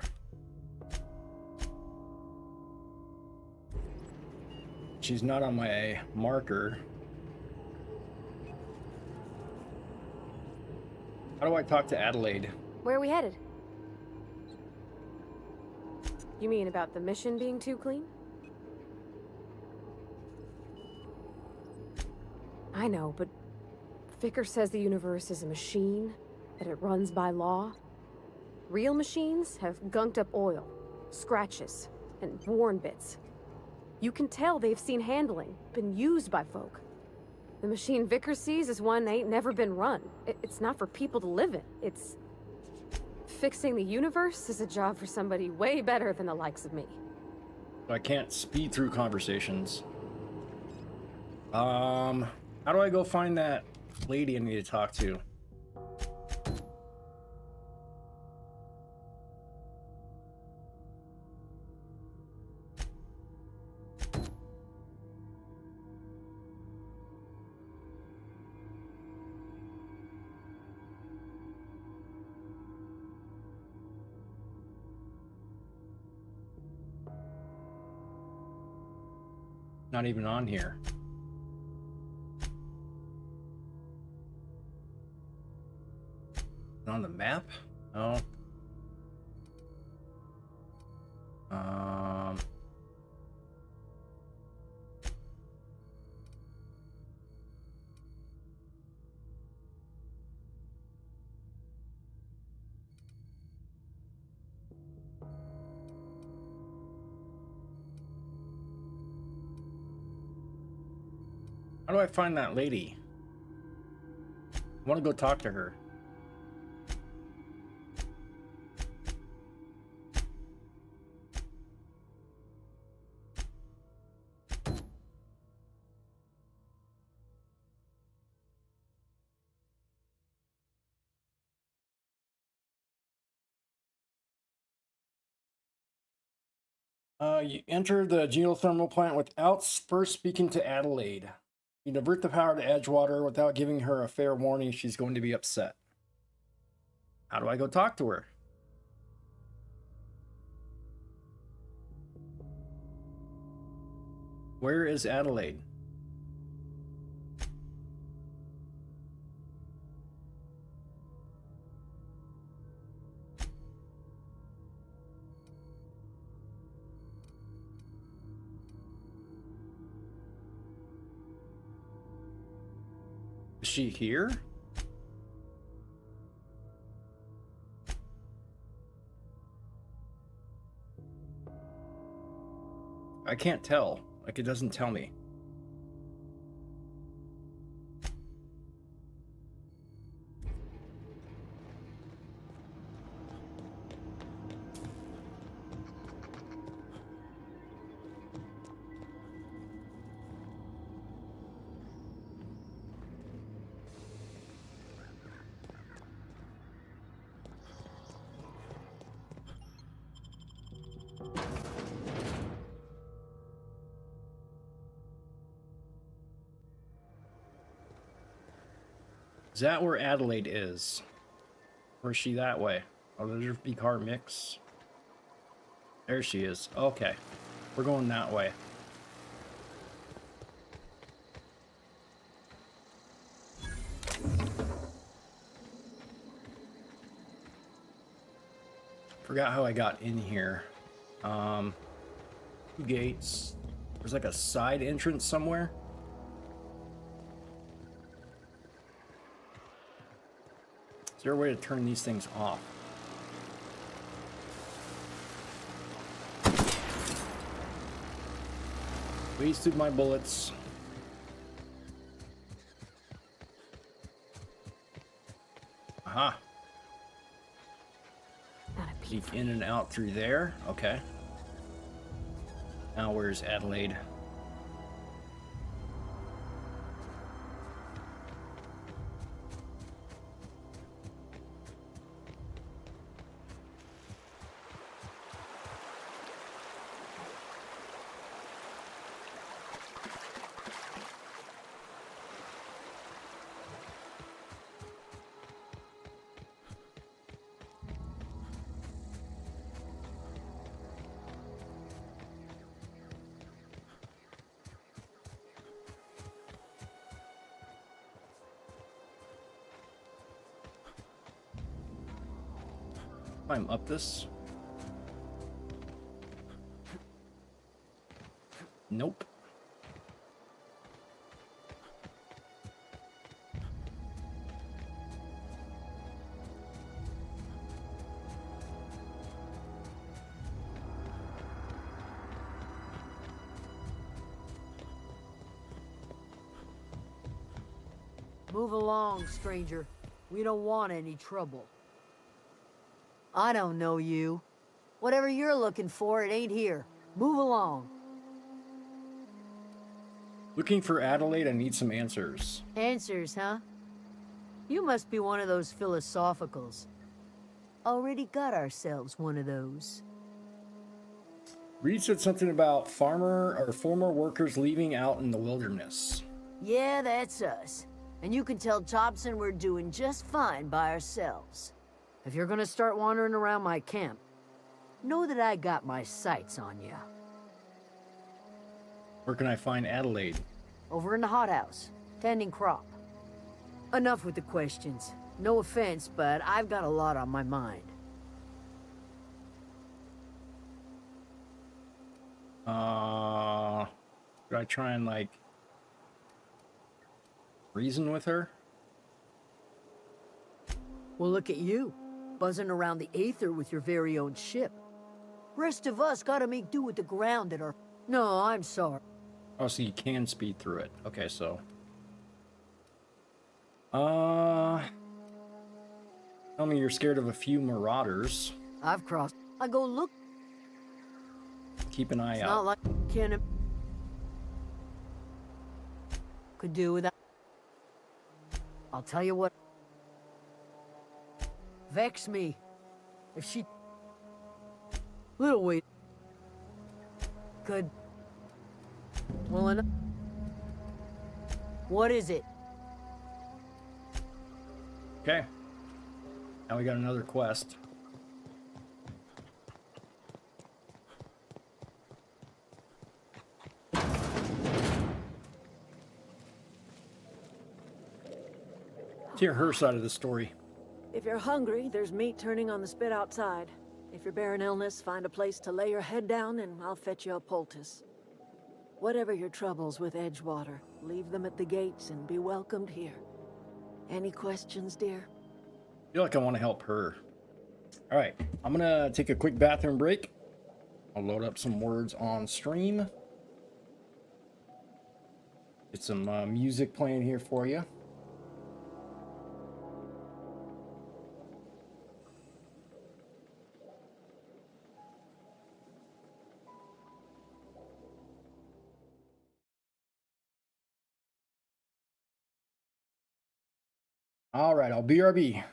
She's not on my marker. How do I talk to Adelaide? Where are we headed? You mean about the mission being too clean? I know, but Vicar says the universe is a machine, that it runs by law. Real machines have gunked up oil, scratches, and worn bits. You can tell they've seen handling, been used by folk. The machine Vicar sees is one that ain't never been run. It's not for people to live in. It's... Fixing the universe is a job for somebody way better than the likes of me. I can't speed through conversations. How do I go find that lady I need to talk to? Not even on here. On the map? Oh. How do I find that lady? I want to go talk to her. You enter the geothermal plant without first speaking to Adelaide. You divert the power to Edgewater without giving her a fair warning. She's going to be upset. How do I go talk to her? Where is Adelaide? Is she here? I can't tell. Like, it doesn't tell me. Is that where Adelaide is? Or is she that way? Oh, there's your V-car mix. There she is. Okay. We're going that way. Forgot how I got in here. Two gates. There's like a side entrance somewhere. Is there a way to turn these things off? Wasted my bullets. Aha. Peek in and out through there. Okay. Now where's Adelaide? Climb up this. Nope. Move along, stranger. We don't want any trouble. I don't know you. Whatever you're looking for, it ain't here. Move along. Looking for Adelaide, I need some answers. Answers, huh? You must be one of those philosophicals. Already got ourselves one of those. Reed said something about former workers leaving out in the wilderness. Yeah, that's us. And you can tell Thompson we're doing just fine by ourselves. If you're gonna start wandering around my camp, know that I got my sights on you. Where can I find Adelaide? Over in the hothouse, tending crop. Enough with the questions. No offense, but I've got a lot on my mind. Should I try and, like, reason with her? Well, look at you, buzzing around the Aether with your very own ship. Rest of us gotta make do with the ground at our... No, I'm sorry. Oh, so you can speed through it. Okay, so... Tell me you're scared of a few marauders. I've crossed. I go look. Keep an eye It's out. not like can could do without. I'll tell you what. Vex me. If she... Little wait. Could... Well enough. What is it? Okay. Now we got another quest. Let's hear her side of the story. If you're hungry, there's meat turning on the spit outside. If you're bearing illness, find a place to lay your head down and I'll fetch you a poultice. Whatever your troubles with Edgewater, leave them at the gates and be welcomed here. Any questions, dear? I feel like I want to help her. All right, I'm gonna take a quick bathroom break. I'll load up some words on stream. Get some music playing here for you. All right, I'll BRB.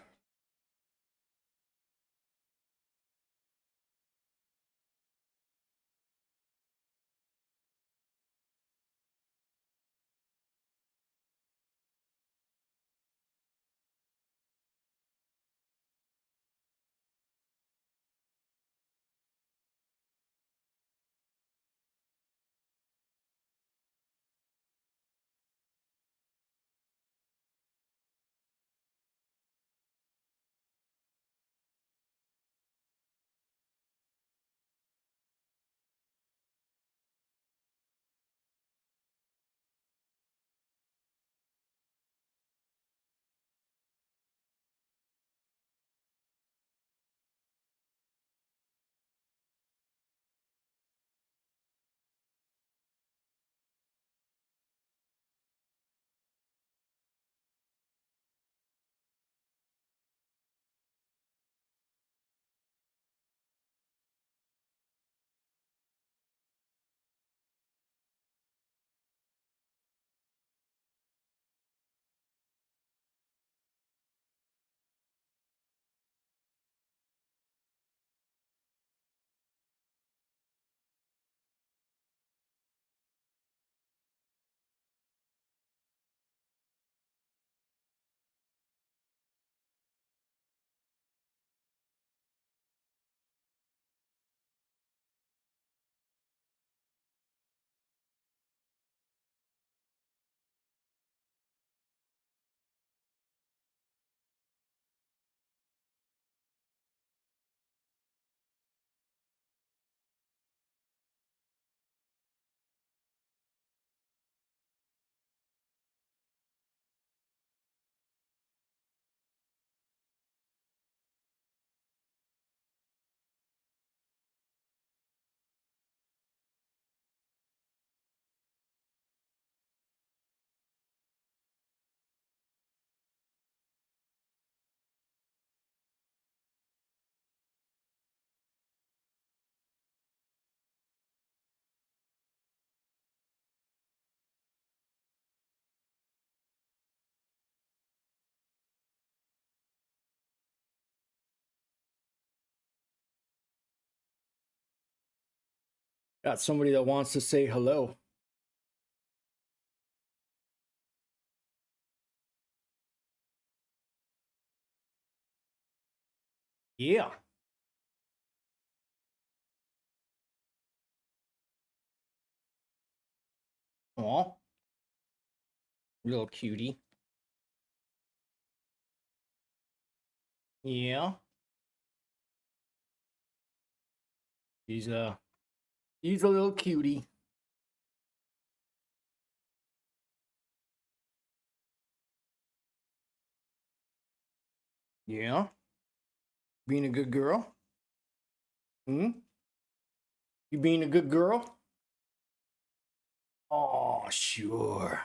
Got somebody that wants to say hello. Yeah. Aw. Little cutie. Yeah. He's a little cutie. Yeah. Being a good girl? Hmm? You being a good girl? Oh, sure.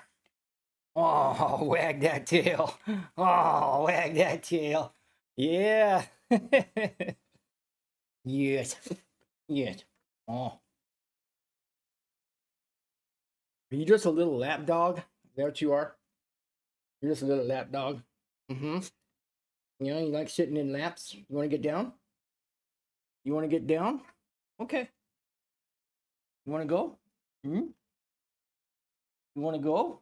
Oh, wag that tail. Oh, wag that tail. Yeah. Yes. Yes. Oh. Are you just a little lap dog? Is that what you are? You're just a little lap dog. Mm-hmm. You know, you like sitting in laps? You want to get down? You want to get down? Okay. You want to go? Hmm? You want to go?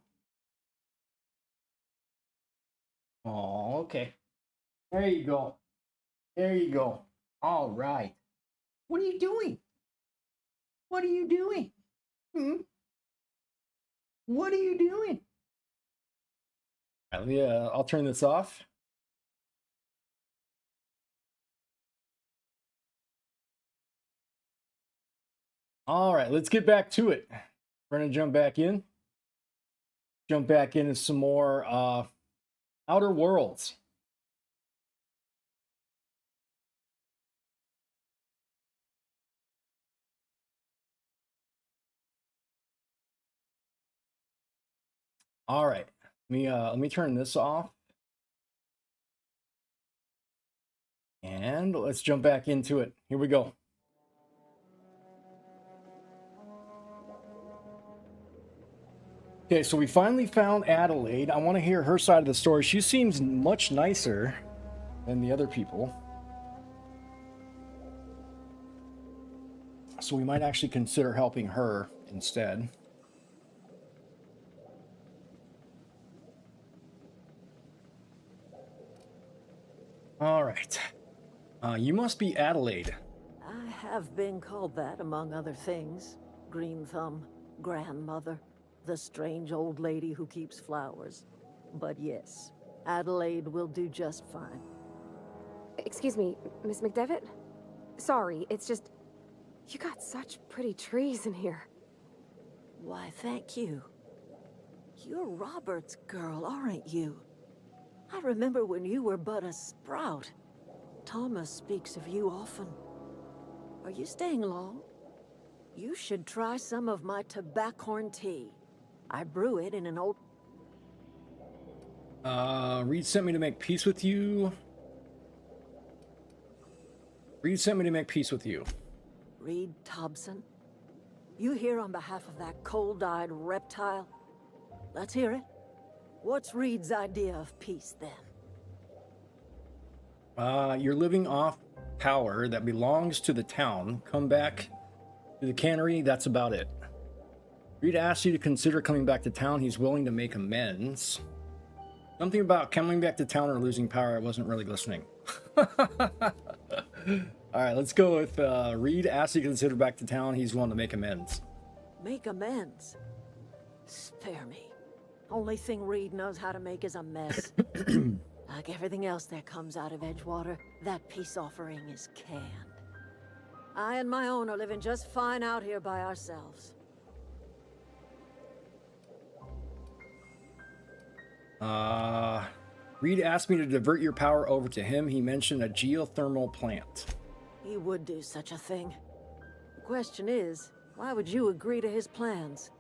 Oh, okay. There you go. There you go. All right. What are you doing? What are you doing? Hmm? What are you doing? All right, I'll turn this off. All right, let's get back to it. We're gonna jump back in. Jump back into some more Outer Worlds. All right, let me turn this off. And let's jump back into it. Here we go. Okay, so we finally found Adelaide. I want to hear her side of the story. She seems much nicer than the other people. So we might actually consider helping her instead. All right. You must be Adelaide. I have been called that, among other things. Green Thumb, grandmother, the strange old lady who keeps flowers. But yes, Adelaide will do just fine. Excuse me, Miss McDevitt? Sorry, it's just... You got such pretty trees in here. Why, thank you. You're Robert's girl, aren't you? I remember when you were but a sprout. Thomas speaks of you often. Are you staying long? You should try some of my tobaccorn tea. I brew it in an old... Reed sent me to make peace with you. Reed sent me to make peace with you. Reed Thompson? You here on behalf of that cold-eyed reptile? Let's hear it. What's Reed's idea of peace, then? You're living off power that belongs to the town. Come back to the cannery, that's about it. Reed asked you to consider coming back to town. He's willing to make amends. Something about coming back to town or losing power, I wasn't really listening. All right, let's go with Reed asked you to consider back to town. He's willing to make amends. Make amends? Spare me. Only thing Reed knows how to make is a mess. Like everything else that comes out of Edgewater, that peace offering is canned. I and my own are living just fine out here by ourselves. Reed asked me to divert your power over to him. He mentioned a geothermal plant. He would do such a thing. The question is, why would you agree to his plans?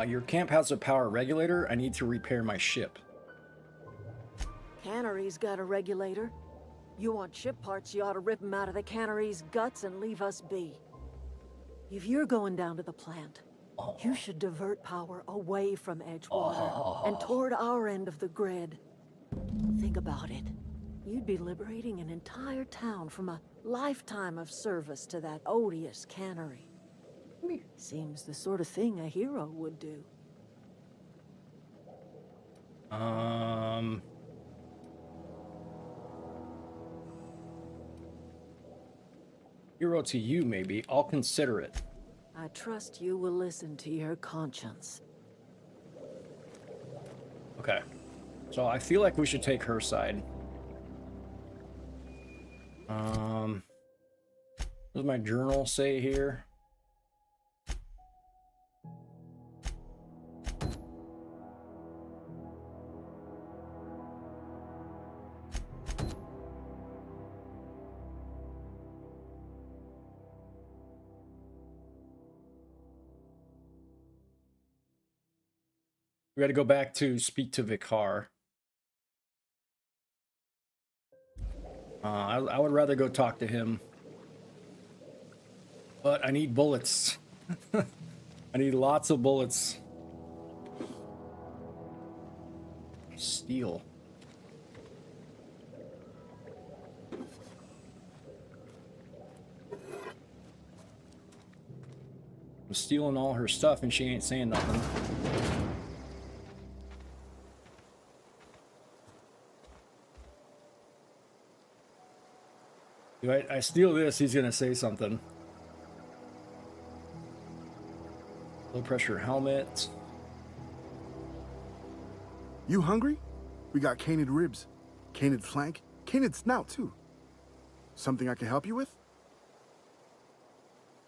Your camp has a power regulator. I need to repair my ship. Cannery's got a regulator. You want ship parts, you ought to rip them out of the cannery's guts and leave us be. If you're going down to the plant, you should divert power away from Edgewater and toward our end of the grid. Think about it. You'd be liberating an entire town from a Lifetime of service to that odious cannery. Seems the sort of thing a hero would do. Hero to you, maybe. I'll consider it. I trust you will listen to your conscience. Okay. So I feel like we should take her side. What does my journal say here? We got to go back to speak to Vikar. I would rather go talk to him. But I need bullets. I need lots of bullets. Steel. I'm stealing all her stuff and she ain't saying nothing. If I steal this, he's gonna say something. Low pressure helmet. You hungry? We got canid ribs, canid flank, canid snout too. Something I can help you with?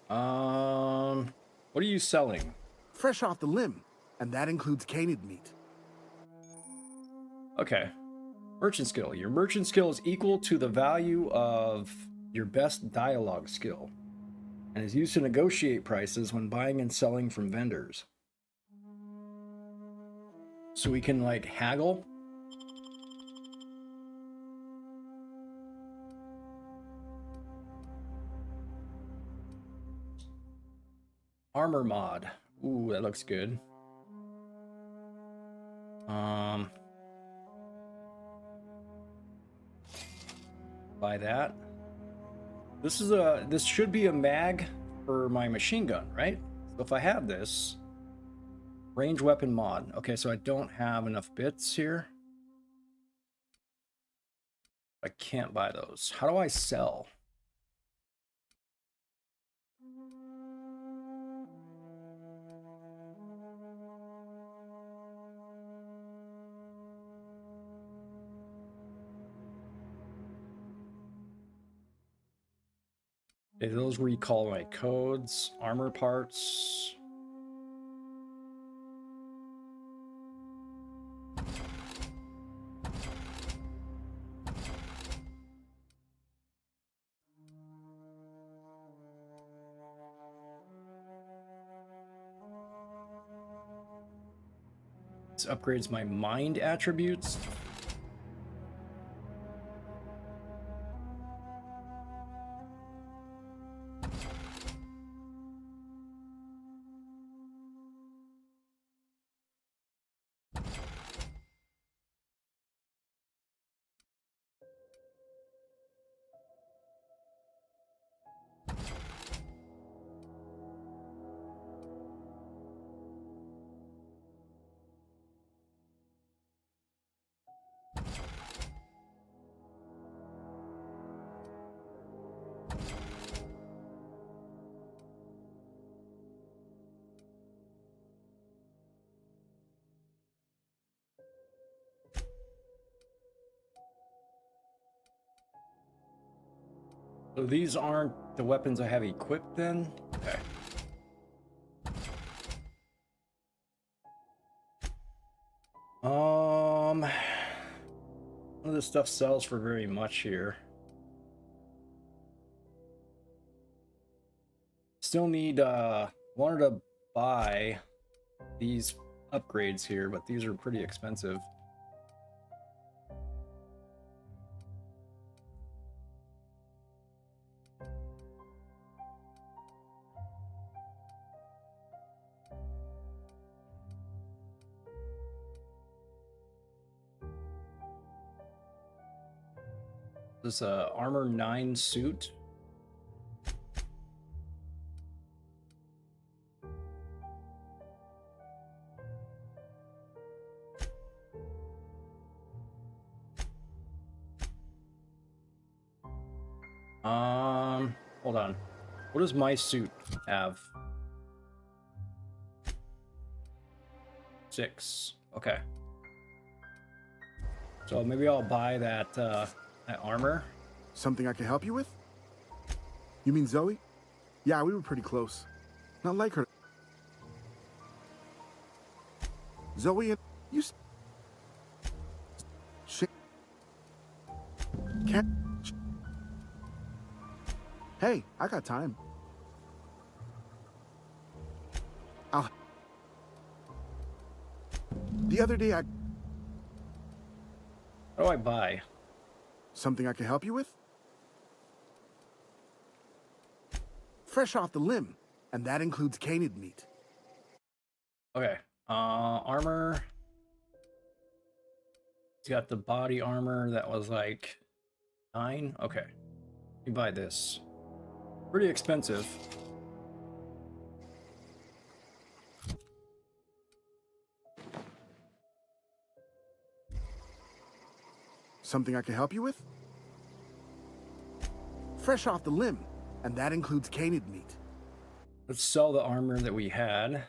What are you selling? Fresh off the limb, and that includes canid meat. Okay. Merchant skill. Your merchant skill is equal to the value of your best dialogue skill and is used to negotiate prices when buying and selling from vendors. So we can like haggle. Armor mod. Ooh, that looks good. Buy that. This should be a mag for my machine gun, right? So if I have this, range weapon mod. Okay, so I don't have enough bits here. I can't buy those. How do I sell? Those recall my codes, armor parts. This upgrades my mind attributes. So these aren't the weapons I have equipped then? Okay. None of this stuff sells for very much here. Still need, wanted to buy these upgrades here, but these are pretty expensive. This armor 9 suit. Hold on. What does my suit have? 6. Okay. So maybe I'll buy that armor. Something I can help you with? You mean Zoe? Yeah, we were pretty close. Not like her. Zoe and you. Can't. Hey, I got time. The other day What do I buy? Something I can help you with? Fresh off the limb, and that includes canid meat. Okay. Armor. He's got the body armor that was like 9. Okay. Let me buy this. Pretty expensive. Something I can help you with? Fresh off the limb, and that includes canid meat. Let's sell the armor that we had.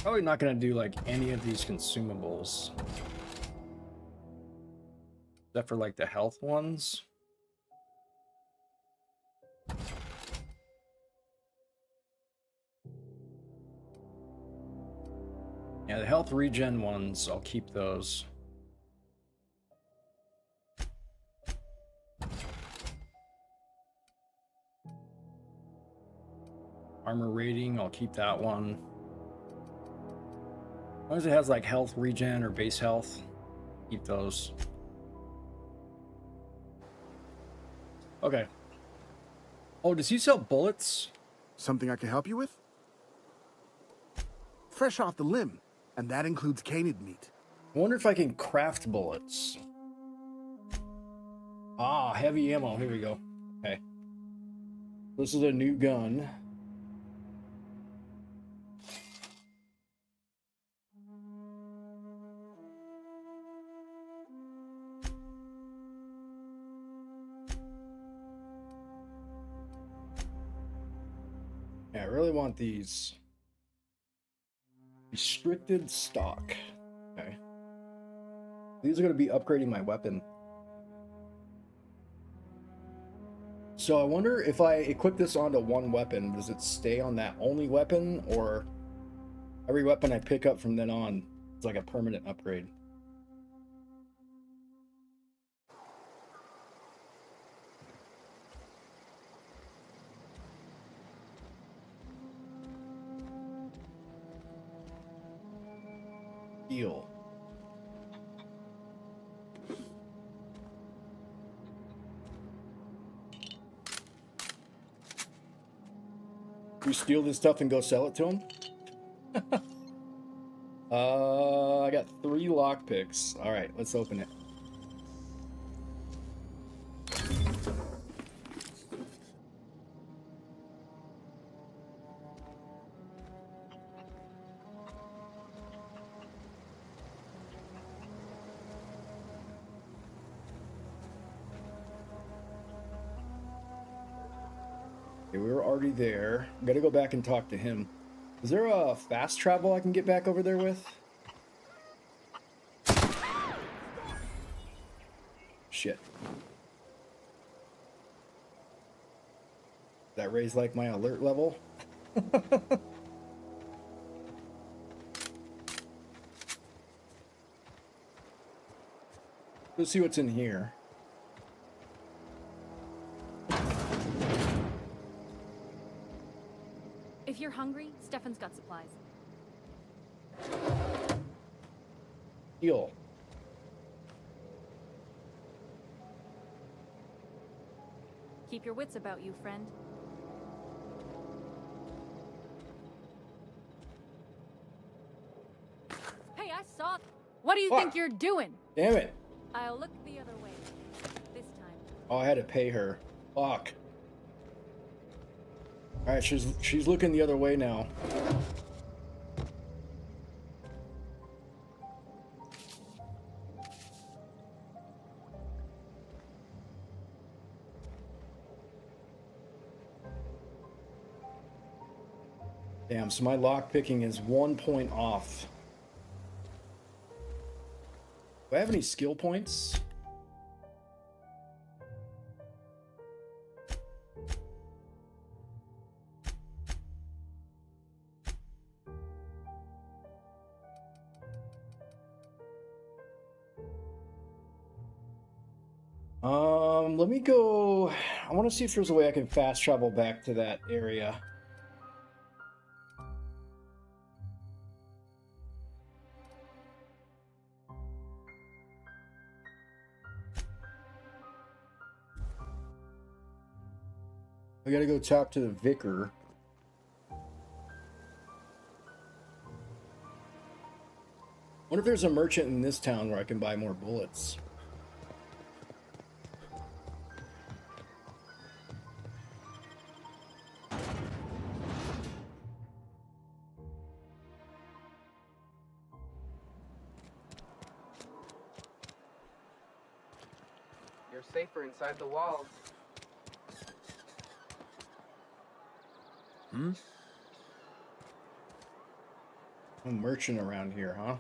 Probably not gonna do like any of these consumables. Except for like the health ones. Yeah, the health regen ones, I'll keep those. Armor rating, I'll keep that one. As long as it has like health regen or base health, keep those. Okay. Oh, does he sell bullets? Something I can help you with? Fresh off the limb, and that includes canid meat. I wonder if I can craft bullets. Ah, heavy ammo. Here we go. Okay. This is a new gun. Yeah, I really want these. Restricted stock. Okay. These are going to be upgrading my weapon. So I wonder if I equip this onto one weapon, does it stay on that only weapon, or every weapon I pick up from then on is like a permanent upgrade? Heal. We steal this stuff and go sell it to him? I got 3 lockpicks. Alright, let's open it. Okay, we were already there. Gotta go back and talk to him. Is there a fast travel I can get back over there with? Shit. That raised like my alert level? Let's see what's in here. If you're hungry, Stefan's got supplies. Heal. Keep your wits about you, friend. Hey, I saw. What do you think you're doing? Damn it. I'll look the other way. This time. Oh, I had to pay her. Fuck. Alright, she's looking the other way now. Damn, so my lock picking is 1 point off. Do I have any skill points? Let me go. I want to see if there's a way I can fast travel back to that area. I gotta go talk to the vicar. Wonder if there's a merchant in this town where I can buy more bullets. You're safer inside the walls. Hmm? No merchant around here, huh?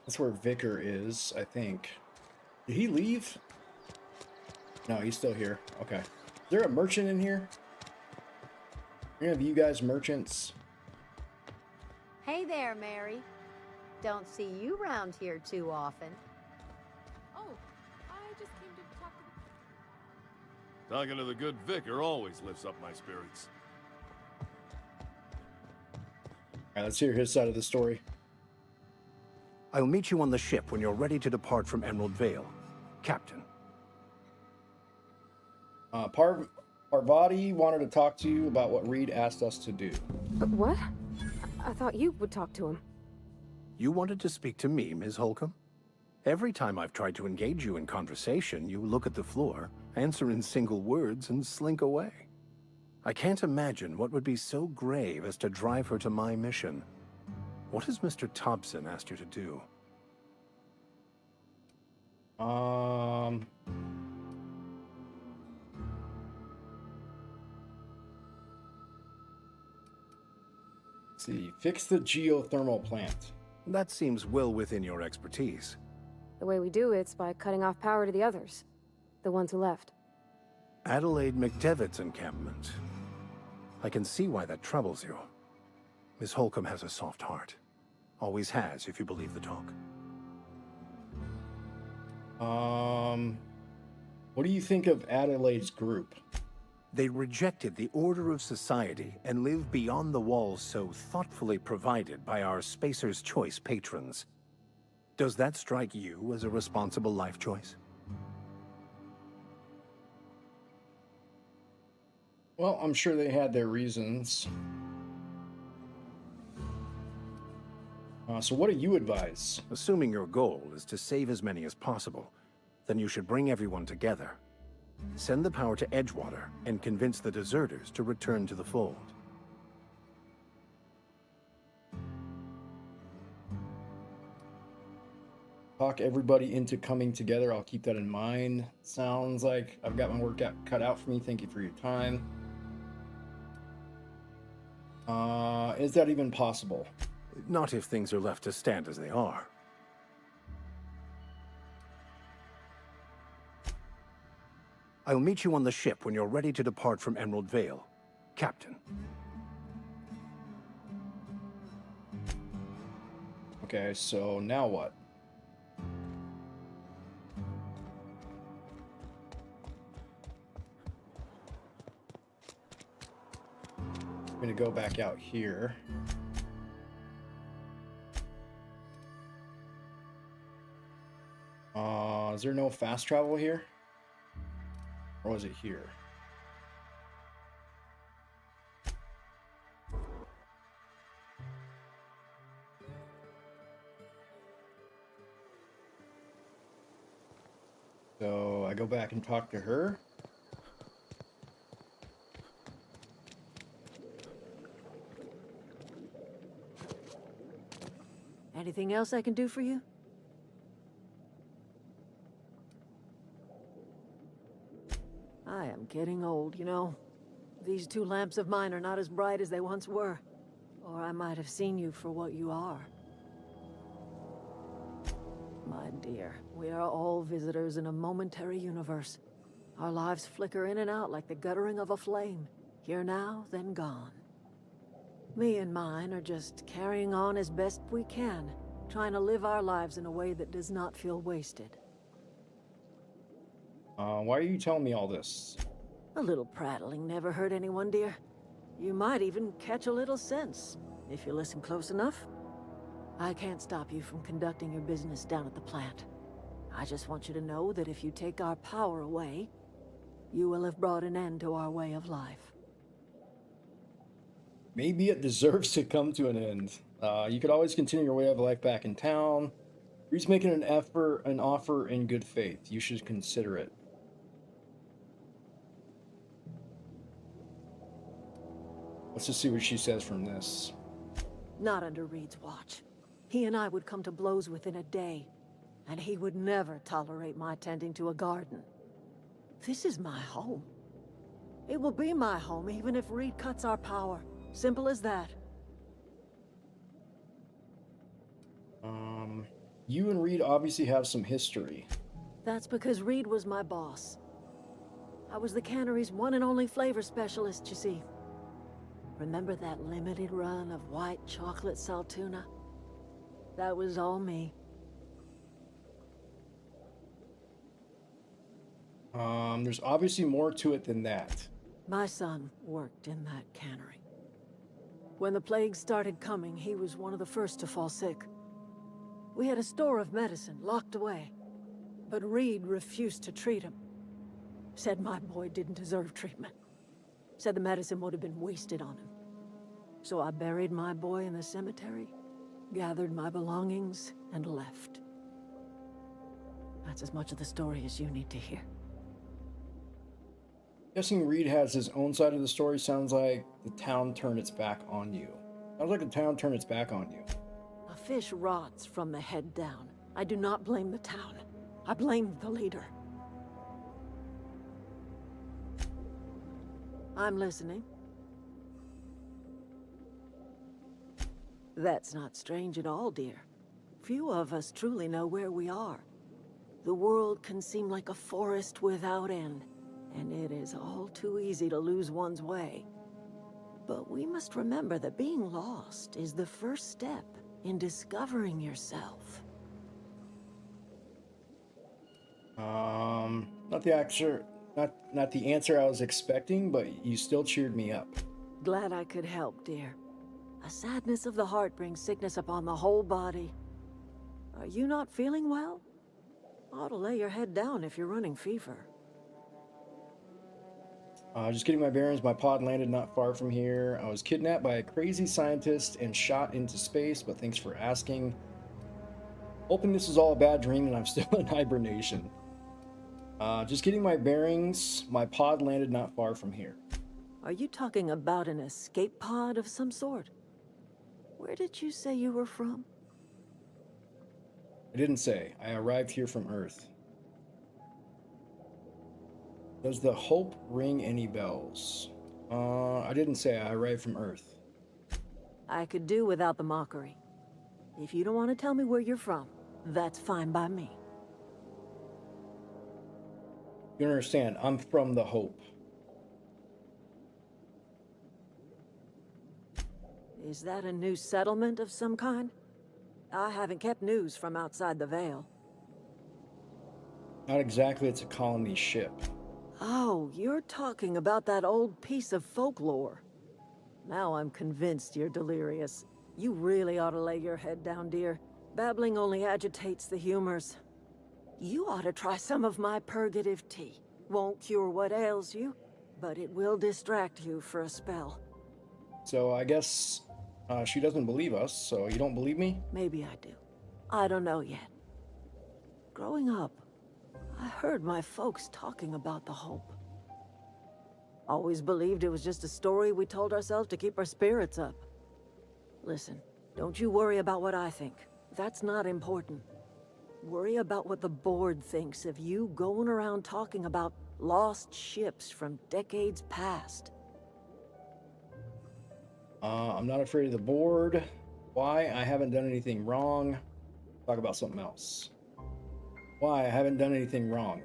That's where Vicar is, I think. Did he leave? No, he's still here. Okay. Is there a merchant in here? Any of you guys merchants? Hey there, Mary. Don't see you around here too often. Oh, I just came to talk to... Talking to the good vicar always lifts up my spirits. Alright, let's hear his side of the story. I'll meet you on the ship when you're ready to depart from Emerald Vale, Captain. Parvati wanted to talk to you about what Reed asked us to do. What? I thought you would talk to him. You wanted to speak to me, Ms. Holcomb? Every time I've tried to engage you in conversation, you look at the floor, answer in single words, and slink away. I can't imagine what would be so grave as to drive her to my mission. What has Mr. Thompson asked you to do? Let's see. Fix the geothermal plant. That seems well within your expertise. The way we do it's by cutting off power to the others. The ones who left. Adelaide McDevitt's encampment. I can see why that troubles you. Miss Holcomb has a soft heart. Always has, if you believe the talk. What do you think of Adelaide's group? They rejected the order of society and live beyond the walls so thoughtfully provided by our Spacer's Choice patrons. Does that strike you as a responsible life choice? Well, I'm sure they had their reasons. So what do you advise? Assuming your goal is to save as many as possible, then you should bring everyone together. Send the power to Edgewater and convince the deserters to return to the fold. Talk everybody into coming together. I'll keep that in mind. Sounds like I've got my work cut out for me. Thank you for your time. Is that even possible? Not if things are left to stand as they are. I'll meet you on the ship when you're ready to depart from Emerald Vale, Captain. Okay, so now what? I'm gonna go back out here. Is there no fast travel here? Or was it here? So I go back and talk to her. Anything else I can do for you? I am getting old, you know. These two lamps of mine are not as bright as they once were. Or I might have seen you for what you are. My dear, we are all visitors in a momentary universe. Our lives flicker in and out like the guttering of a flame. Here now, then gone. Me and mine are just carrying on as best we can, trying to live our lives in a way that does not feel wasted. Why are you telling me all this? A little prattling never hurt anyone, dear. You might even catch a little sense, if you listen close enough. I can't stop you from conducting your business down at the plant. I just want you to know that if you take our power away, you will have brought an end to our way of life. Maybe it deserves to come to an end. You could always continue your way of life back in town. Reed's making an offer in good faith. You should consider it. Let's just see what she says from this. Not under Reed's watch. He and I would come to blows within a day, and he would never tolerate my tending to a garden. This is my home. It will be my home even if Reed cuts our power. Simple as that. You and Reed obviously have some history. That's because Reed was my boss. I was the cannery's one and only flavor specialist, you see. Remember that limited run of white chocolate saltuna? That was all me. There's obviously more to it than that. My son worked in that cannery. When the plague started coming, he was one of the first to fall sick. We had a store of medicine locked away, but Reed refused to treat him. Said my boy didn't deserve treatment. Said the medicine would have been wasted on him. So I buried my boy in the cemetery, gathered my belongings, and left. That's as much of the story as you need to hear. Guessing Reed has his own side of the story. Sounds like the town turned its back on you. Sounds like the town turned its back on you. A fish rots from the head down. I do not blame the town. I blame the leader. I'm listening. That's not strange at all, dear. Few of us truly know where we are. The world can seem like a forest without end, and it is all too easy to lose one's way. But we must remember that being lost is the first step in discovering yourself. Not the answer I was expecting, but you still cheered me up. Glad I could help, dear. A sadness of the heart brings sickness upon the whole body. Are you not feeling well? Ought to lay your head down if you're running fever. Just getting my bearings. My pod landed not far from here. I was kidnapped by a crazy scientist and shot into space, but thanks for asking. Hoping this is all a bad dream and I'm still in hibernation. Just getting my bearings. My pod landed not far from here. Are you talking about an escape pod of some sort? Where did you say you were from? I didn't say. I arrived here from Earth. Does the Hope ring any bells? I didn't say. I arrived from Earth. I could do without the mockery. If you don't want to tell me where you're from, that's fine by me. You understand, I'm from the Hope. Is that a new settlement of some kind? I haven't kept news from outside the Veil. Not exactly, it's a colony ship. Oh, you're talking about that old piece of folklore. Now I'm convinced you're delirious. You really ought to lay your head down, dear. Babbling only agitates the humors. You ought to try some of my purgative tea. Won't cure what ails you, but it will distract you for a spell. So I guess she doesn't believe us, so you don't believe me? Maybe I do. I don't know yet. Growing up, I heard my folks talking about the Hope. Always believed it was just a story we told ourselves to keep our spirits up. Listen, don't you worry about what I think. That's not important. Worry about what the board thinks of you going around talking about lost ships from decades past. I'm not afraid of the board. Why? I haven't done anything wrong. Talk about something else. Why? I haven't done anything wrong.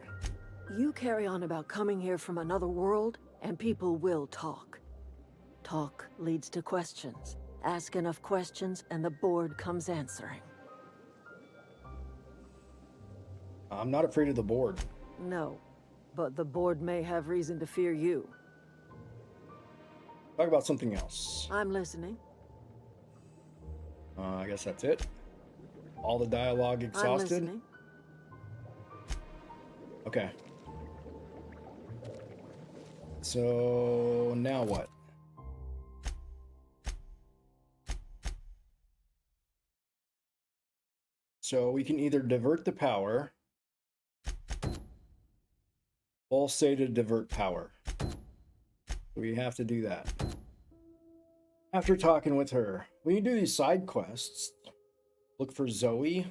You carry on about coming here from another world, and people will talk. Talk leads to questions. Ask enough questions, and the board comes answering. I'm not afraid of the board. No, but the board may have reason to fear you. Talk about something else. I'm listening. I guess that's it. All the dialogue exhausted? I'm listening. Okay. So now what? So we can either divert the power. All say to divert power. We have to do that. After talking with her, we can do these side quests. Look for Zoe.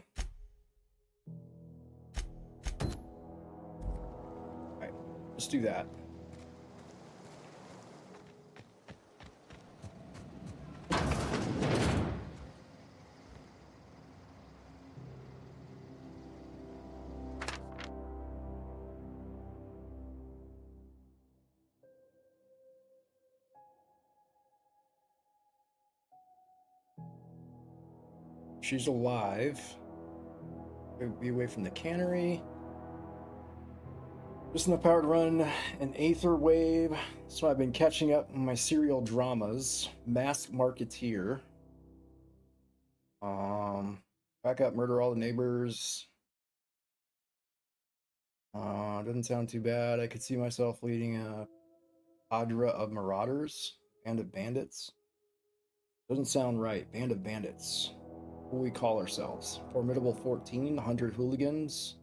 Alright, let's do that. She's alive. Be away from the cannery. Just enough power to run an Aether Wave. So I've been catching up on my serial dramas. Masked Marketeer. Back up, murder all the neighbors. Doesn't sound too bad. I could see myself leading a cadre of marauders. Band of bandits. Doesn't sound right. Band of bandits. What do we call ourselves? Formidable 14, 100 hooligans,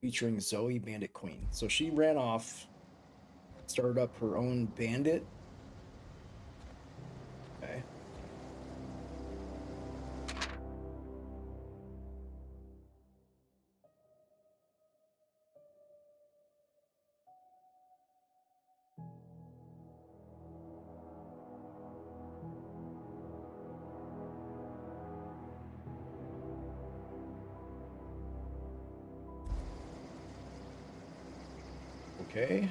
featuring Zoe, Bandit Queen. So she ran off, started up her own bandit. Okay. Okay.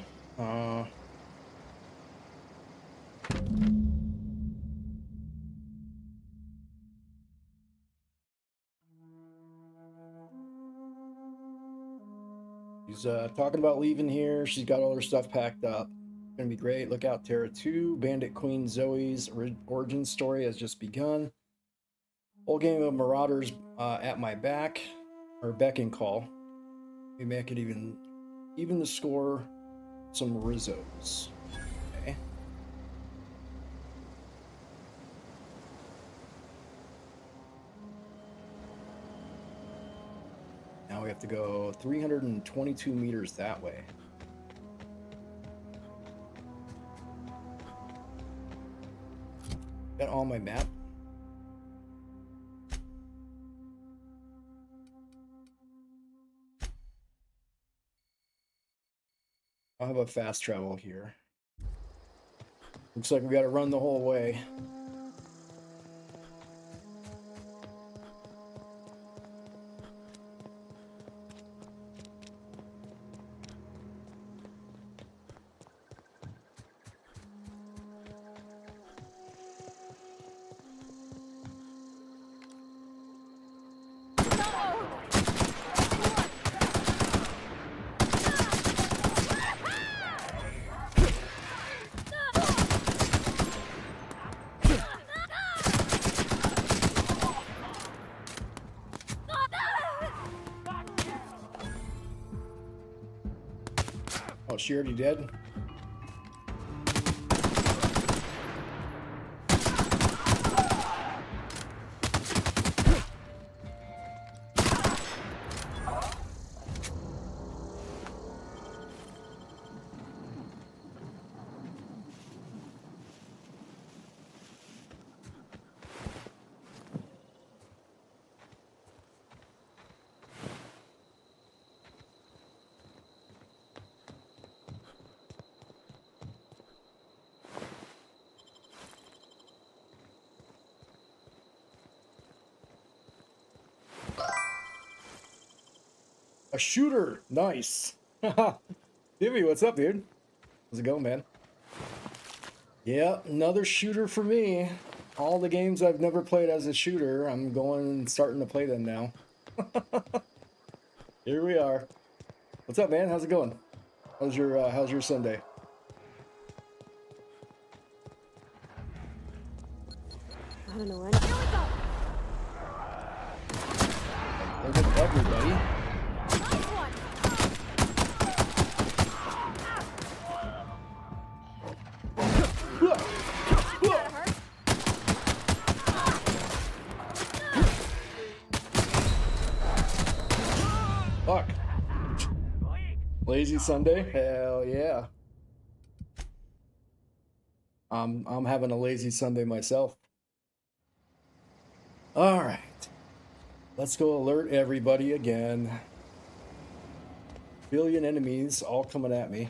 She's talking about leaving here. She's got all her stuff packed up. Gonna be great. Look out, Terra 2. Bandit Queen Zoe's origin story has just begun. Whole game of marauders at my back, or beck and call. Maybe I could even the score some Rizzos. Okay. Now we have to go 322 meters that way. Got all my map. I'll have a fast travel here. Looks like we got to run the whole way. Oh, she already dead? A shooter! Nice! Divvy, what's up, dude? How's it going, man? Yeah, another shooter for me. All the games I've never played as a shooter, I'm going and starting to play them now. Here we are. What's up, man? How's it going? How's your Sunday? I don't know when. Look at everybody. Fuck. Lazy Sunday? Hell yeah. I'm having a lazy Sunday myself. All right. Let's go alert everybody again. Billion enemies all coming at me.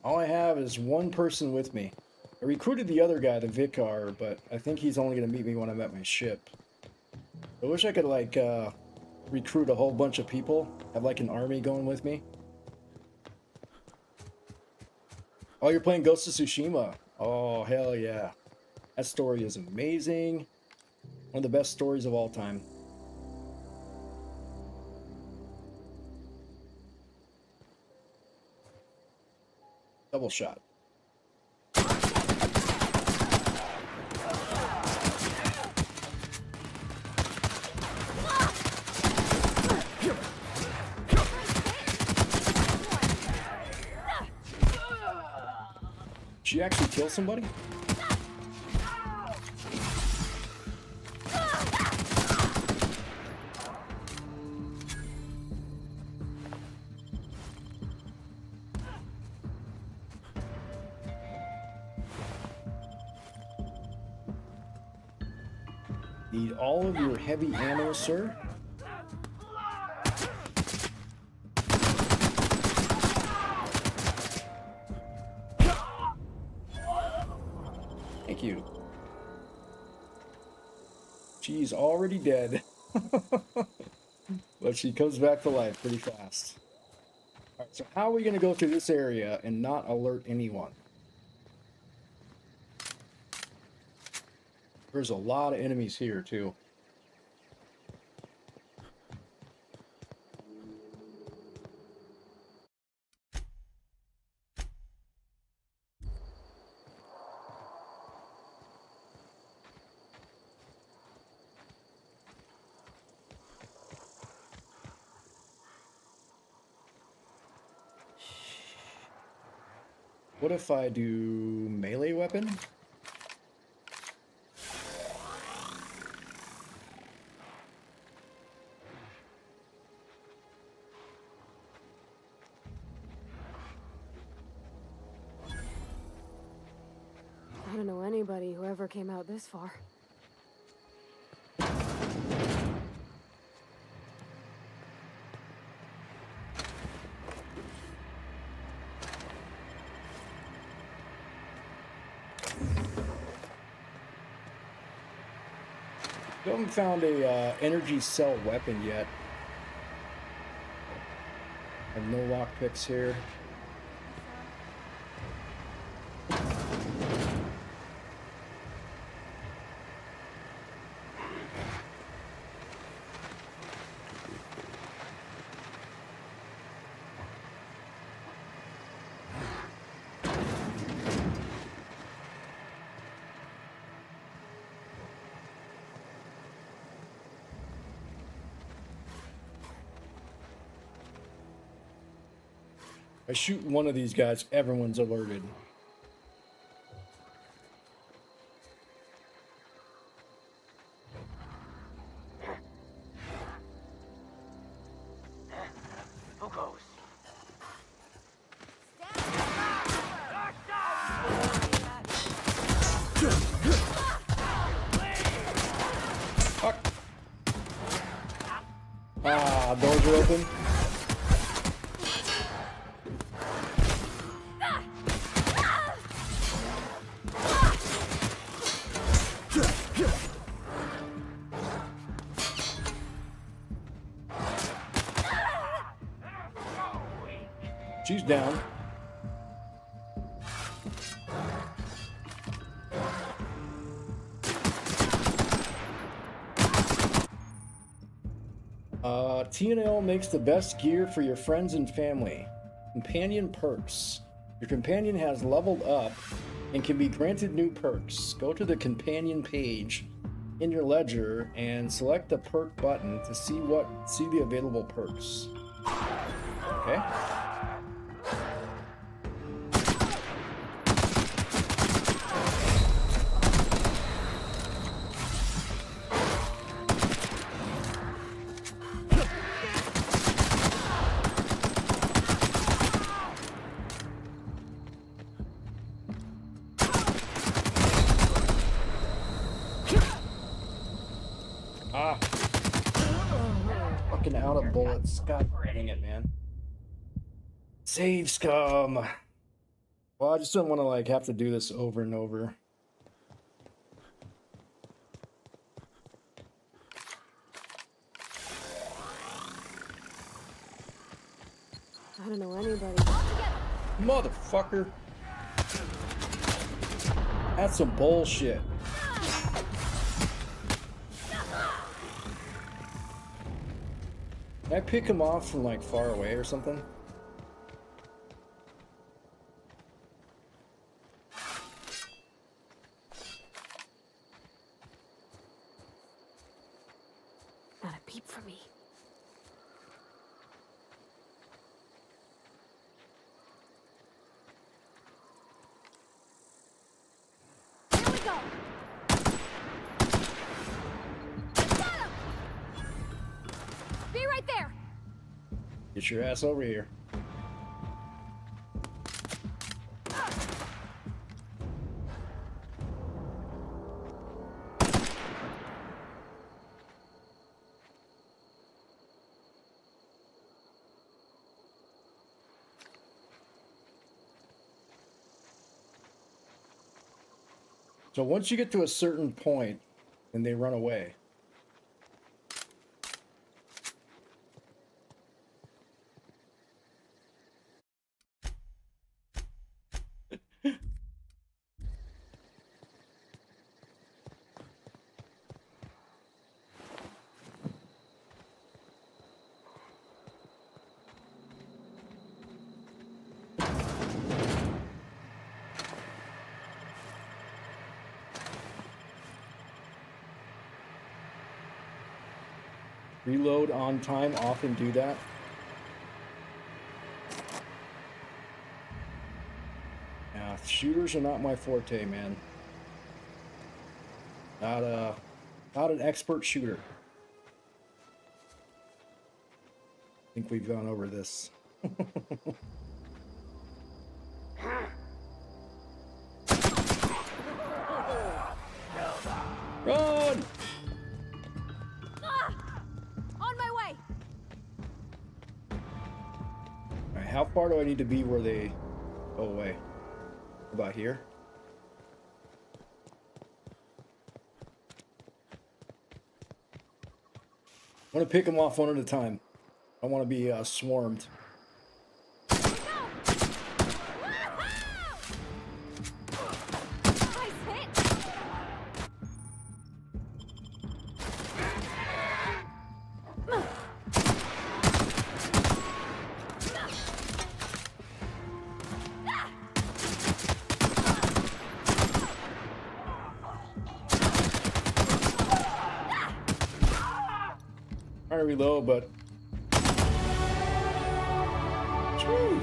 All I have is one person with me. I recruited the other guy, the Vicar, but I think he's only going to meet me when I'm at my ship. I wish I could, like, recruit a whole bunch of people. Have, like, an army going with me. Oh, you're playing Ghost of Tsushima. Oh, hell yeah. That story is amazing. One of the best stories of all time. Double shot. Did she actually kill somebody? Need all of your heavy ammo, sir. Thank you. She's already dead. But she comes back to life pretty fast. Alright, so how are we going to go through this area and not alert anyone? There's a lot of enemies here, too. What if I do melee weapon? I don't know anybody who ever came out this far. I haven't found a energy cell weapon yet. I have no lockpicks here. I shoot one of these guys, everyone's alerted. Who goes? Fuck. Ah, doors are open. She's down. T&L makes the best gear for your friends and family. Companion perks. Your companion has leveled up and can be granted new perks. Go to the companion page in your ledger and select the perk button to see the available perks. Okay. Fucking out of bullets. God dang it, man. Save scum. Well, I just don't want to like have to do this over and over. I don't know anybody. Motherfucker. That's some bullshit. Can I pick him off from like far away or something? Not a peep for me. Here we go. Be right there. Get your ass over here. So once you get to a certain point, then they run away. Reload on time, often do that. Yeah, shooters are not my forte, man. Not an expert shooter. I think we've gone over this. Run! On my way. Alright, how far do I need to be where they go away? About here? I want to pick them off one at a time. I want to be swarmed. Trying to reload, but whew.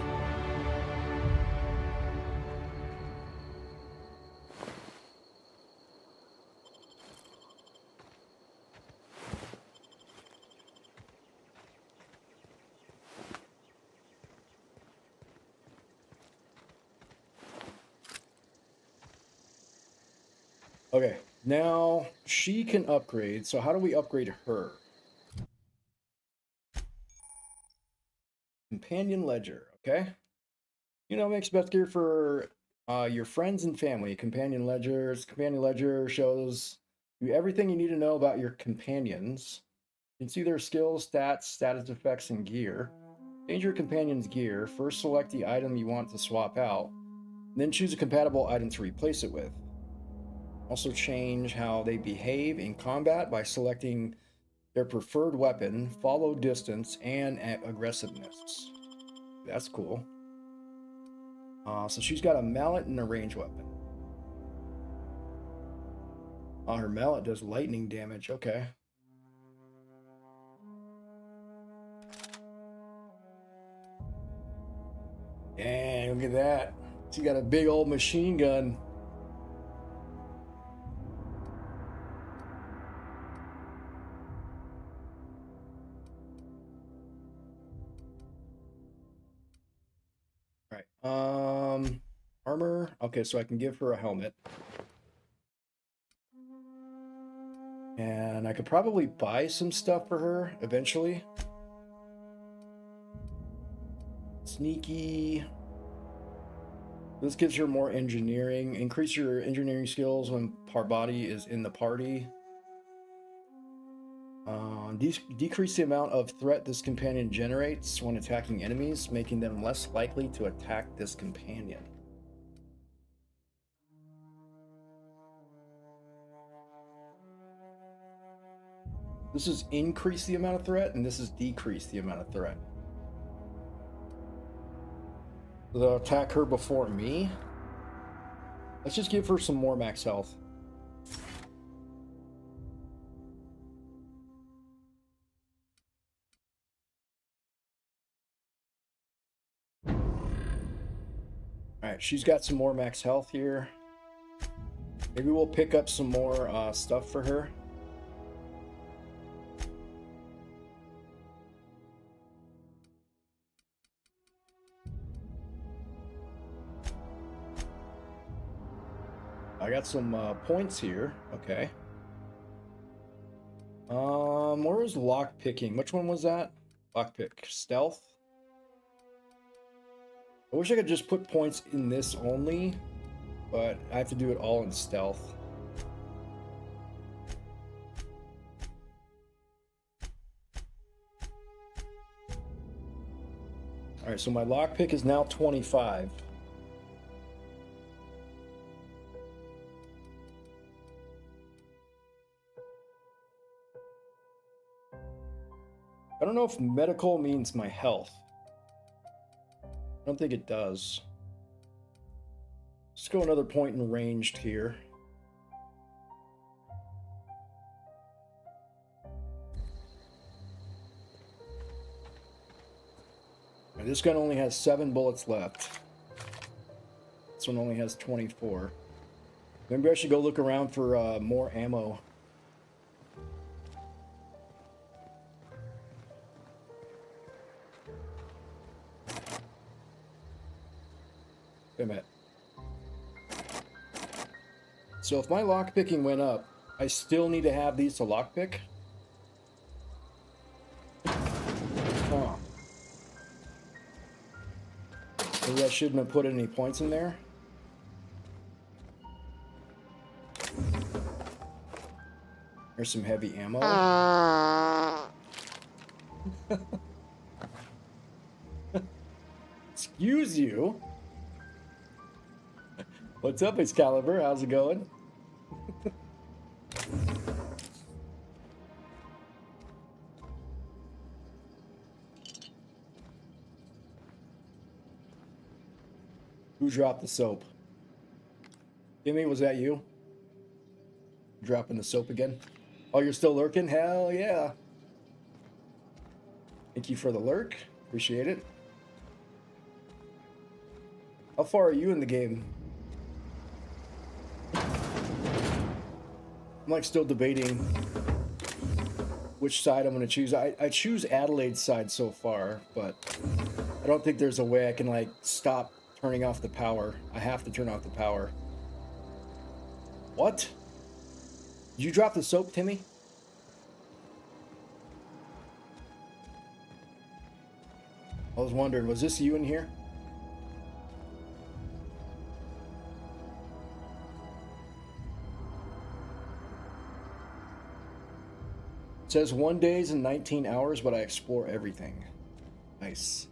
Okay, now she can upgrade. So how do we upgrade her? Companion Ledger, okay? You know, makes best gear for your friends and family. Companion Ledger shows you everything you need to know about your companions. You can see their skills, stats, status effects, and gear. Change your companion's gear. First select the item you want to swap out, then choose a compatible item to replace it with. Also change how they behave in combat by selecting their preferred weapon, follow distance, and aggressiveness. That's cool. So she's got a mallet and a ranged weapon. Her mallet does lightning damage. Okay. Dang, look at that. She got a big old machine gun. Armor. Okay, so I can give her a helmet. And I could probably buy some stuff for her eventually. Sneaky. This gives her more engineering. Increase your engineering skills when Parvati is in the party. Decrease the amount of threat this companion generates when attacking enemies, making them less likely to attack this companion. This is increase the amount of threat, and this is decrease the amount of threat. So they'll attack her before me. Let's just give her some more max health. Alright, she's got some more max health here. Maybe we'll pick up some more stuff for her. I got some points here. Okay. Where was lock picking? Which one was that? Lockpick. Stealth. I wish I could just put points in this only, but I have to do it all in stealth. Alright, so my lockpick is now 25. I don't know if medical means my health. I don't think it does. Let's go another point in ranged here. Now, this gun only has 7 bullets left. This one only has 24. Maybe I should go look around for more ammo. Wait a minute. So if my lockpicking went up, I still need to have these to lockpick? Huh. Maybe I shouldn't have put any points in there. There's some heavy ammo. Excuse you. What's up, Excalibur? How's it going? Who dropped the soap? Jimmy, was that you? Dropping the soap again? Oh, you're still lurking? Hell yeah. Thank you for the lurk. Appreciate it. How far are you in the game? I'm like still debating which side I'm going to choose. I choose Adelaide's side so far, but I don't think there's a way I can like stop turning off the power. I have to turn off the power. What? Did you drop the soap, Timmy? I was wondering, was this you in here? It says 1 days and 19 hours, but I explore everything. Nice.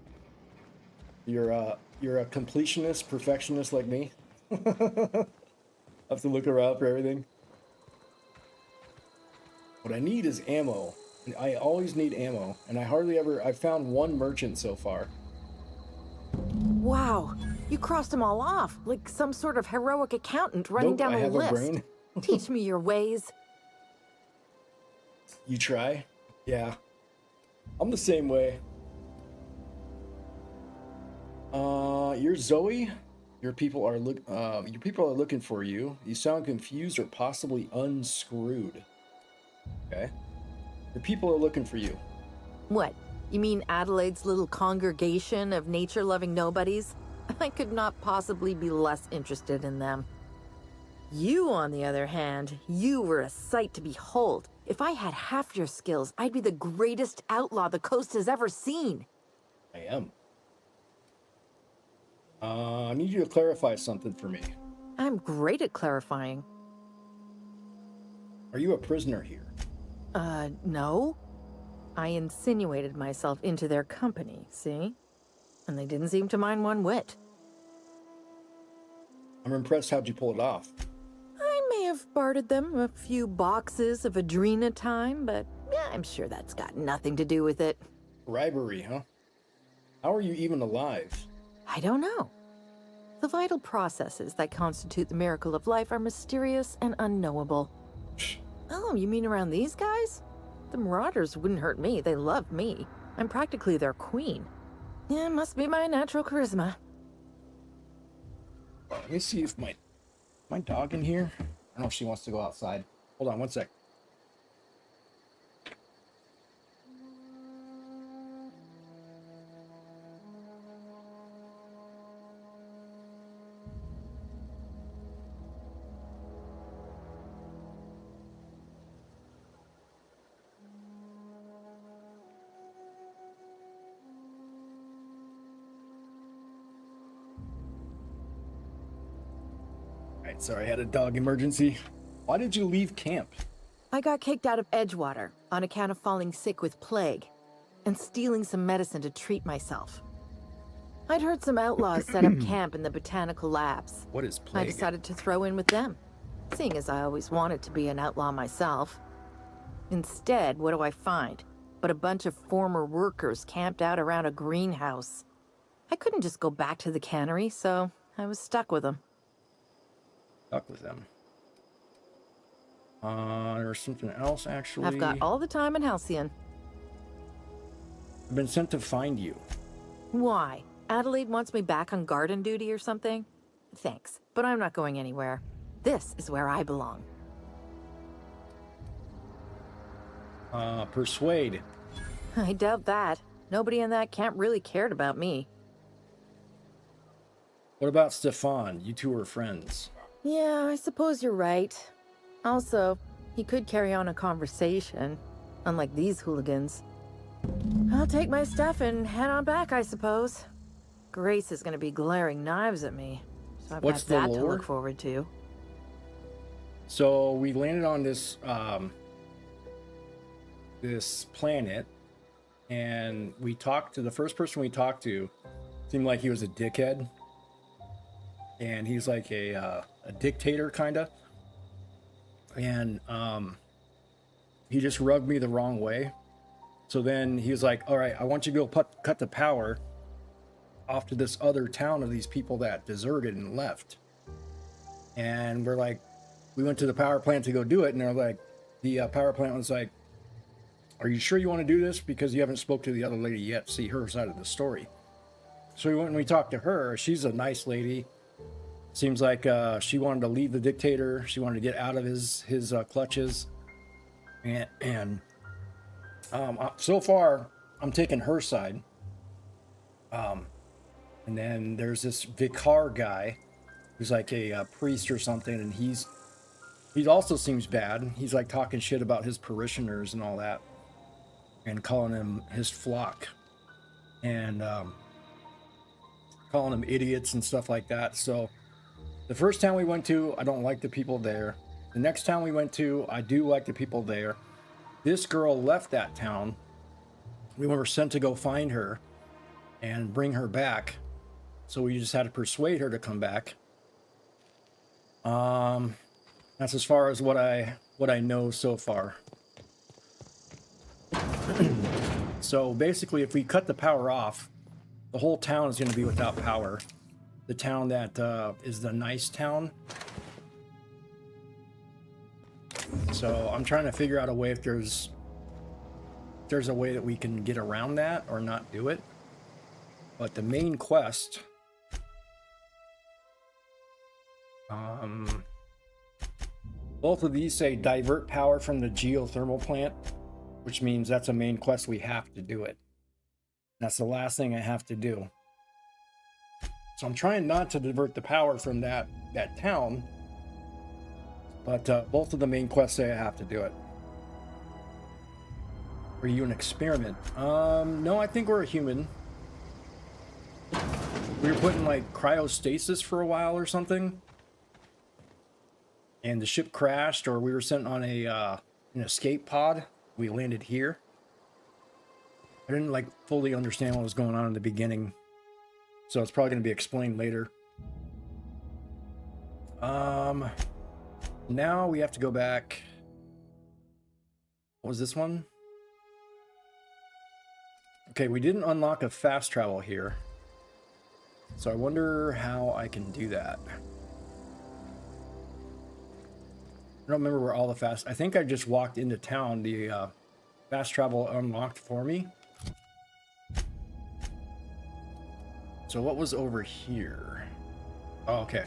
You're a completionist, perfectionist like me. I have to look around for everything. What I need is ammo. I always need ammo, and I've found one merchant so far. Wow, you crossed them all off, like some sort of heroic accountant running down a list. I have a brain. Teach me your ways. You try? Yeah. I'm the same way. You're Zoe. Your people are looking for you. You sound confused or possibly unscrewed. Okay. Your people are looking for you. What? You mean Adelaide's little congregation of nature-loving nobodies? I could not possibly be less interested in them. You, on the other hand, you were a sight to behold. If I had half your skills, I'd be the greatest outlaw the coast has ever seen. I am. I need you to clarify something for me. I'm great at clarifying. Are you a prisoner here? No. I insinuated myself into their company, see? And they didn't seem to mind one whit. I'm impressed how'd you pull it off. I may have bartered them a few boxes of Adrena time, but yeah, I'm sure that's got nothing to do with it. Bribery, huh? How are you even alive? I don't know. The vital processes that constitute the miracle of life are mysterious and unknowable. Oh, you mean around these guys? The Marauders wouldn't hurt me. They love me. I'm practically their queen. Yeah, must be my natural charisma. Let me see if my dog in here. I don't know if she wants to go outside. Hold on one sec. Sorry, I had a dog emergency. Why did you leave camp? I got kicked out of Edgewater on account of falling sick with plague and stealing some medicine to treat myself. I'd heard some outlaws set up camp in the botanical labs. What is plague? I decided to throw in with them, seeing as I always wanted to be an outlaw myself. Instead, what do I find? But a bunch of former workers camped out around a greenhouse. I couldn't just go back to the cannery, so I was stuck with them. Stuck with them. There's something else, actually. I've got all the time in Halcyon. I've been sent to find you. Why? Adelaide wants me back on garden duty or something? Thanks, but I'm not going anywhere. This is where I belong. Persuade. I doubt that. Nobody in that camp really cared about me. What about Stefan? You two are friends. Yeah, I suppose you're right. Also, he could carry on a conversation, unlike these hooligans. I'll take my stuff and head on back, I suppose. Grace is going to be glaring knives at me, so I've got that to look forward to. So we landed on this this planet, and we talked to the first person we talked to. Seemed like he was a dickhead, and he's like a dictator kind of, and he just rubbed me the wrong way. So then he was like, all right, I want you to go cut the power off to this other town of these people that deserted and left. And we're like, we went to the power plant to go do it, and they're like, the power plant was like, are you sure you want to do this? Because you haven't spoke to the other lady yet, see her side of the story. So we went and we talked to her. She's a nice lady. Seems like she wanted to leave the dictator. She wanted to get out of his clutches. And so far, I'm taking her side. And then there's this Vicar guy who's like a priest or something, and he's He also seems bad. He's like talking shit about his parishioners and all that, and calling them his flock, and calling them idiots and stuff like that. So the first town we went to, I don't like the people there. The next town we went to, I do like the people there. This girl left that town. We were sent to go find her and bring her back. So we just had to persuade her to come back. That's as far as what I know so far. So basically, if we cut the power off, the whole town is going to be without power. The town that is the nice town. So I'm trying to figure out a way if there's a way that we can get around that or not do it. But the main quest, both of these say divert power from the geothermal plant, which means that's a main quest. We have to do it. That's the last thing I have to do. So I'm trying not to divert the power from that town, but both of the main quests say I have to do it. Are you an experiment? No, I think we're a human. We were put in like cryostasis for a while or something, and the ship crashed, or we were sent on an escape pod. We landed here. I didn't like fully understand what was going on in the beginning, so it's probably going to be explained later. Now we have to go back. What was this one? Okay, we didn't unlock a fast travel here, so I wonder how I can do that. I don't remember where all the fast... I think I just walked into town. The fast travel unlocked for me. So what was over here? Oh, okay.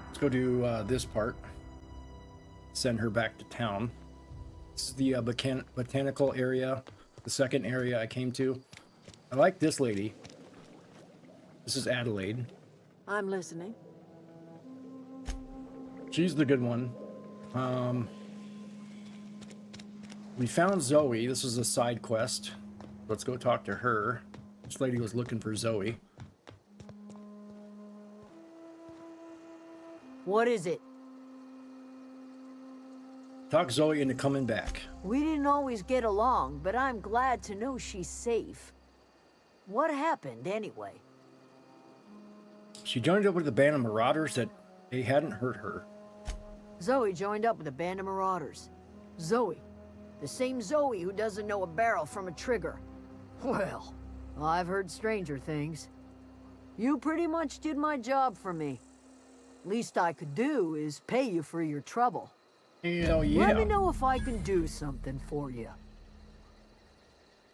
Let's go do this part. Send her back to town. This is the botanical area, the second area I came to. I like this lady. This is Adelaide. I'm listening. She's the good one. We found Zoe. This is a side quest. Let's go talk to her. This lady was looking for Zoe. What is it? Talk Zoe into coming back. We didn't always get along, but I'm glad to know she's safe. What happened, anyway? She joined up with a band of marauders that they hadn't hurt her. Zoe joined up with a band of marauders. Zoe. The same Zoe who doesn't know a barrel from a trigger. Well, I've heard stranger things. You pretty much did my job for me. Least I could do is pay you for your trouble. Hell yeah. Let me know if I can do something for you.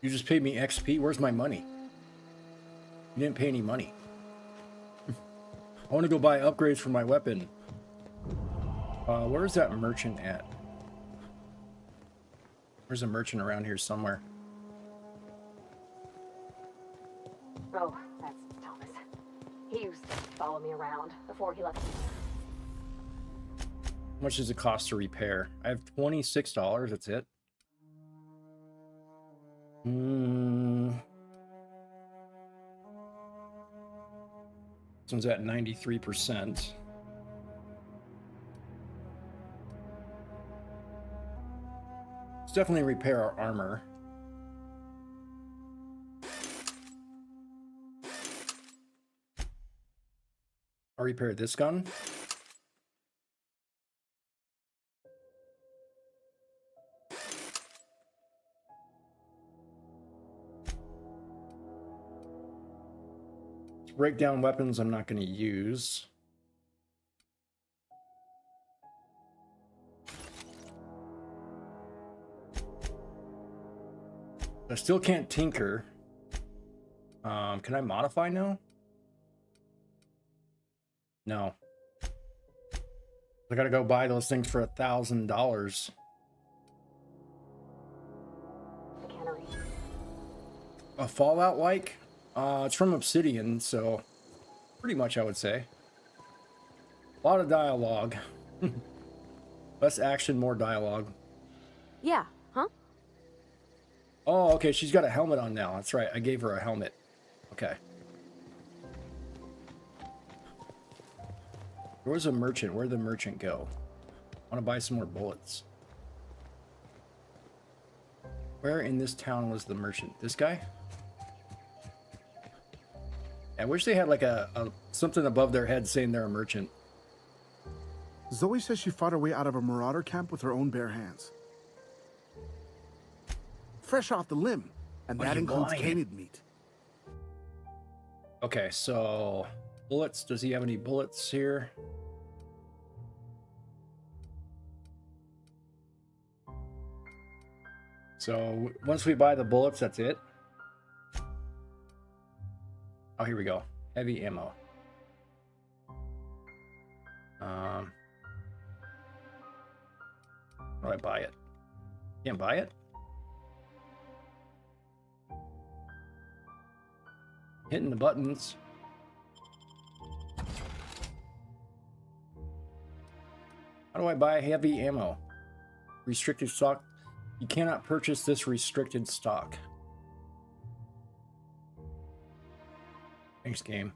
You just paid me XP? Where's my money? You didn't pay any money. I want to go buy upgrades for my weapon. Where's that merchant at? There's a merchant around here somewhere. Oh, that's Thomas. He used to follow me around before he left. How much does it cost to repair? I have $26, that's it. This one's at 93%. Let's definitely repair our armor. I'll repair this gun. Break down weapons I'm not going to use. I still can't tinker. Can I modify now? No. I gotta go buy those things for $1,000. A Fallout like? It's from Obsidian, so pretty much I would say. A lot of dialogue. Less action, more dialogue. Yeah, huh? Oh, okay, she's got a helmet on now. That's right, I gave her a helmet. Okay. There was a merchant. Where'd the merchant go? I want to buy some more bullets. Where in this town was the merchant? This guy? I wish they had like a something above their head saying they're a merchant. Zoe says she fought her way out of a marauder camp with her own bare hands. Fresh off the limb, and that includes canid meat. Okay, so bullets. Does he have any bullets here? So once we buy the bullets, that's it. Oh, here we go. Heavy ammo. How do I buy it? Can't buy it? Hitting the buttons. How do I buy heavy ammo? Restricted stock. You cannot purchase this restricted stock. Thanks, game.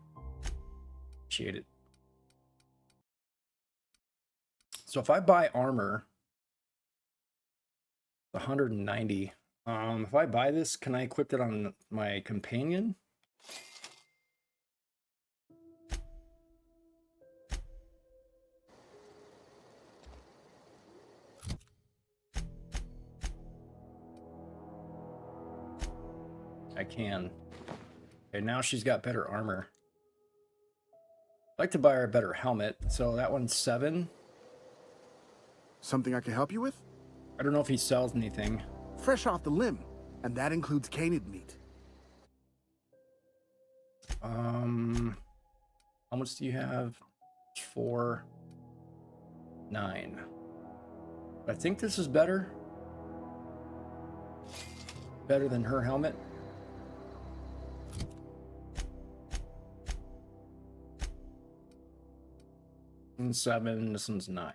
Appreciate it. So if I buy armor, 190. If I buy this, can I equip it on my companion? I can. Okay, now she's got better armor. I'd like to buy her a better helmet. So that one's 7. Something I can help you with? I don't know if he sells anything. Fresh off the limb, and that includes canid meat. How much do you have? 4, 9. I think this is better. Better than her helmet. And 7, this one's 9.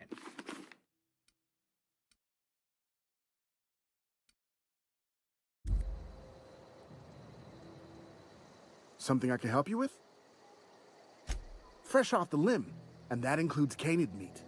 Something I can help you with? Fresh off the limb, and that includes canid meat.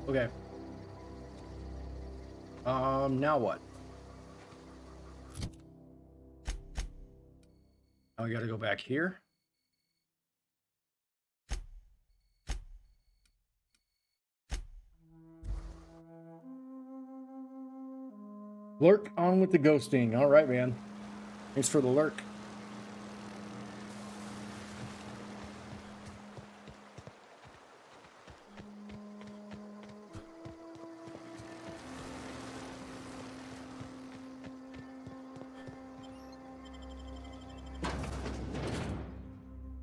Okay. Now what? Now we gotta go back here. Lurk on with the ghosting. All right, man. Thanks for the lurk.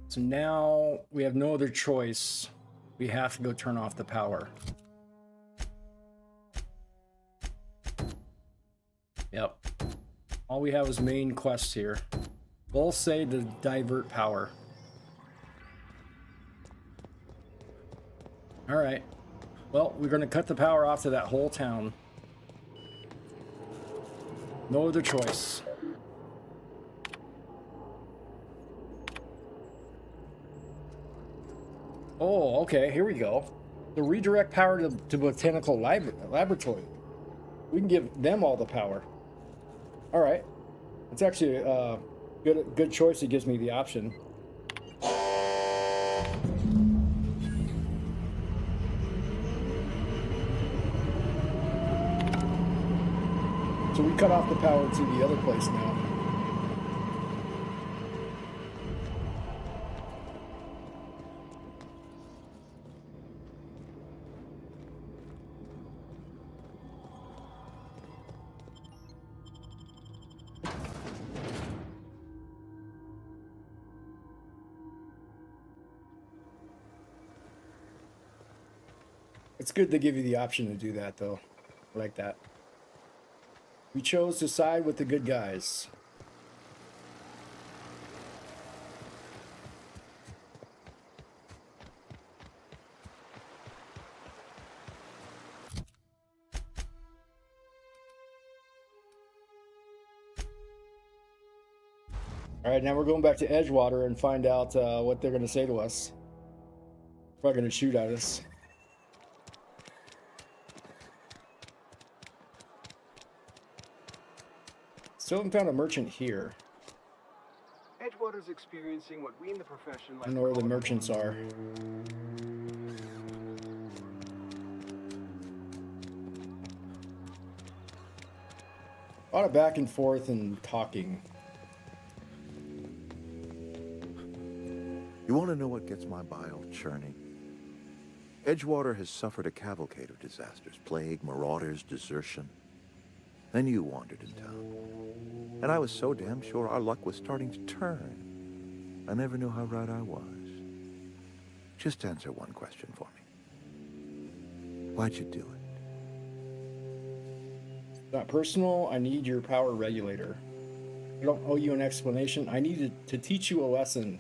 So now we have no other choice. We have to go turn off the power. Yep. All we have is main quests here. We'll say to divert power. Alright. Well, we're going to cut the power off to that whole town. No other choice. Oh, okay, here we go. The redirect power to Botanical Laboratory. We can give them all the power. All right. It's actually a good choice. It gives me the option. So we cut off the power to the other place now. It's good they give you the option to do that, though. I like that. We chose to side with the good guys. All right, now we're going back to Edgewater and find out what they're going to say to us. They're probably going to shoot at us. Still haven't found a merchant here. Edgewater's experiencing what we in the profession I like don't know where the merchants are. A lot of back and forth and talking. You want to know what gets my bile churning? Edgewater has suffered a cavalcade of disasters. Plague, marauders, desertion. Then you wandered in town. And I was so damn sure our luck was starting to turn. I never knew how right I was. Just answer one question for me. Why'd you do it? Not personal. I need your power regulator. I don't owe you an explanation. I needed to teach you a lesson.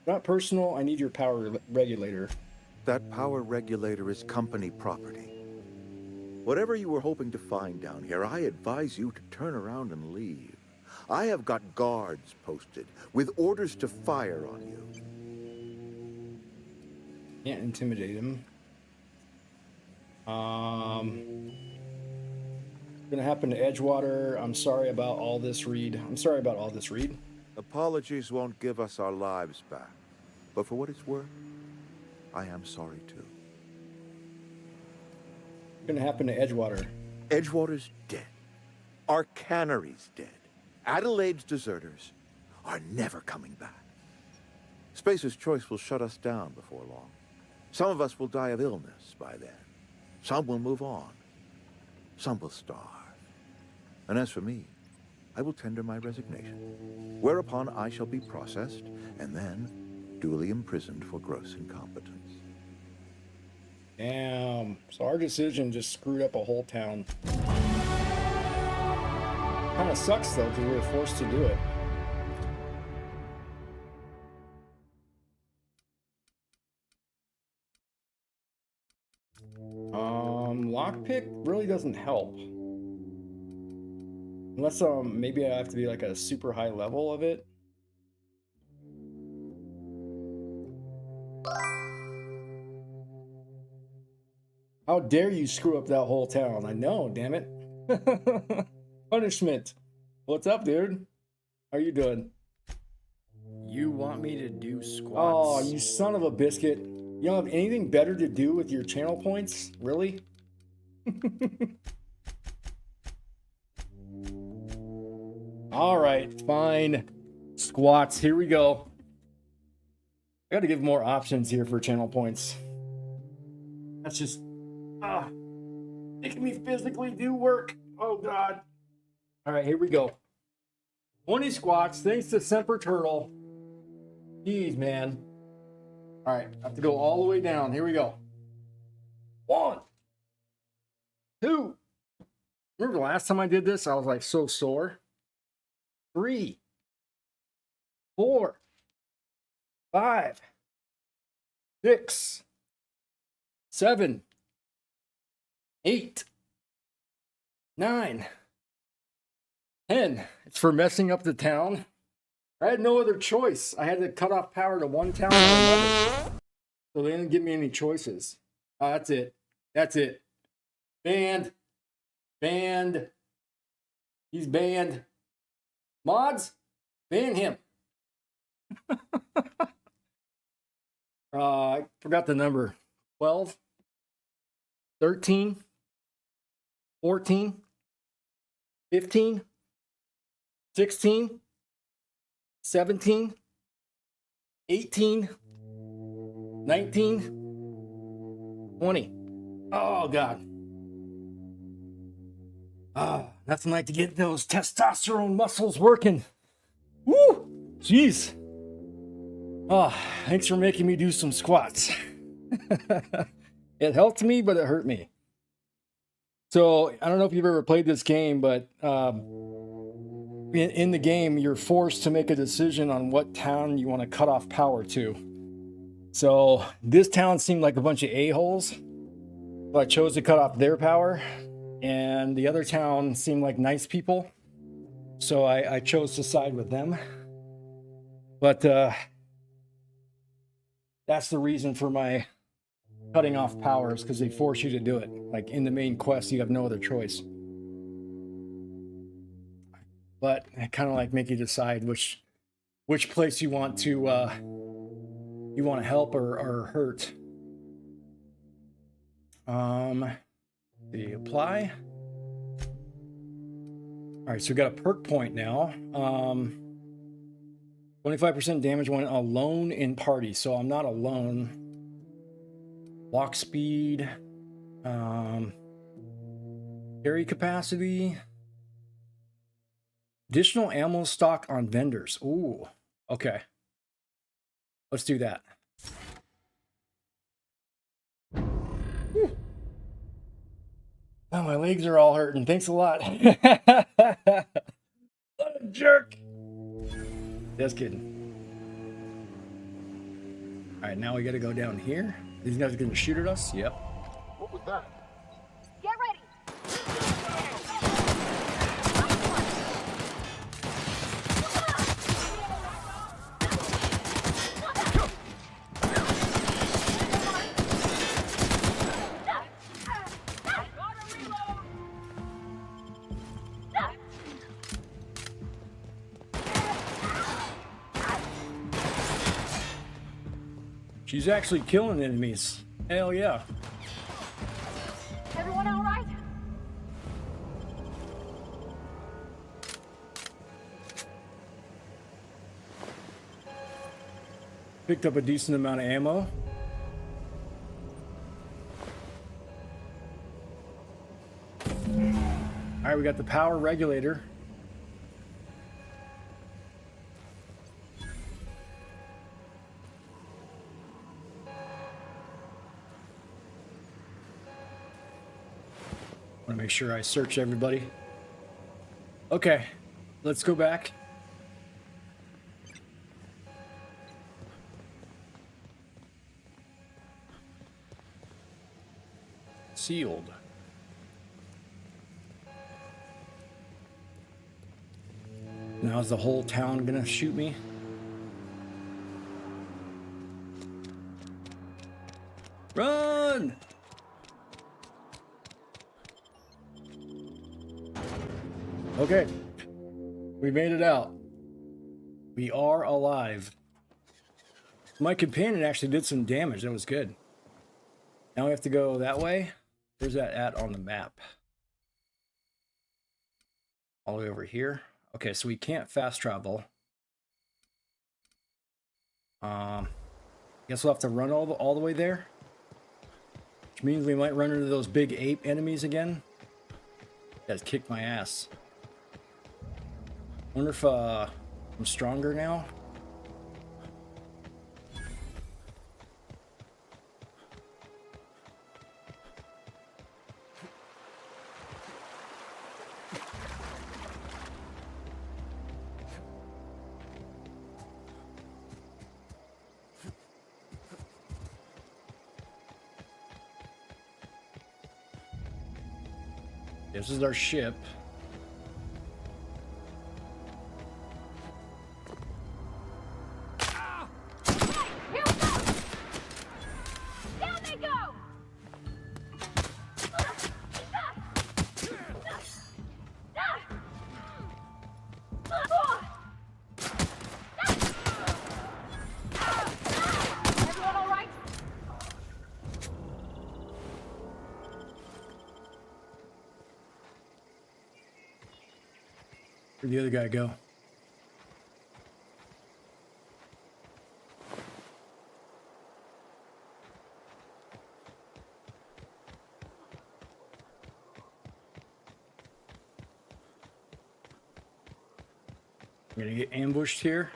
Not personal. I need your power regulator. That power regulator is company property. Whatever you were hoping to find down here, I advise you to turn around and leave. I have got guards posted with orders to fire on you. Can't intimidate him. Gonna happen to Edgewater. I'm sorry about all this, Reed. I'm sorry about all this, Reed. Apologies won't give us our lives back. But for what it's worth, I am sorry too. Gonna happen to Edgewater. Edgewater's dead. Our cannery's dead. Adelaide's deserters are never coming back. Spacer's Choice will shut us down before long. Some of us will die of illness by then. Some will move on. Some will starve. And as for me, I will tender my resignation, whereupon I shall be processed and then duly imprisoned for gross incompetence. Damn. So our decision just screwed up a whole town. Kind of sucks though, because we were forced to do it. Lockpick really doesn't help. Unless maybe I have to be like a super high level of it. How dare you screw up that whole town? I know, damn it. Punishment. What's up, dude? How you doing? You want me to do squats? Oh, you son of a biscuit. You don't have anything better to do with your channel points? Really? All right, fine. Squats, here we go. I gotta give more options here for channel points. That's just making me physically do work. Oh god. All right, here we go. 20 squats, thanks to Semper Turtle. Jeez, man. All right, I have to go all the way down. Here we go. 1, 2. Remember the last time I did this? I was like so sore. 3, 4, 5, 6, 7, 8, 9, 10. It's for messing up the town. I had no other choice. I had to cut off power to one town or another. So they didn't give me any choices. That's it. That's it. Banned. Banned. He's banned. Mods, ban him. I forgot the number. 12, 13, 14, 15, 16, 17, 18, 19, 20. Oh, God. Nothing like to get those testosterone muscles working. Woo! Jeez. Oh, thanks for making me do some squats. It helped me, but it hurt me. So I don't know if you've ever played this game, but in the game, you're forced to make a decision on what town you want to cut off power to. So this town seemed like a bunch of a-holes, so I chose to cut off their power, and the other town seemed like nice people, so I chose to side with them. But that's the reason for my cutting off powers, because they force you to do it. Like in the main quest, you have no other choice. But I kind of like make you decide which place you want to help or hurt. The apply. All right, so we got a perk point now. 25% damage when alone in party. So I'm not alone. Walk speed. Carry capacity. Additional ammo stock on vendors. Ooh, okay. Let's do that. Whew. Oh, my legs are all hurting. Thanks a lot. What a jerk. Just kidding. All right, now we got to go down here. These guys are going to shoot at us? Yep. What was that? Get ready. She's actually killing enemies. Hell yeah. Everyone all right? Picked up a decent amount of ammo. All right, we got the power regulator. Want to make sure I search everybody. Okay, let's go back. Sealed. Now is the whole town gonna shoot me? Run! Okay, we made it out. We are alive. My companion actually did some damage. That was good. Now we have to go that way. Where's that at on the map? All the way over here. Okay, so we can't fast travel. Guess we'll have to run all the way there. Which means we might run into those big ape enemies again. Guys kicked my ass. Wonder if I'm stronger now. This is our ship. Where'd the other guy go? I'm gonna get ambushed here.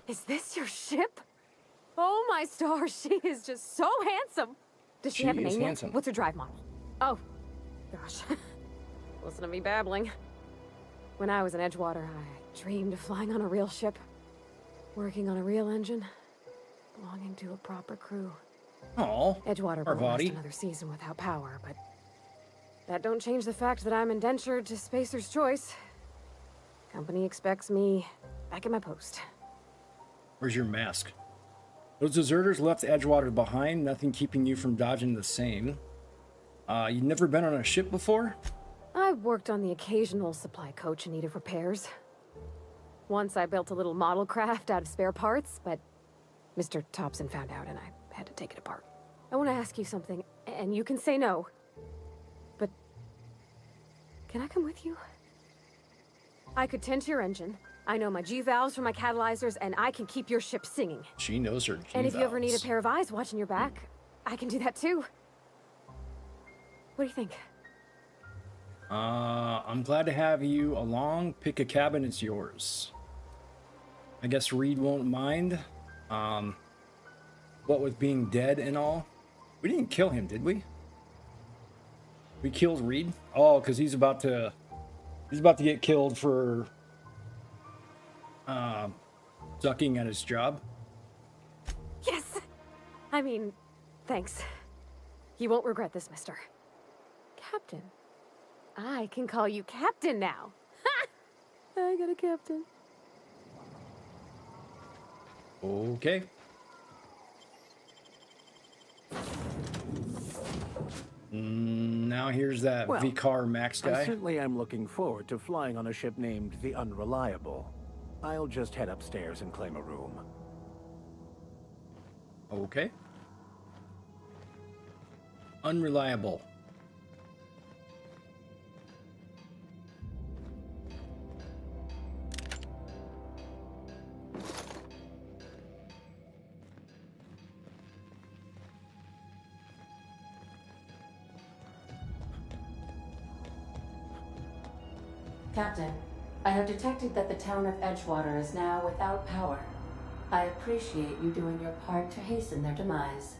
Is this your ship? Oh my stars, she is just so handsome. Does she have a name yet? What's her drive model? Oh, gosh. Listen to me babbling. When I was in Edgewater, I dreamed of flying on a real ship, working on a real engine, belonging to a proper crew. Oh, Edgewater will last another season without power, but that don't change the fact that I'm indentured to Spacer's Choice. Company expects me back at my post. Where's your mask? Those deserters left Edgewater behind, nothing keeping you from dodging the same. You've never been on a ship before? I've worked on the occasional supply coach in need of repairs. Once I built a little model craft out of spare parts, but Mr. Thompson found out and I had to take it apart. I want to ask you something, and you can say no. But can I come with you? I could tend to your engine. I know my G-valves from my catalyzers, and I can keep your ship singing. She knows her G-valves. And if you ever need a pair of eyes watching your back, I can do that too. What do you think? I'm glad to have you along. Pick a cabin, it's yours. I guess Reed won't mind. What with being dead and all. We didn't kill him, did we? We killed Reed? Oh, because he's about to get killed for sucking at his job. Yes! I mean, thanks. You won't regret this, mister. Captain. I can call you Captain now. Ha! I got a captain. Okay. Now here's that Vicar Max guy. I certainly am looking forward to flying on a ship named the Unreliable. I'll just head upstairs and claim a room. Okay. Unreliable. Captain, I have detected that the town of Edgewater is now without power. I appreciate you doing your part to hasten their demise.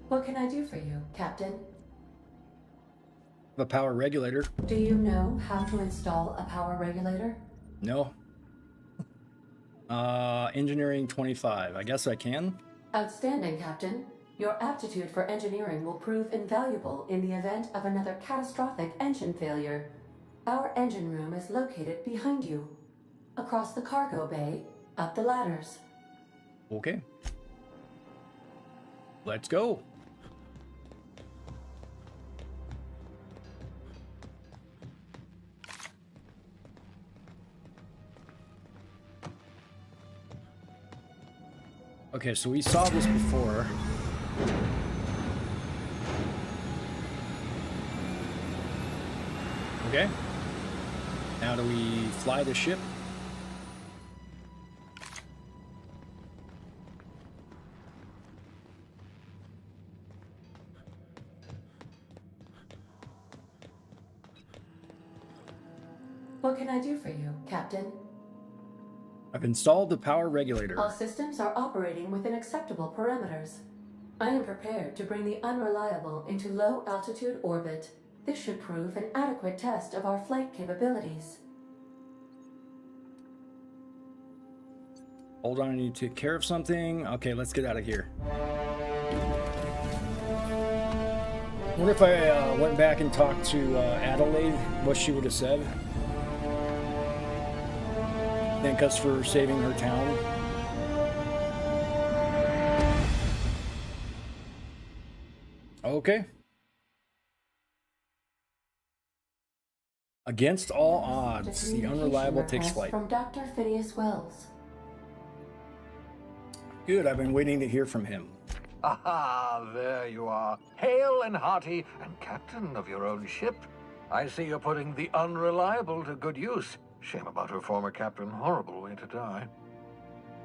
What can I do for you, Captain? The power regulator. Do you know how to install a power regulator? No. Engineering 25. I guess I can. Outstanding, Captain. Your aptitude for engineering will prove invaluable in the event of another catastrophic engine failure. Our engine room is located behind you. Across the cargo bay, up the ladders. Okay. Let's go. Okay, so we saw this before. Okay. Now do we fly the ship? What can I do for you, Captain? I've installed the power regulator. All systems are operating within acceptable parameters. I am prepared to bring the Unreliable into low-altitude orbit. This should prove an adequate test of our flight capabilities. Hold on, I need to take care of something. Okay, let's get out of here. I wonder if I went back and talked to Adelaide, what she would have said. Thank us for saving her town. Okay. Against all odds, the Unreliable takes flight. From Dr. Phineas Wells. Good, I've been waiting to hear from him. Aha, there you are. Hale and hearty, and captain of your own ship. I see you're putting the Unreliable to good use. Shame about her former captain. Horrible way to die.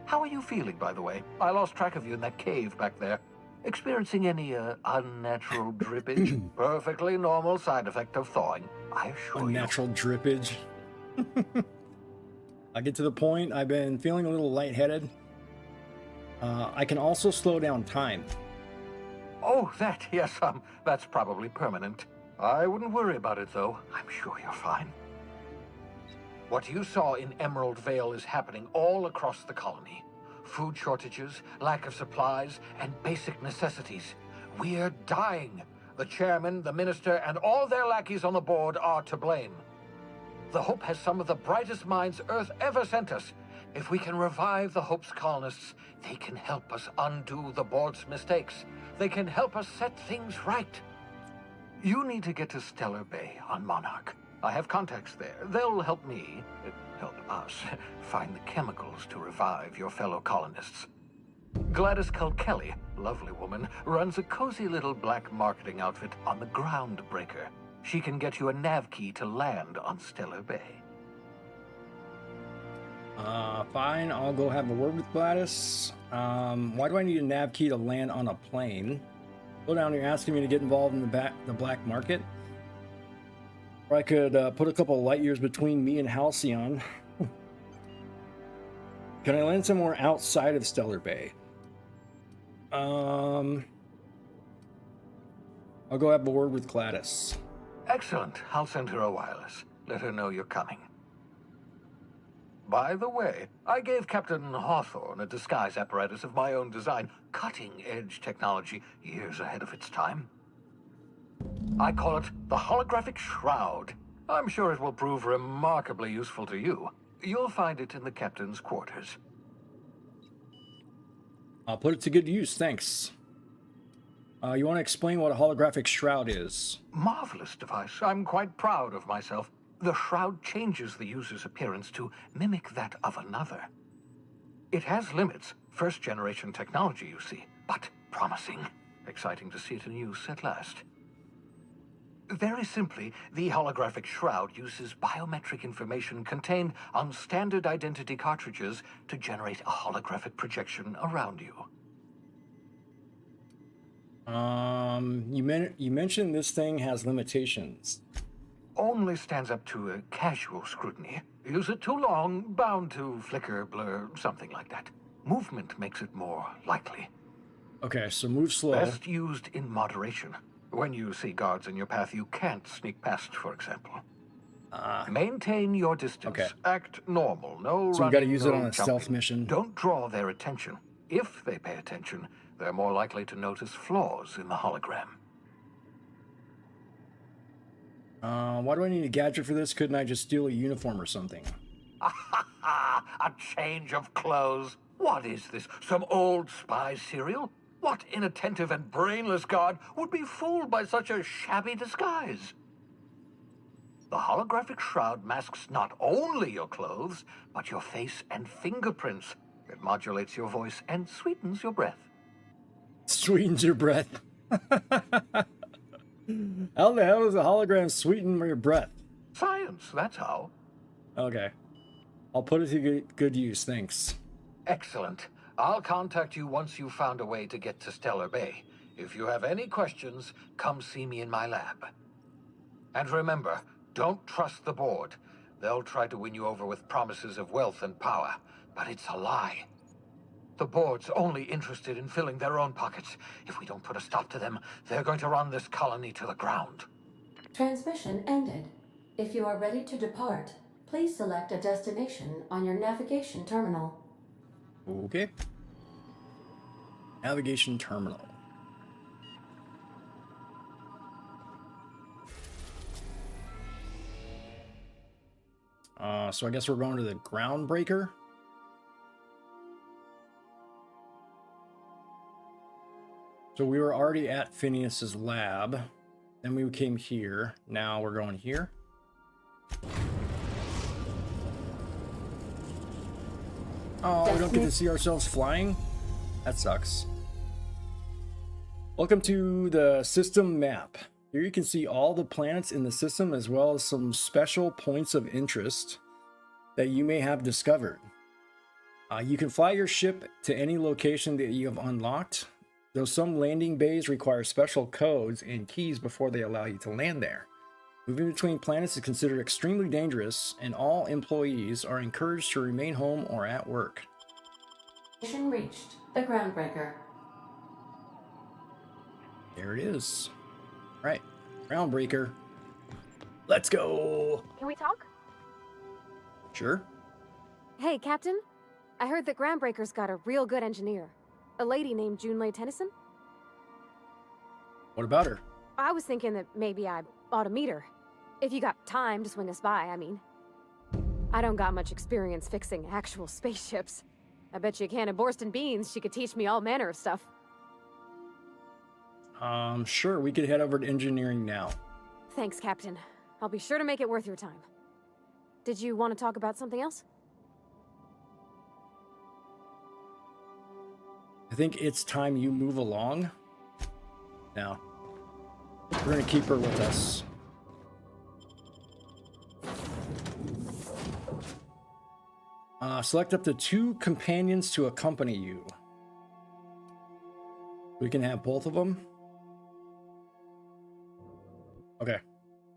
How are you feeling, by the way? I lost track of you in that cave back there. Experiencing any unnatural drippage? Perfectly normal side effect of thawing, I assure you. Unnatural drippage. I get to the point. I've been feeling a little lightheaded. I can also slow down time. Oh, that, yes, that's probably permanent. I wouldn't worry about it, though. I'm sure you're fine. What you saw in Emerald Vale is happening all across the colony. Food shortages, lack of supplies, and basic necessities. We're dying. The chairman, the minister, and all their lackeys on the board are to blame. The Hope has some of the brightest minds Earth ever sent us. If we can revive the Hope's colonists, they can help us undo the board's mistakes. They can help us set things right. You need to get to Stellar Bay on Monarch. I have contacts there. They'll help me, help us, find the chemicals to revive your fellow colonists. Gladys Kilkelly, lovely woman, runs a cozy little black marketing outfit on the Groundbreaker. She can get you a nav key to land on Stellar Bay. Fine, I'll go have a word with Gladys. Why do I need a nav key to land on a plane? Slow down, you're asking me to get involved in the black market? Or I could put a couple of light years between me and Halcyon. Can I land somewhere outside of Stellar Bay? I'll go have a word with Gladys. Excellent. I'll send her a wireless. Let her know you're coming. By the way, I gave Captain Hawthorne a disguise apparatus of my own design, cutting-edge technology, years ahead of its time. I call it the Holographic Shroud. I'm sure it will prove remarkably useful to you. You'll find it in the captain's quarters. I'll put it to good use, thanks. You want to explain what a holographic shroud is? Marvelous device. I'm quite proud of myself. The shroud changes the user's appearance to mimic that of another. It has limits. First-generation technology, you see, but promising. Exciting to see it in use at last. Very simply, the holographic shroud uses biometric information contained on standard identity cartridges to generate a holographic projection around you. You mentioned this thing has limitations. Only stands up to a casual scrutiny. Use it too long, bound to flicker, blur, something like that. Movement makes it more likely. Okay, so move slow. Best used in moderation. When you see guards in your path you can't sneak past, for example. Maintain your distance. Okay. Act normal. No so running, we gotta use no it on a jumping. stealth mission. Don't draw their attention. If they pay attention, they're more likely to notice flaws in the hologram. Why do I need a gadget for this? Couldn't I just steal a uniform or something? A change of clothes. What is this? Some old spy serial? What inattentive and brainless guard would be fooled by such a shabby disguise? The holographic shroud masks not only your clothes, but your face and fingerprints. It modulates your voice and sweetens your breath. Sweetens your breath. How the hell does a hologram sweeten your breath? Science, that's how. Okay. I'll put it to good use, thanks. Excellent. I'll contact you once you've found a way to get to Stellar Bay. If you have any questions, come see me in my lab. And remember, don't trust the board. They'll try to win you over with promises of wealth and power, but it's a lie. The board's only interested in filling their own pockets. If we don't put a stop to them, they're going to run this colony to the ground. Transmission ended. If you are ready to depart, please select a destination on your navigation terminal. Okay. Navigation terminal. So I guess we're going to the Groundbreaker. So we were already at Phineas's lab. Then we came here. Now we're going here. Oh, we don't get to see ourselves flying? That sucks. Welcome to the system map. Here you can see all the planets in the system as well as some special points of interest that you may have discovered. You can fly your ship to any location that you have unlocked, though some landing bays require special codes and keys before they allow you to land there. Moving between planets is considered extremely dangerous, and all employees are encouraged to remain home or at work. Mission reached. The Groundbreaker. There it is. All right, Groundbreaker. Let's go. Can we talk? Sure. Hey, Captain. I heard that Groundbreaker's got a real good engineer. A lady named Junlei Tennyson. What about her? I was thinking that maybe I ought to meet her. If you got time to swing us by, I mean. I don't got much experience fixing actual spaceships. I bet you a can of Borston beans she could teach me all manner of stuff. Sure, we could head over to engineering now. Thanks, Captain. I'll be sure to make it worth your time. Did you want to talk about something else? I think it's time you move along. Now, we're gonna keep her with us. Select up to 2 companions to accompany you. We can have both of them. Okay,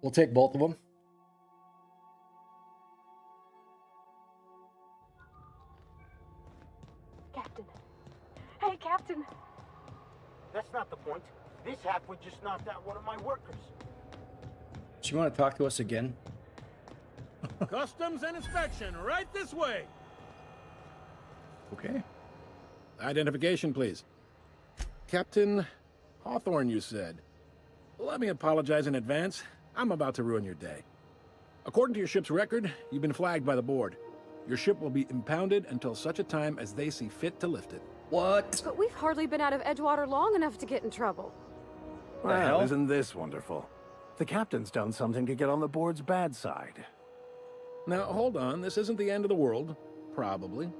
we'll take both of them. Captain. Hey, Captain. That's not the point. This halfwit just knocked out one of my workers. Do you want to talk to us again? Customs and inspection, right this way. Okay. Identification, please. Captain Hawthorne, you said. Let me apologize in advance. I'm about to ruin your day. According to your ship's record, you've been flagged by the board. Your ship will be impounded until such a time as they see fit to lift it. What? But we've hardly been out of Edgewater long enough to get in trouble. Well, isn't this wonderful? The captain's done something to get on the board's bad side. Now, hold on. This isn't the end of the world. Probably.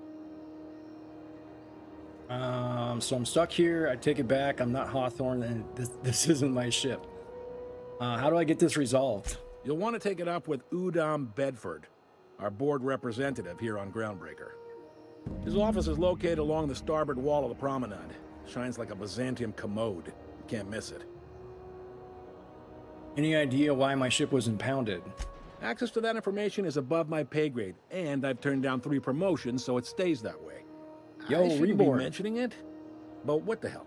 So I'm stuck here. I take it back. I'm not Hawthorne, and this isn't my ship. How do I get this resolved? You'll want to take it up with Udom Bedford, our board representative here on Groundbreaker. His office is located along the starboard wall of the promenade. Shines like a Byzantium commode. You can't miss it. Any idea why my ship was impounded? Access to that information is above my pay grade, and I've turned down 3 promotions, so it stays that way. Yo, I shouldn't Reborn. be mentioning it, but what the hell?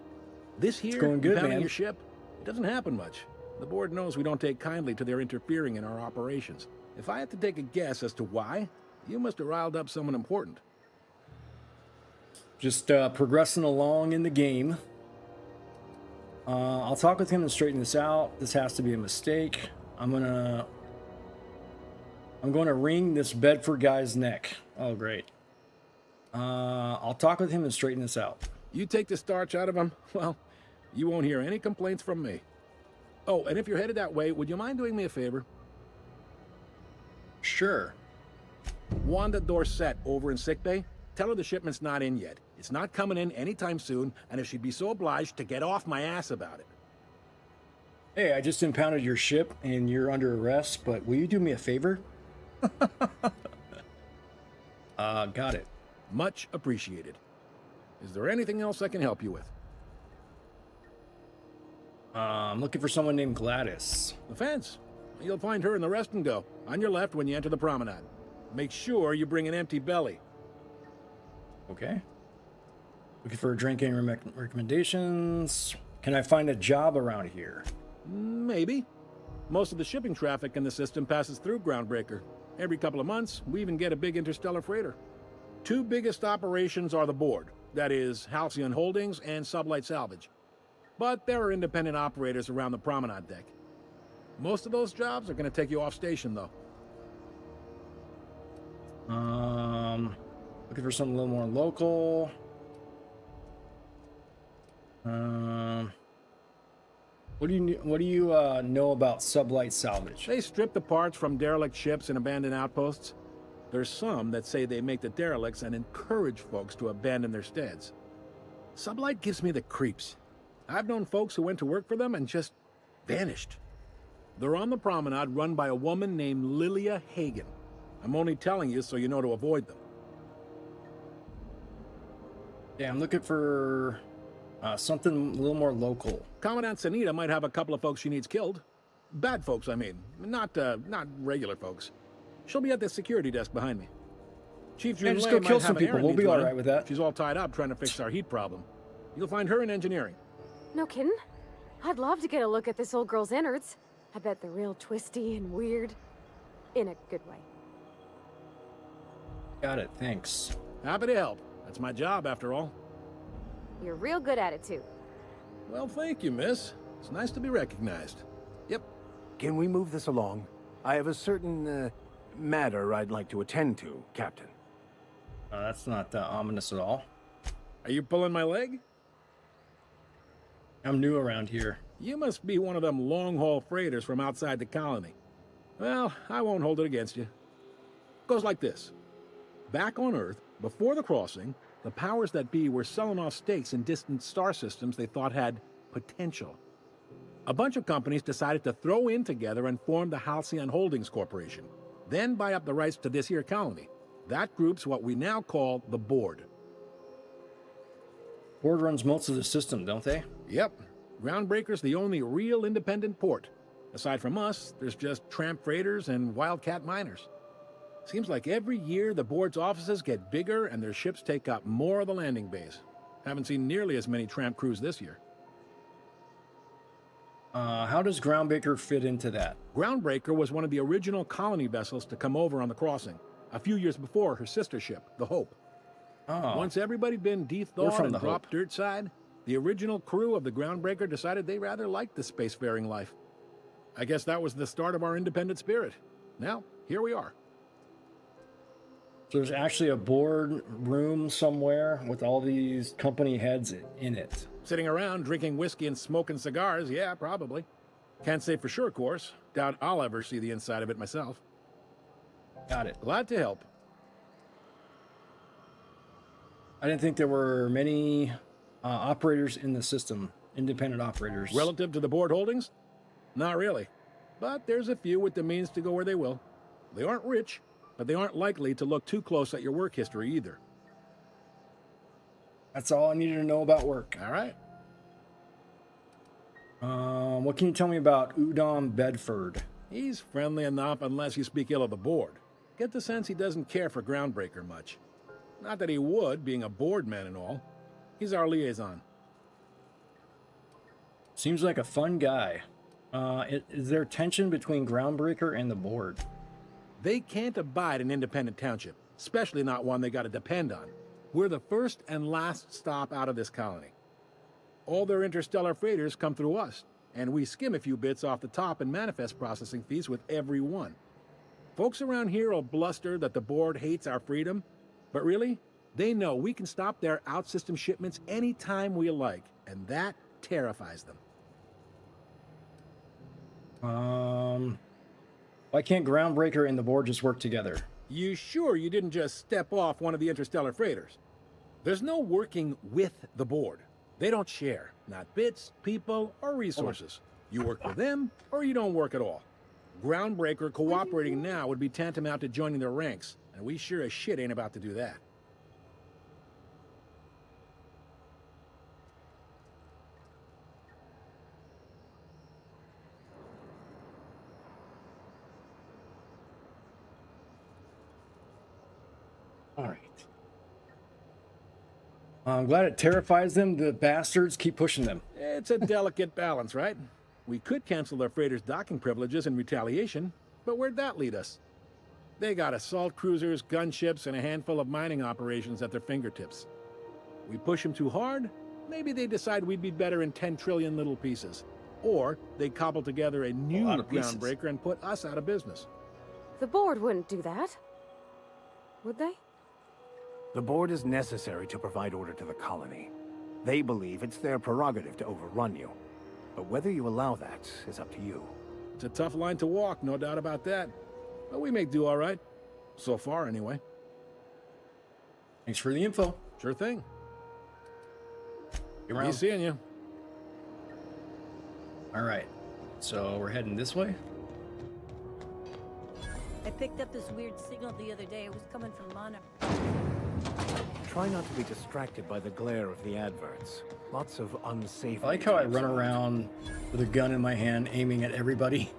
This here, It's going good, impounding man. your ship, it doesn't happen much. The board knows we don't take kindly to their interfering in our operations. If I had to take a guess as to why, you must have riled up someone important. Just progressing along in the game. I'll talk with him and straighten this out. This has to be a mistake. I'm going to wring this Bedford guy's neck. Oh, great. I'll talk with him and straighten this out. You take the starch out of him, well, you won't hear any complaints from me. Oh, and if you're headed that way, would you mind doing me a favor? Sure. Wanda Dorset over in sickbay, tell her the shipment's not in yet. It's not coming in anytime soon, and if she'd be so obliged to get off my ass about it. Hey, I just impounded your ship and you're under arrest, but will you do me a favor? Got it. Much appreciated. Is there anything else I can help you with? I'm looking for someone named Gladys. The fence. You'll find her in the rest and go, on your left when you enter the promenade. Make sure you bring an empty belly. Okay. Looking for drinking recommendations. Can I find a job around here? Maybe. Most of the shipping traffic in the system passes through Groundbreaker. Every couple of months, we even get a big interstellar freighter. 2 biggest operations are the board. That is, Halcyon Holdings and Sublight Salvage. But there are independent operators around the promenade deck. Most of those jobs are going to take you off station, though. Looking for something a little more local. What do you know about Sublight Salvage? They strip the parts from derelict ships and abandoned outposts. There's some that say they make the derelicts and encourage folks to abandon their steads. Sublight gives me the creeps. I've known folks who went to work for them and just vanished. They're on the promenade run by a woman named Lilia Hagen. I'm only telling you so you know to avoid them. Yeah, I'm looking for something a little more local. Commandant Sanita might have a couple of folks she needs killed. Bad folks, I mean. Not regular folks. She'll be at the security desk behind me. Chief Jun just Lei go might kill have some an people. errand We'll be needs all running. right with that. She's all tied up trying to fix our heat problem. You'll find her in engineering. No kidding? I'd love to get a look at this old girl's innards. I bet they're real twisty and weird. In a good way. Got it, thanks. Happy to help. That's my job, after all. You're real good at it, too. Well, thank you, miss. It's nice to be recognized. Yep. Can we move this along? I have a certain, matter I'd like to attend to, Captain. That's not ominous at all. Are you pulling my leg? I'm new around here. You must be one of them long-haul freighters from outside the colony. Well, I won't hold it against you. Goes like this. Back on Earth, before the crossing, the powers that be were selling off stakes in distant star systems they thought had potential. A bunch of companies decided to throw in together and form the Halcyon Holdings Corporation, then buy up the rights to this here colony. That group's what we now call the Board. Board runs most of the system, don't they? Yep. Groundbreaker's the only real independent port. Aside from us, there's just tramp freighters and wildcat miners. Seems like every year the Board's offices get bigger and their ships take up more of the landing bays. Haven't seen nearly as many tramp crews this year. How does Groundbreaker fit into that? Groundbreaker was one of the original colony vessels to come over on the crossing, a few years before her sister ship, the Hope. Oh. Once everybody'd been de-thawed and dropped dirt side, the original crew of the Groundbreaker decided they rather liked the spacefaring life. I guess that was the start of our independent spirit. Now, here we are. So there's actually a board room somewhere with all these company heads in it. Sitting around drinking whiskey and smoking cigars, yeah, probably. Can't say for sure, of course. Doubt I'll ever see the inside of it myself. Got it. Glad to help. I didn't think there were many operators in the system, independent operators. Relative to the Board holdings? Not really. But there's a few with the means to go where they will. They aren't rich, but they aren't likely to look too close at your work history either. That's all I needed to know about work. All right. What can you tell me about Udom Bedford? He's friendly enough unless you speak ill of the Board. Get the sense he doesn't care for Groundbreaker much. Not that he would, being a Board man and all. He's our liaison. Seems like a fun guy. Is there tension between Groundbreaker and the Board? They can't abide an independent township, especially not one they gotta depend on. We're the first and last stop out of this colony. All their interstellar freighters come through us, and we skim a few bits off the top in manifest processing fees with every one. Folks around here will bluster that the Board hates our freedom, but really, they know we can stop their out-system shipments anytime we like, and that terrifies them. Why can't Groundbreaker and the Board just work together? You sure you didn't just step off one of the interstellar freighters? There's no working with the Board. They don't share, not bits, people, or resources. You work for them, or you don't work at all. Groundbreaker cooperating now would be tantamount to joining their ranks, and we sure as shit ain't about to do that. All right. I'm glad it terrifies them. The bastards keep pushing them. It's a delicate balance, right? We could cancel their freighters' docking privileges in retaliation, but where'd that lead us? They got assault cruisers, gunships, and a handful of mining operations at their fingertips. We push them too hard, maybe they decide we'd be better in 10 trillion little pieces. Or they cobble together a new Groundbreaker and put us out of business. The Board wouldn't do that. Would they? The Board is necessary to provide order to the colony. They believe it's their prerogative to overrun you. But whether you allow that is up to you. It's a tough line to walk, no doubt about that. But we make do all right. So far, anyway. Thanks for the info. Sure thing. Be around. Be seeing you. All right. So we're heading this way? I picked up this weird signal the other day. It was coming from Monarch. Try not to be distracted by the glare of the adverts. Lots of unsafe... I like how I run around with a gun in my hand, aiming at everybody.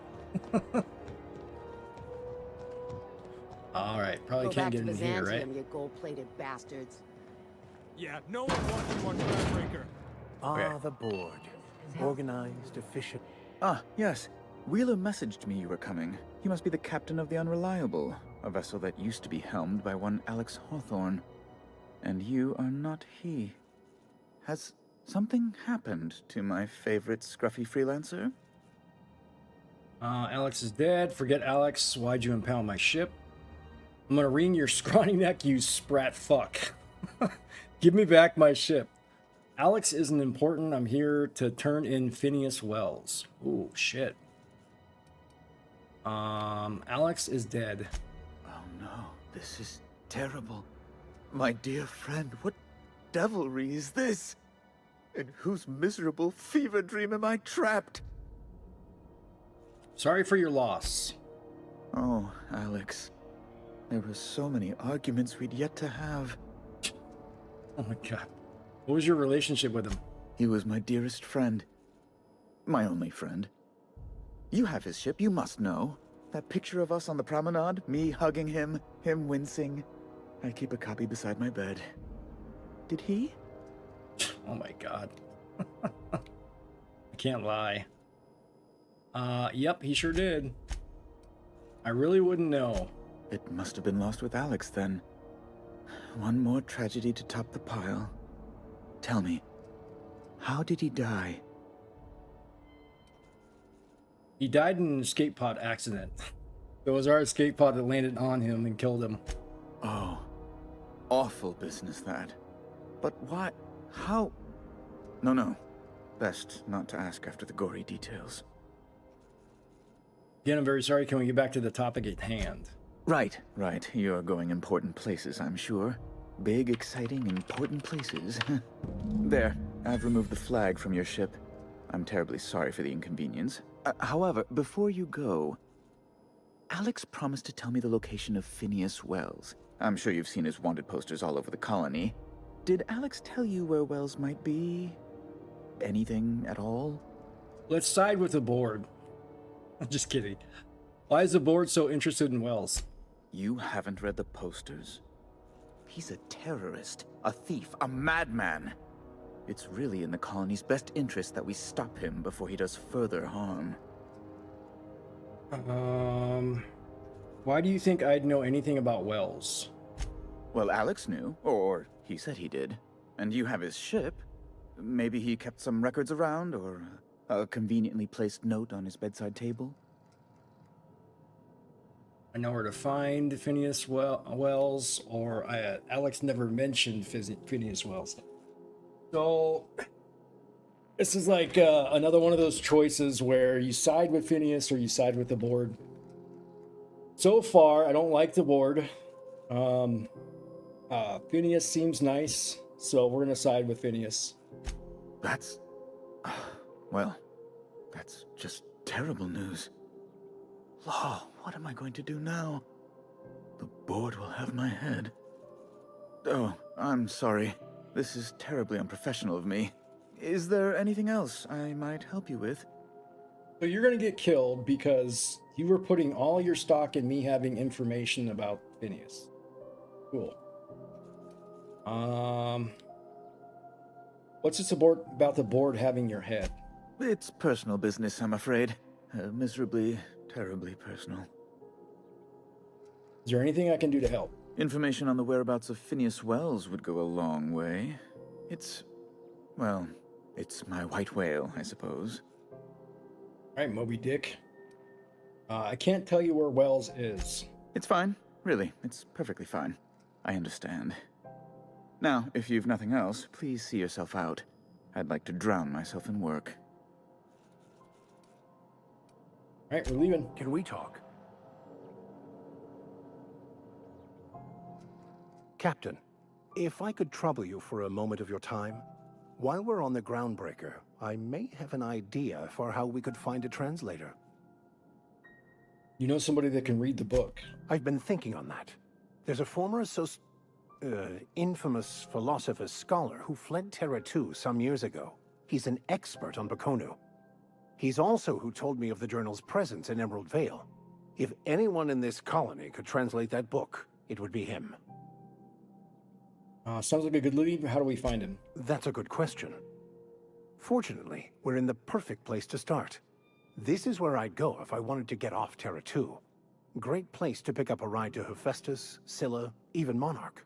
All right, probably Go can't back get to in here, right? Byzantium, you gold-plated bastards. Yeah, no one wants you on Groundbreaker. Ah, the board. Organized, efficient. Ah, yes. Wheeler messaged me you were coming. He must be the captain of the Unreliable, a vessel that used to be helmed by one Alex Hawthorne. And you are not he. Has something happened to my favorite scruffy freelancer? Alex is dead. Forget Alex. Why'd you impound my ship? I'm gonna wring your scrawny neck, you sprat fuck. Give me back my ship. Alex isn't important. I'm here to turn in Phineas Wells. Ooh, shit. Alex is dead. Oh no, this is terrible. My dear friend, what devilry is this? In whose miserable fever dream am I trapped? Sorry for your loss. Oh, Alex. There were so many arguments we'd yet to have. Oh my god. What was your relationship with him? He was my dearest friend. My only friend. You have his ship, you must know. That picture of us on the promenade, me hugging him, him wincing. I keep a copy beside my bed. Did he? Oh my god. I can't lie. Yep, he sure did. I really wouldn't know. It must have been lost with Alex then. One more tragedy to top the pile. Tell me, how did he die? He died in an escape pod accident. It was our escape pod that landed on him and killed him. Oh, awful business that. But why? How? No. Best not to ask after the gory details. Again, I'm very sorry. Can we get back to the topic at hand? Right. You're going important places, I'm sure. Big, exciting, important places. There, I've removed the flag from your ship. I'm terribly sorry for the inconvenience. However, before you go, Alex promised to tell me the location of Phineas Wells. I'm sure you've seen his wanted posters all over the colony. Did Alex tell you where Wells might be? Anything at all? Let's side with the board. I'm just kidding. Why is the board so interested in Wells? You haven't read the posters? He's a terrorist, a thief, a madman. It's really in the colony's best interest that we stop him before he does further harm. Why do you think I'd know anything about Wells? Well, Alex knew, or he said he did. And you have his ship. Maybe he kept some records around, or a conveniently placed note on his bedside table. I know where to find Phineas Wells, or Alex never mentioned Phineas Wells. So, this is like another one of those choices where you side with Phineas or you side with the board. So far, I don't like the board. Phineas seems nice, so we're gonna side with Phineas. That's... well, that's just terrible news. Law, what am I going to do now? The board will have my head. Oh, I'm sorry. This is terribly unprofessional of me. Is there anything else I might help you with? So you're gonna get killed because you were putting all your stock in me having information about Phineas. Cool. What's this about the board having your head? It's personal business, I'm afraid. Miserably, terribly personal. Is there anything I can do to help? Information on the whereabouts of Phineas Wells would go a long way. It's my white whale, I suppose. All right, Moby Dick. I can't tell you where Wells is. It's fine. Really, it's perfectly fine. I understand. Now, if you've nothing else, please see yourself out. I'd like to drown myself in work. All right, we're leaving. Can we talk? Captain, if I could trouble you for a moment of your time. While we're on the Groundbreaker, I may have an idea for how we could find a translator. You know somebody that can read the book? I've been thinking on that. There's a former infamous philosopher scholar who fled Terra 2 some years ago. He's an expert on Bakonu. He's also who told me of the journal's presence in Emerald Vale. If anyone in this colony could translate that book, it would be him. Sounds like a good lead. How do we find him? That's a good question. Fortunately, we're in the perfect place to start. This is where I'd go if I wanted to get off Terra 2. Great place to pick up a ride to Hephaestus, Scylla, even Monarch.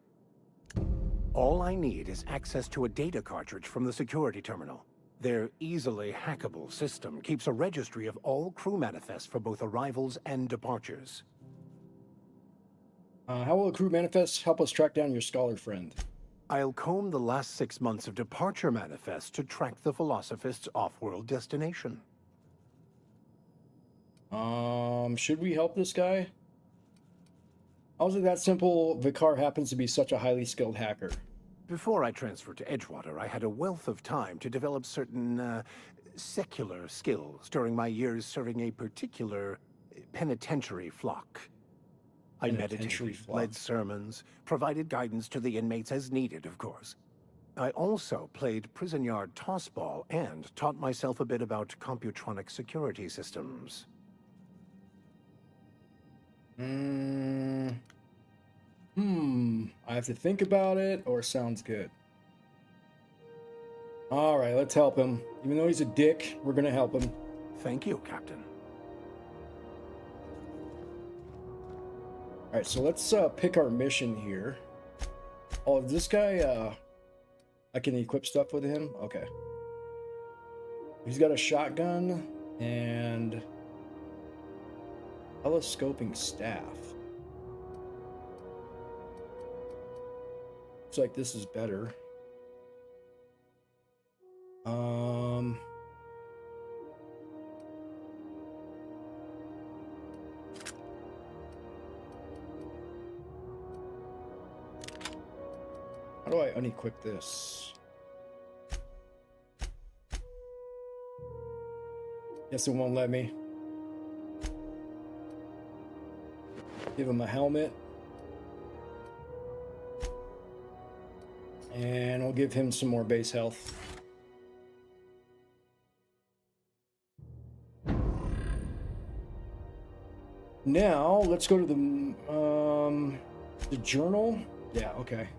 All I need is access to a data cartridge from the security terminal. Their easily hackable system keeps a registry of all crew manifests for both arrivals and departures. How will a crew manifest help us track down your scholar friend? I'll comb the last 6 months of departure manifests to track the Philosophist's off-world destination. Should we help this guy? How's it that simple? Vicar happens to be such a highly skilled hacker. Before I transferred to Edgewater, I had a wealth of time to develop certain, secular skills during my years serving a particular penitentiary flock. I meditated, led sermons, provided guidance to the inmates as needed, of course. I also played prison yard tossball and taught myself a bit about computronic security systems. I have to think about it, or sounds good. All right, let's help him. Even though he's a dick, we're gonna help him. Thank you, Captain. All right, so let's pick our mission here. Oh, this guy, I can equip stuff with him? Okay. He's got a shotgun and telescoping staff. Looks like this is better. How do I unequip this? Guess it won't let me. Give him a helmet. And we'll give him some more base health. Now, let's go to the journal. Yeah, okay.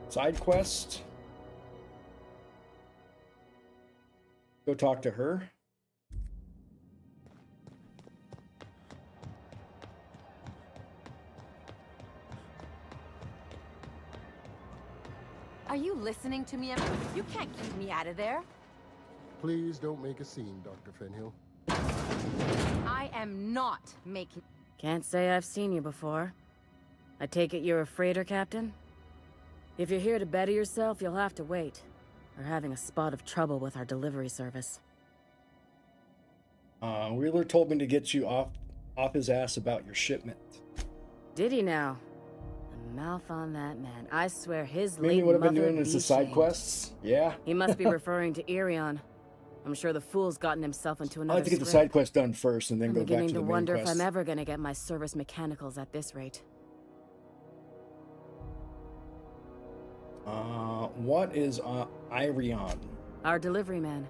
Side quest. Go talk to her. Are you listening to me? You can't keep me out of there. Please don't make a scene, Dr. Fenhill. I am not making... Can't say I've seen you before. I take it you're a freighter captain? If you're here to better yourself, you'll have to wait. We're having a spot of trouble with our delivery service. Wheeler told me to get you off his ass about your shipment. Did he now? The mouth on that man. I swear his Mainly late what I've been mother doing is the side quests. Yeah. He must be referring to Irion. I'm sure the fool's gotten himself into another I like to get the side quest done first and then go back to the main quest. I'm beginning to wonder if I'm ever gonna get my service mechanicals at this rate. What is Irion? Our delivery man.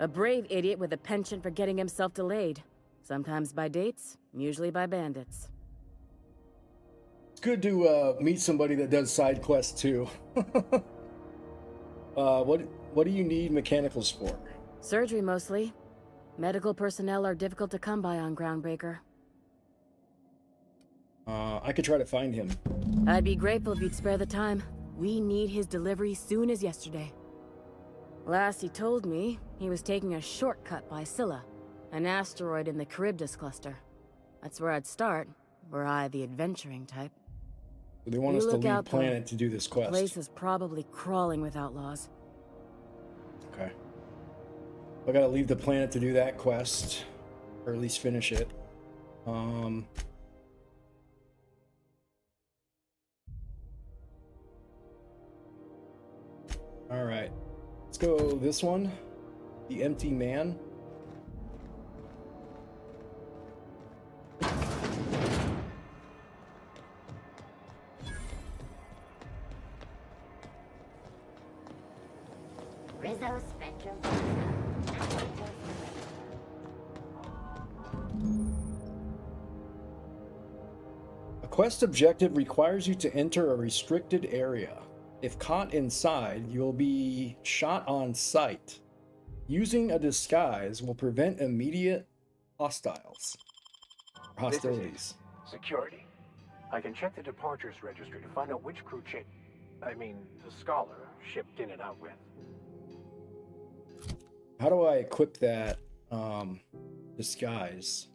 A brave idiot with a penchant for getting himself delayed. Sometimes by dates, usually by bandits. It's good to meet somebody that does side quests too. What do you need mechanicals for? Surgery mostly. Medical personnel are difficult to come by on Groundbreaker. I could try to find him. I'd be grateful if you'd spare the time. We need his delivery soon as yesterday. Last he told me, he was taking a shortcut by Scylla, an asteroid in the Charybdis cluster. That's where I'd start, were I the adventuring type. So they want us to leave planet to do this quest. The place is probably crawling with outlaws. Okay. I gotta leave the planet to do that quest, or at least finish it. All right, let's go this one, the Empty Man. Rizzo Spectrum. A quest objective requires you to enter a restricted area. If caught inside, you will be shot on sight. Using a disguise will prevent immediate hostilities. Security. I can check the departures registry to find out which crew the Scholar shipped in and out with. How do I equip that disguise?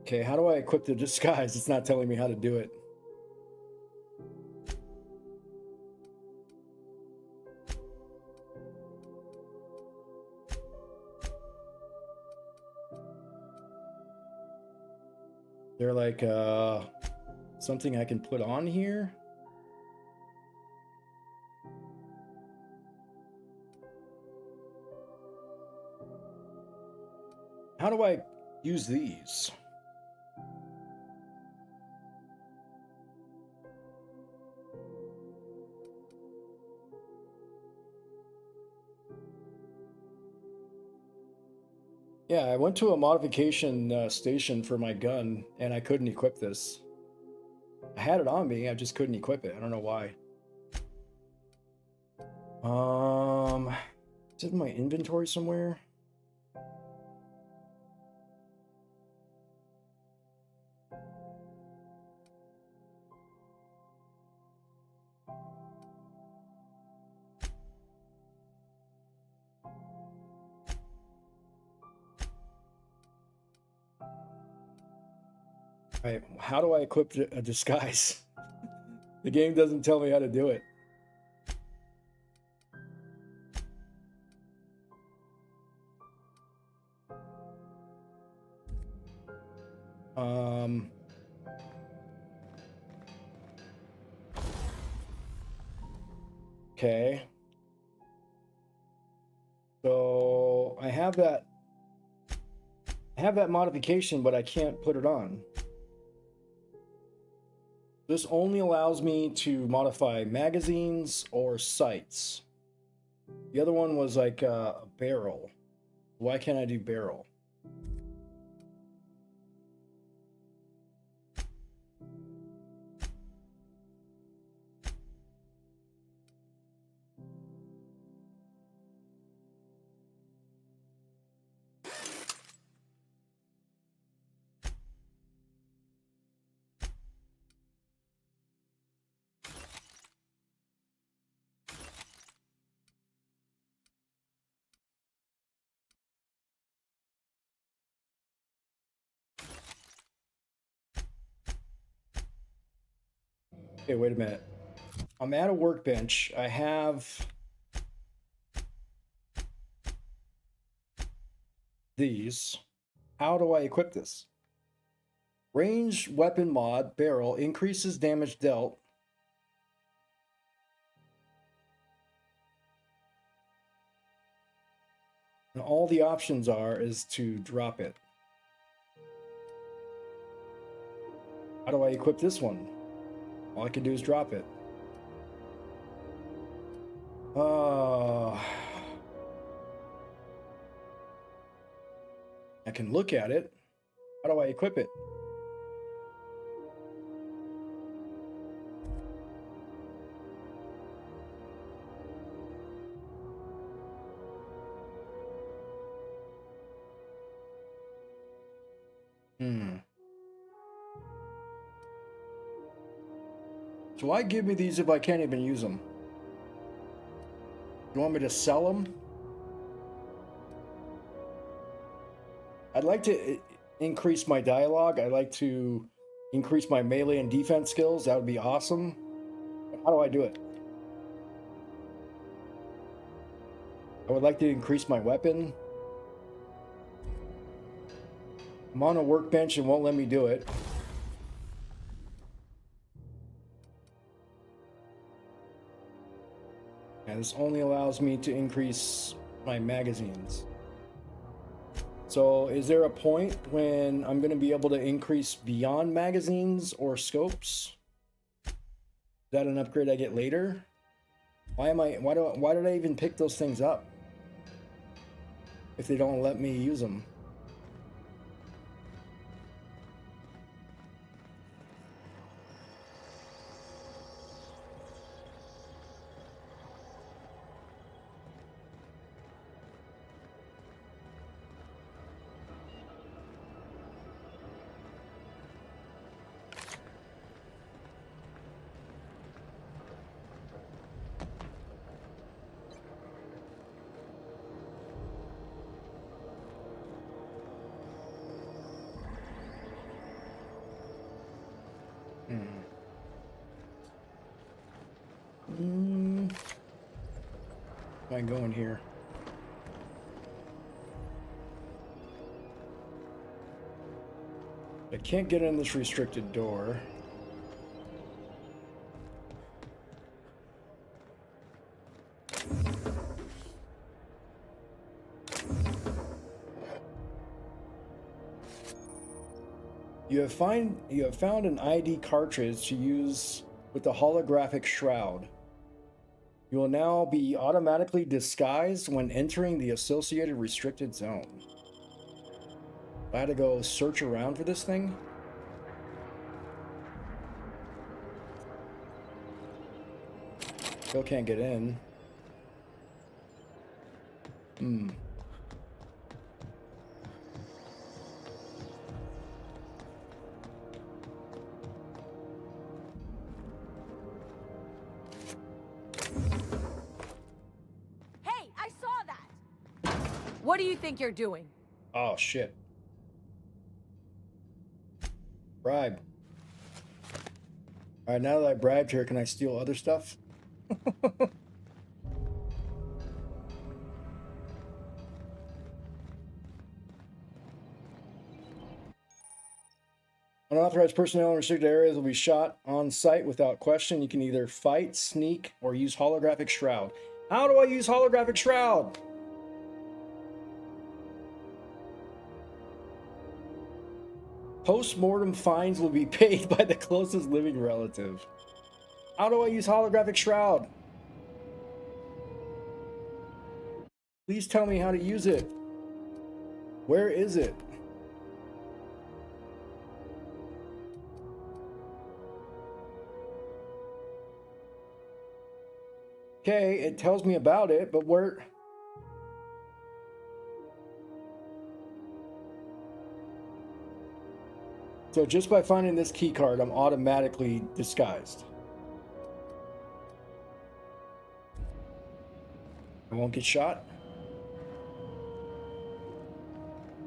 Okay, how do I equip the disguise? It's not telling me how to do it. They're like something I can put on here. How do I use these? Yeah, I went to a modification station for my gun, and I couldn't equip this. I had it on me, I just couldn't equip it. I don't know why. Is it in my inventory somewhere? Right, how do I equip a disguise? The game doesn't tell me how to do it. Okay. So I have that modification, but I can't put it on. This only allows me to modify magazines or sights. The other one was like a barrel. Why can't I do barrel? Okay, wait a minute. I'm at a workbench. I have these. How do I equip this? Range weapon mod, barrel, increases damage dealt. And all the options is to drop it. How do I equip this one? All I can do is drop it. I can look at it. How do I equip it? So why give me these if I can't even use them? You want me to sell them? I'd like to increase my dialogue. I'd like to increase my melee and defense skills. That would be awesome. But how do I do it? I would like to increase my weapon. I'm on a workbench and won't let me do it. And this only allows me to increase my magazines. So is there a point when I'm going to be able to increase beyond magazines or scopes? Is that an upgrade I get later? Why did I even pick those things up if they don't let me use them? I go in here? I can't get in this restricted door. You have found an ID cartridge to use with the holographic shroud. You will now be automatically disguised when entering the associated restricted zone. I had to go search around for this thing. Still can't get in. What do you think you're doing? Oh, shit. Bribe. Alright, now that I bribed her, can I steal other stuff? Unauthorized personnel in restricted areas will be shot on sight without question. You can either fight, sneak, or use holographic shroud. How do I use holographic shroud? Post-mortem fines will be paid by the closest living relative. How do I use holographic shroud? Please tell me how to use it. Where is it? Okay, it tells me about it, but where... So just by finding this key card, I'm automatically disguised. I won't get shot.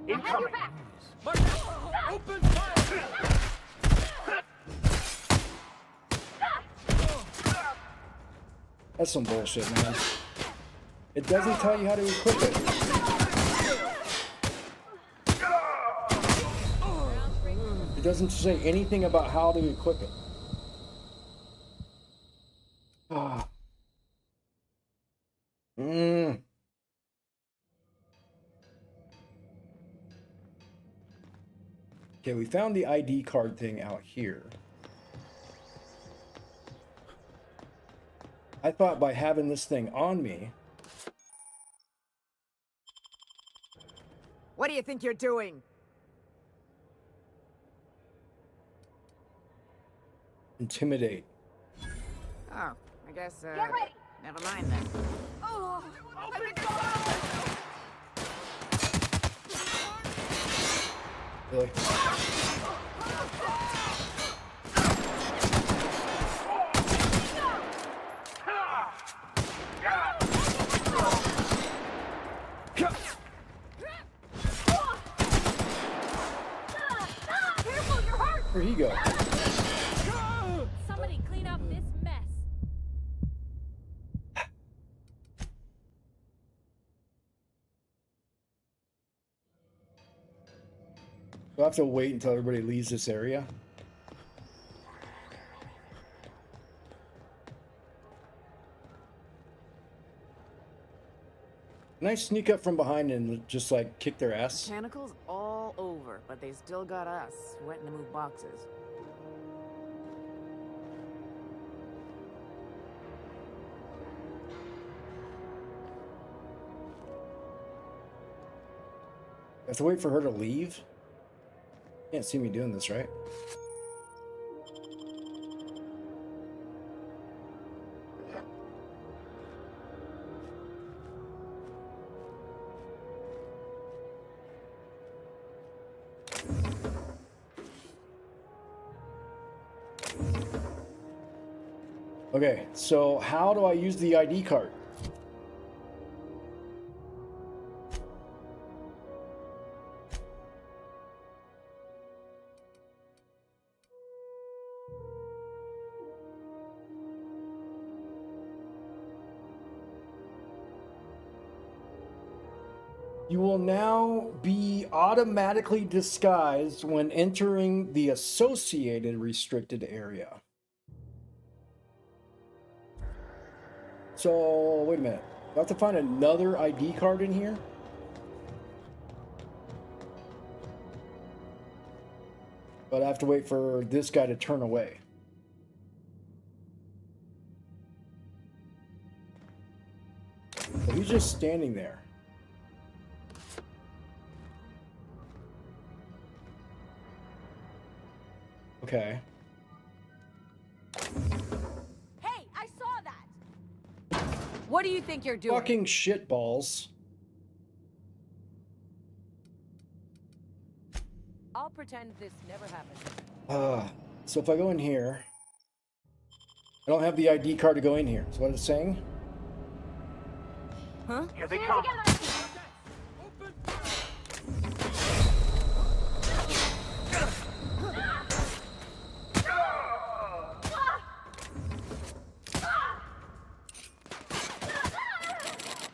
Incoming. Open fire! That's some bullshit, man. It doesn't tell you how to equip it. It doesn't say anything about how to equip it. Ah. Okay, we found the ID card thing out here. I thought by having this thing on me... What do you think you're doing? Intimidate. Oh, I guess, never mind then. Oh, Really? Where'd he go? Somebody clean up this mess. Do I have to wait until everybody leaves this area? Can I sneak up from behind and just like kick their ass? Mechanicals all over, but they still got us sweating to move boxes. I have to wait for her to leave? Can't see me doing this, right? Okay, so how do I use the ID card? You will now be automatically disguised when entering the associated restricted area. So, wait a minute. Do I have to find another ID card in here? But I have to wait for this guy to turn away. So he's just standing there. Okay. Hey, I saw that! What do you think you're doing? Fucking shitballs. I'll pretend this never happened. So if I go in here, I don't have the ID card to go in here. So what is it saying? Huh? Here they come.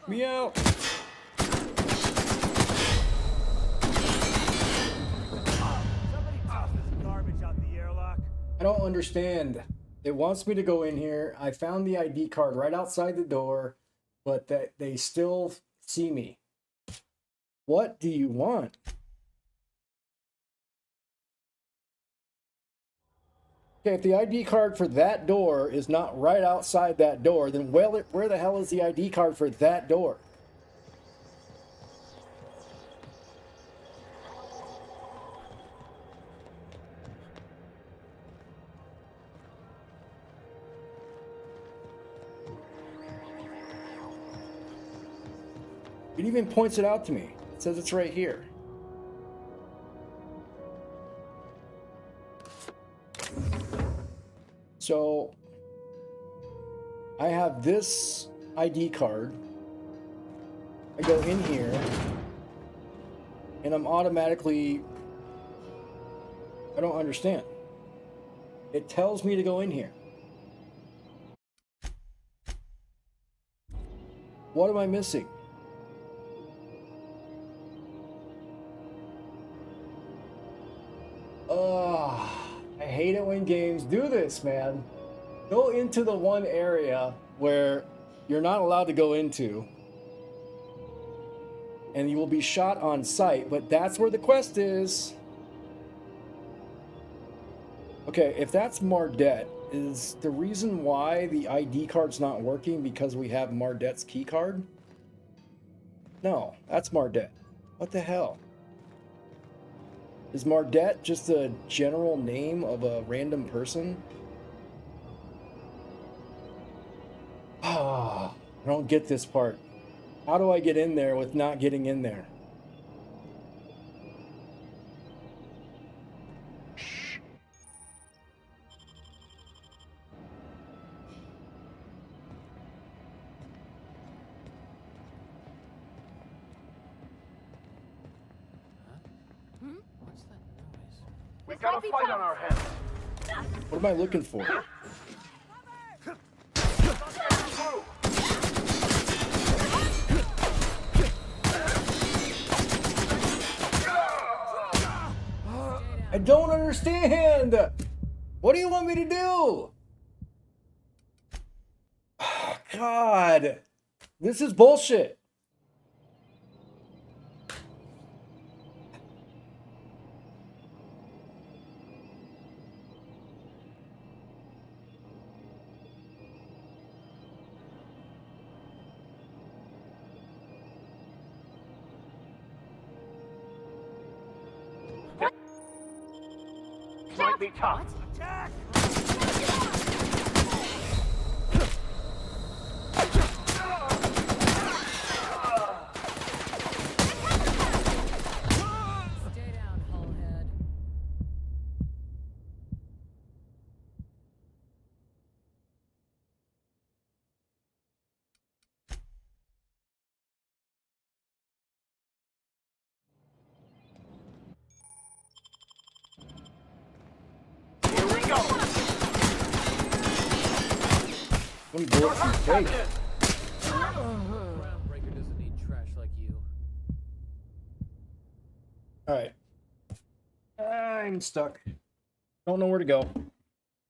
Meow. I don't understand. It wants me to go in here. I found the ID card right outside the door, but that they still see me. What do you want? Okay, if the ID card for that door is not right outside that door, then where the hell is the ID card for that door? It even points it out to me. It says it's right here. So I have this ID card. I go in here and I'm automatically, I don't understand. It tells me to go in here. What am I missing? I hate it when games do this, man. Go into the one area where you're not allowed to go into, and you will be shot on sight, but that's where the quest is. Okay, if that's Mardet, is the reason why the ID card's not working because we have Mardet's key card? No, that's Mardet. What the hell? Is Mardet just a general name of a random person? I don't get this part. How do I get in there with not getting in there? We've got a fight on our hands. What am I looking for? I don't understand. What do you want me to do? God, this is bullshit. Get me top. Attack! Stay down, Hullhead. Here we go. Let me blow some cake. Groundbreaker doesn't need trash like you. Alright. I'm stuck. Don't know where to go.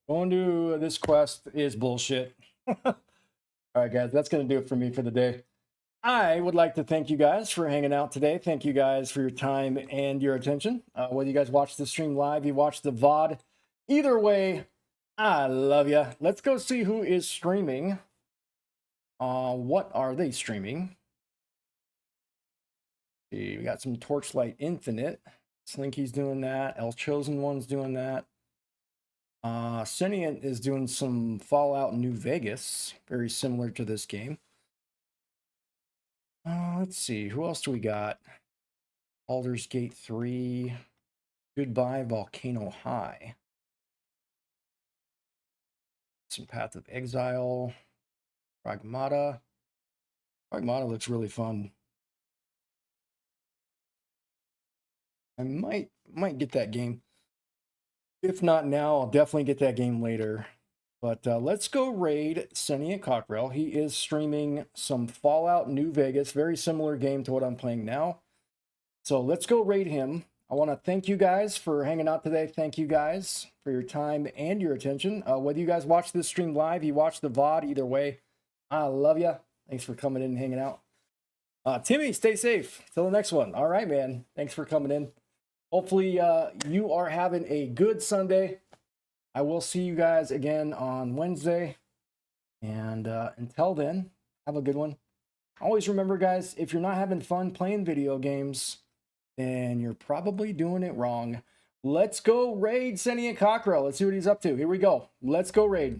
Going to this quest is bullshit. Alright guys, that's going to do it for me for the day. I would like to thank you guys for hanging out today. Thank you guys for your time and your attention. Whether you guys watch the stream live, you watch the VOD. Either way, I love you. Let's go see who is streaming. What are they streaming? See, we got some Torchlight Infinite. Slinky's doing that. El Chosen One's doing that. Sentient is doing some Fallout New Vegas. Very similar to this game. Let's see. Who else do we got? Baldur's Gate 3. Goodbye Volcano High. Some Path of Exile. Pragmata. Pragmata looks really fun. I might get that game. If not now, I'll definitely get that game later. But let's go raid Sentient Cockrell. He is streaming some Fallout New Vegas. Very similar game to what I'm playing now. So let's go raid him. I want to thank you guys for hanging out today. Thank you guys for your time and your attention. Whether you guys watch this stream live, you watch the VOD, either way, I love you. Thanks for coming in and hanging out. Timmy, stay safe. Till the next one. All right, man. Thanks for coming in. Hopefully you are having a good Sunday. I will see you guys again on Wednesday. And until then, have a good one. Always remember, guys, if you're not having fun playing video games, then you're probably doing it wrong. Let's go raid Sentient Cockrell. Let's see what he's up to. Here we go. Let's go raid.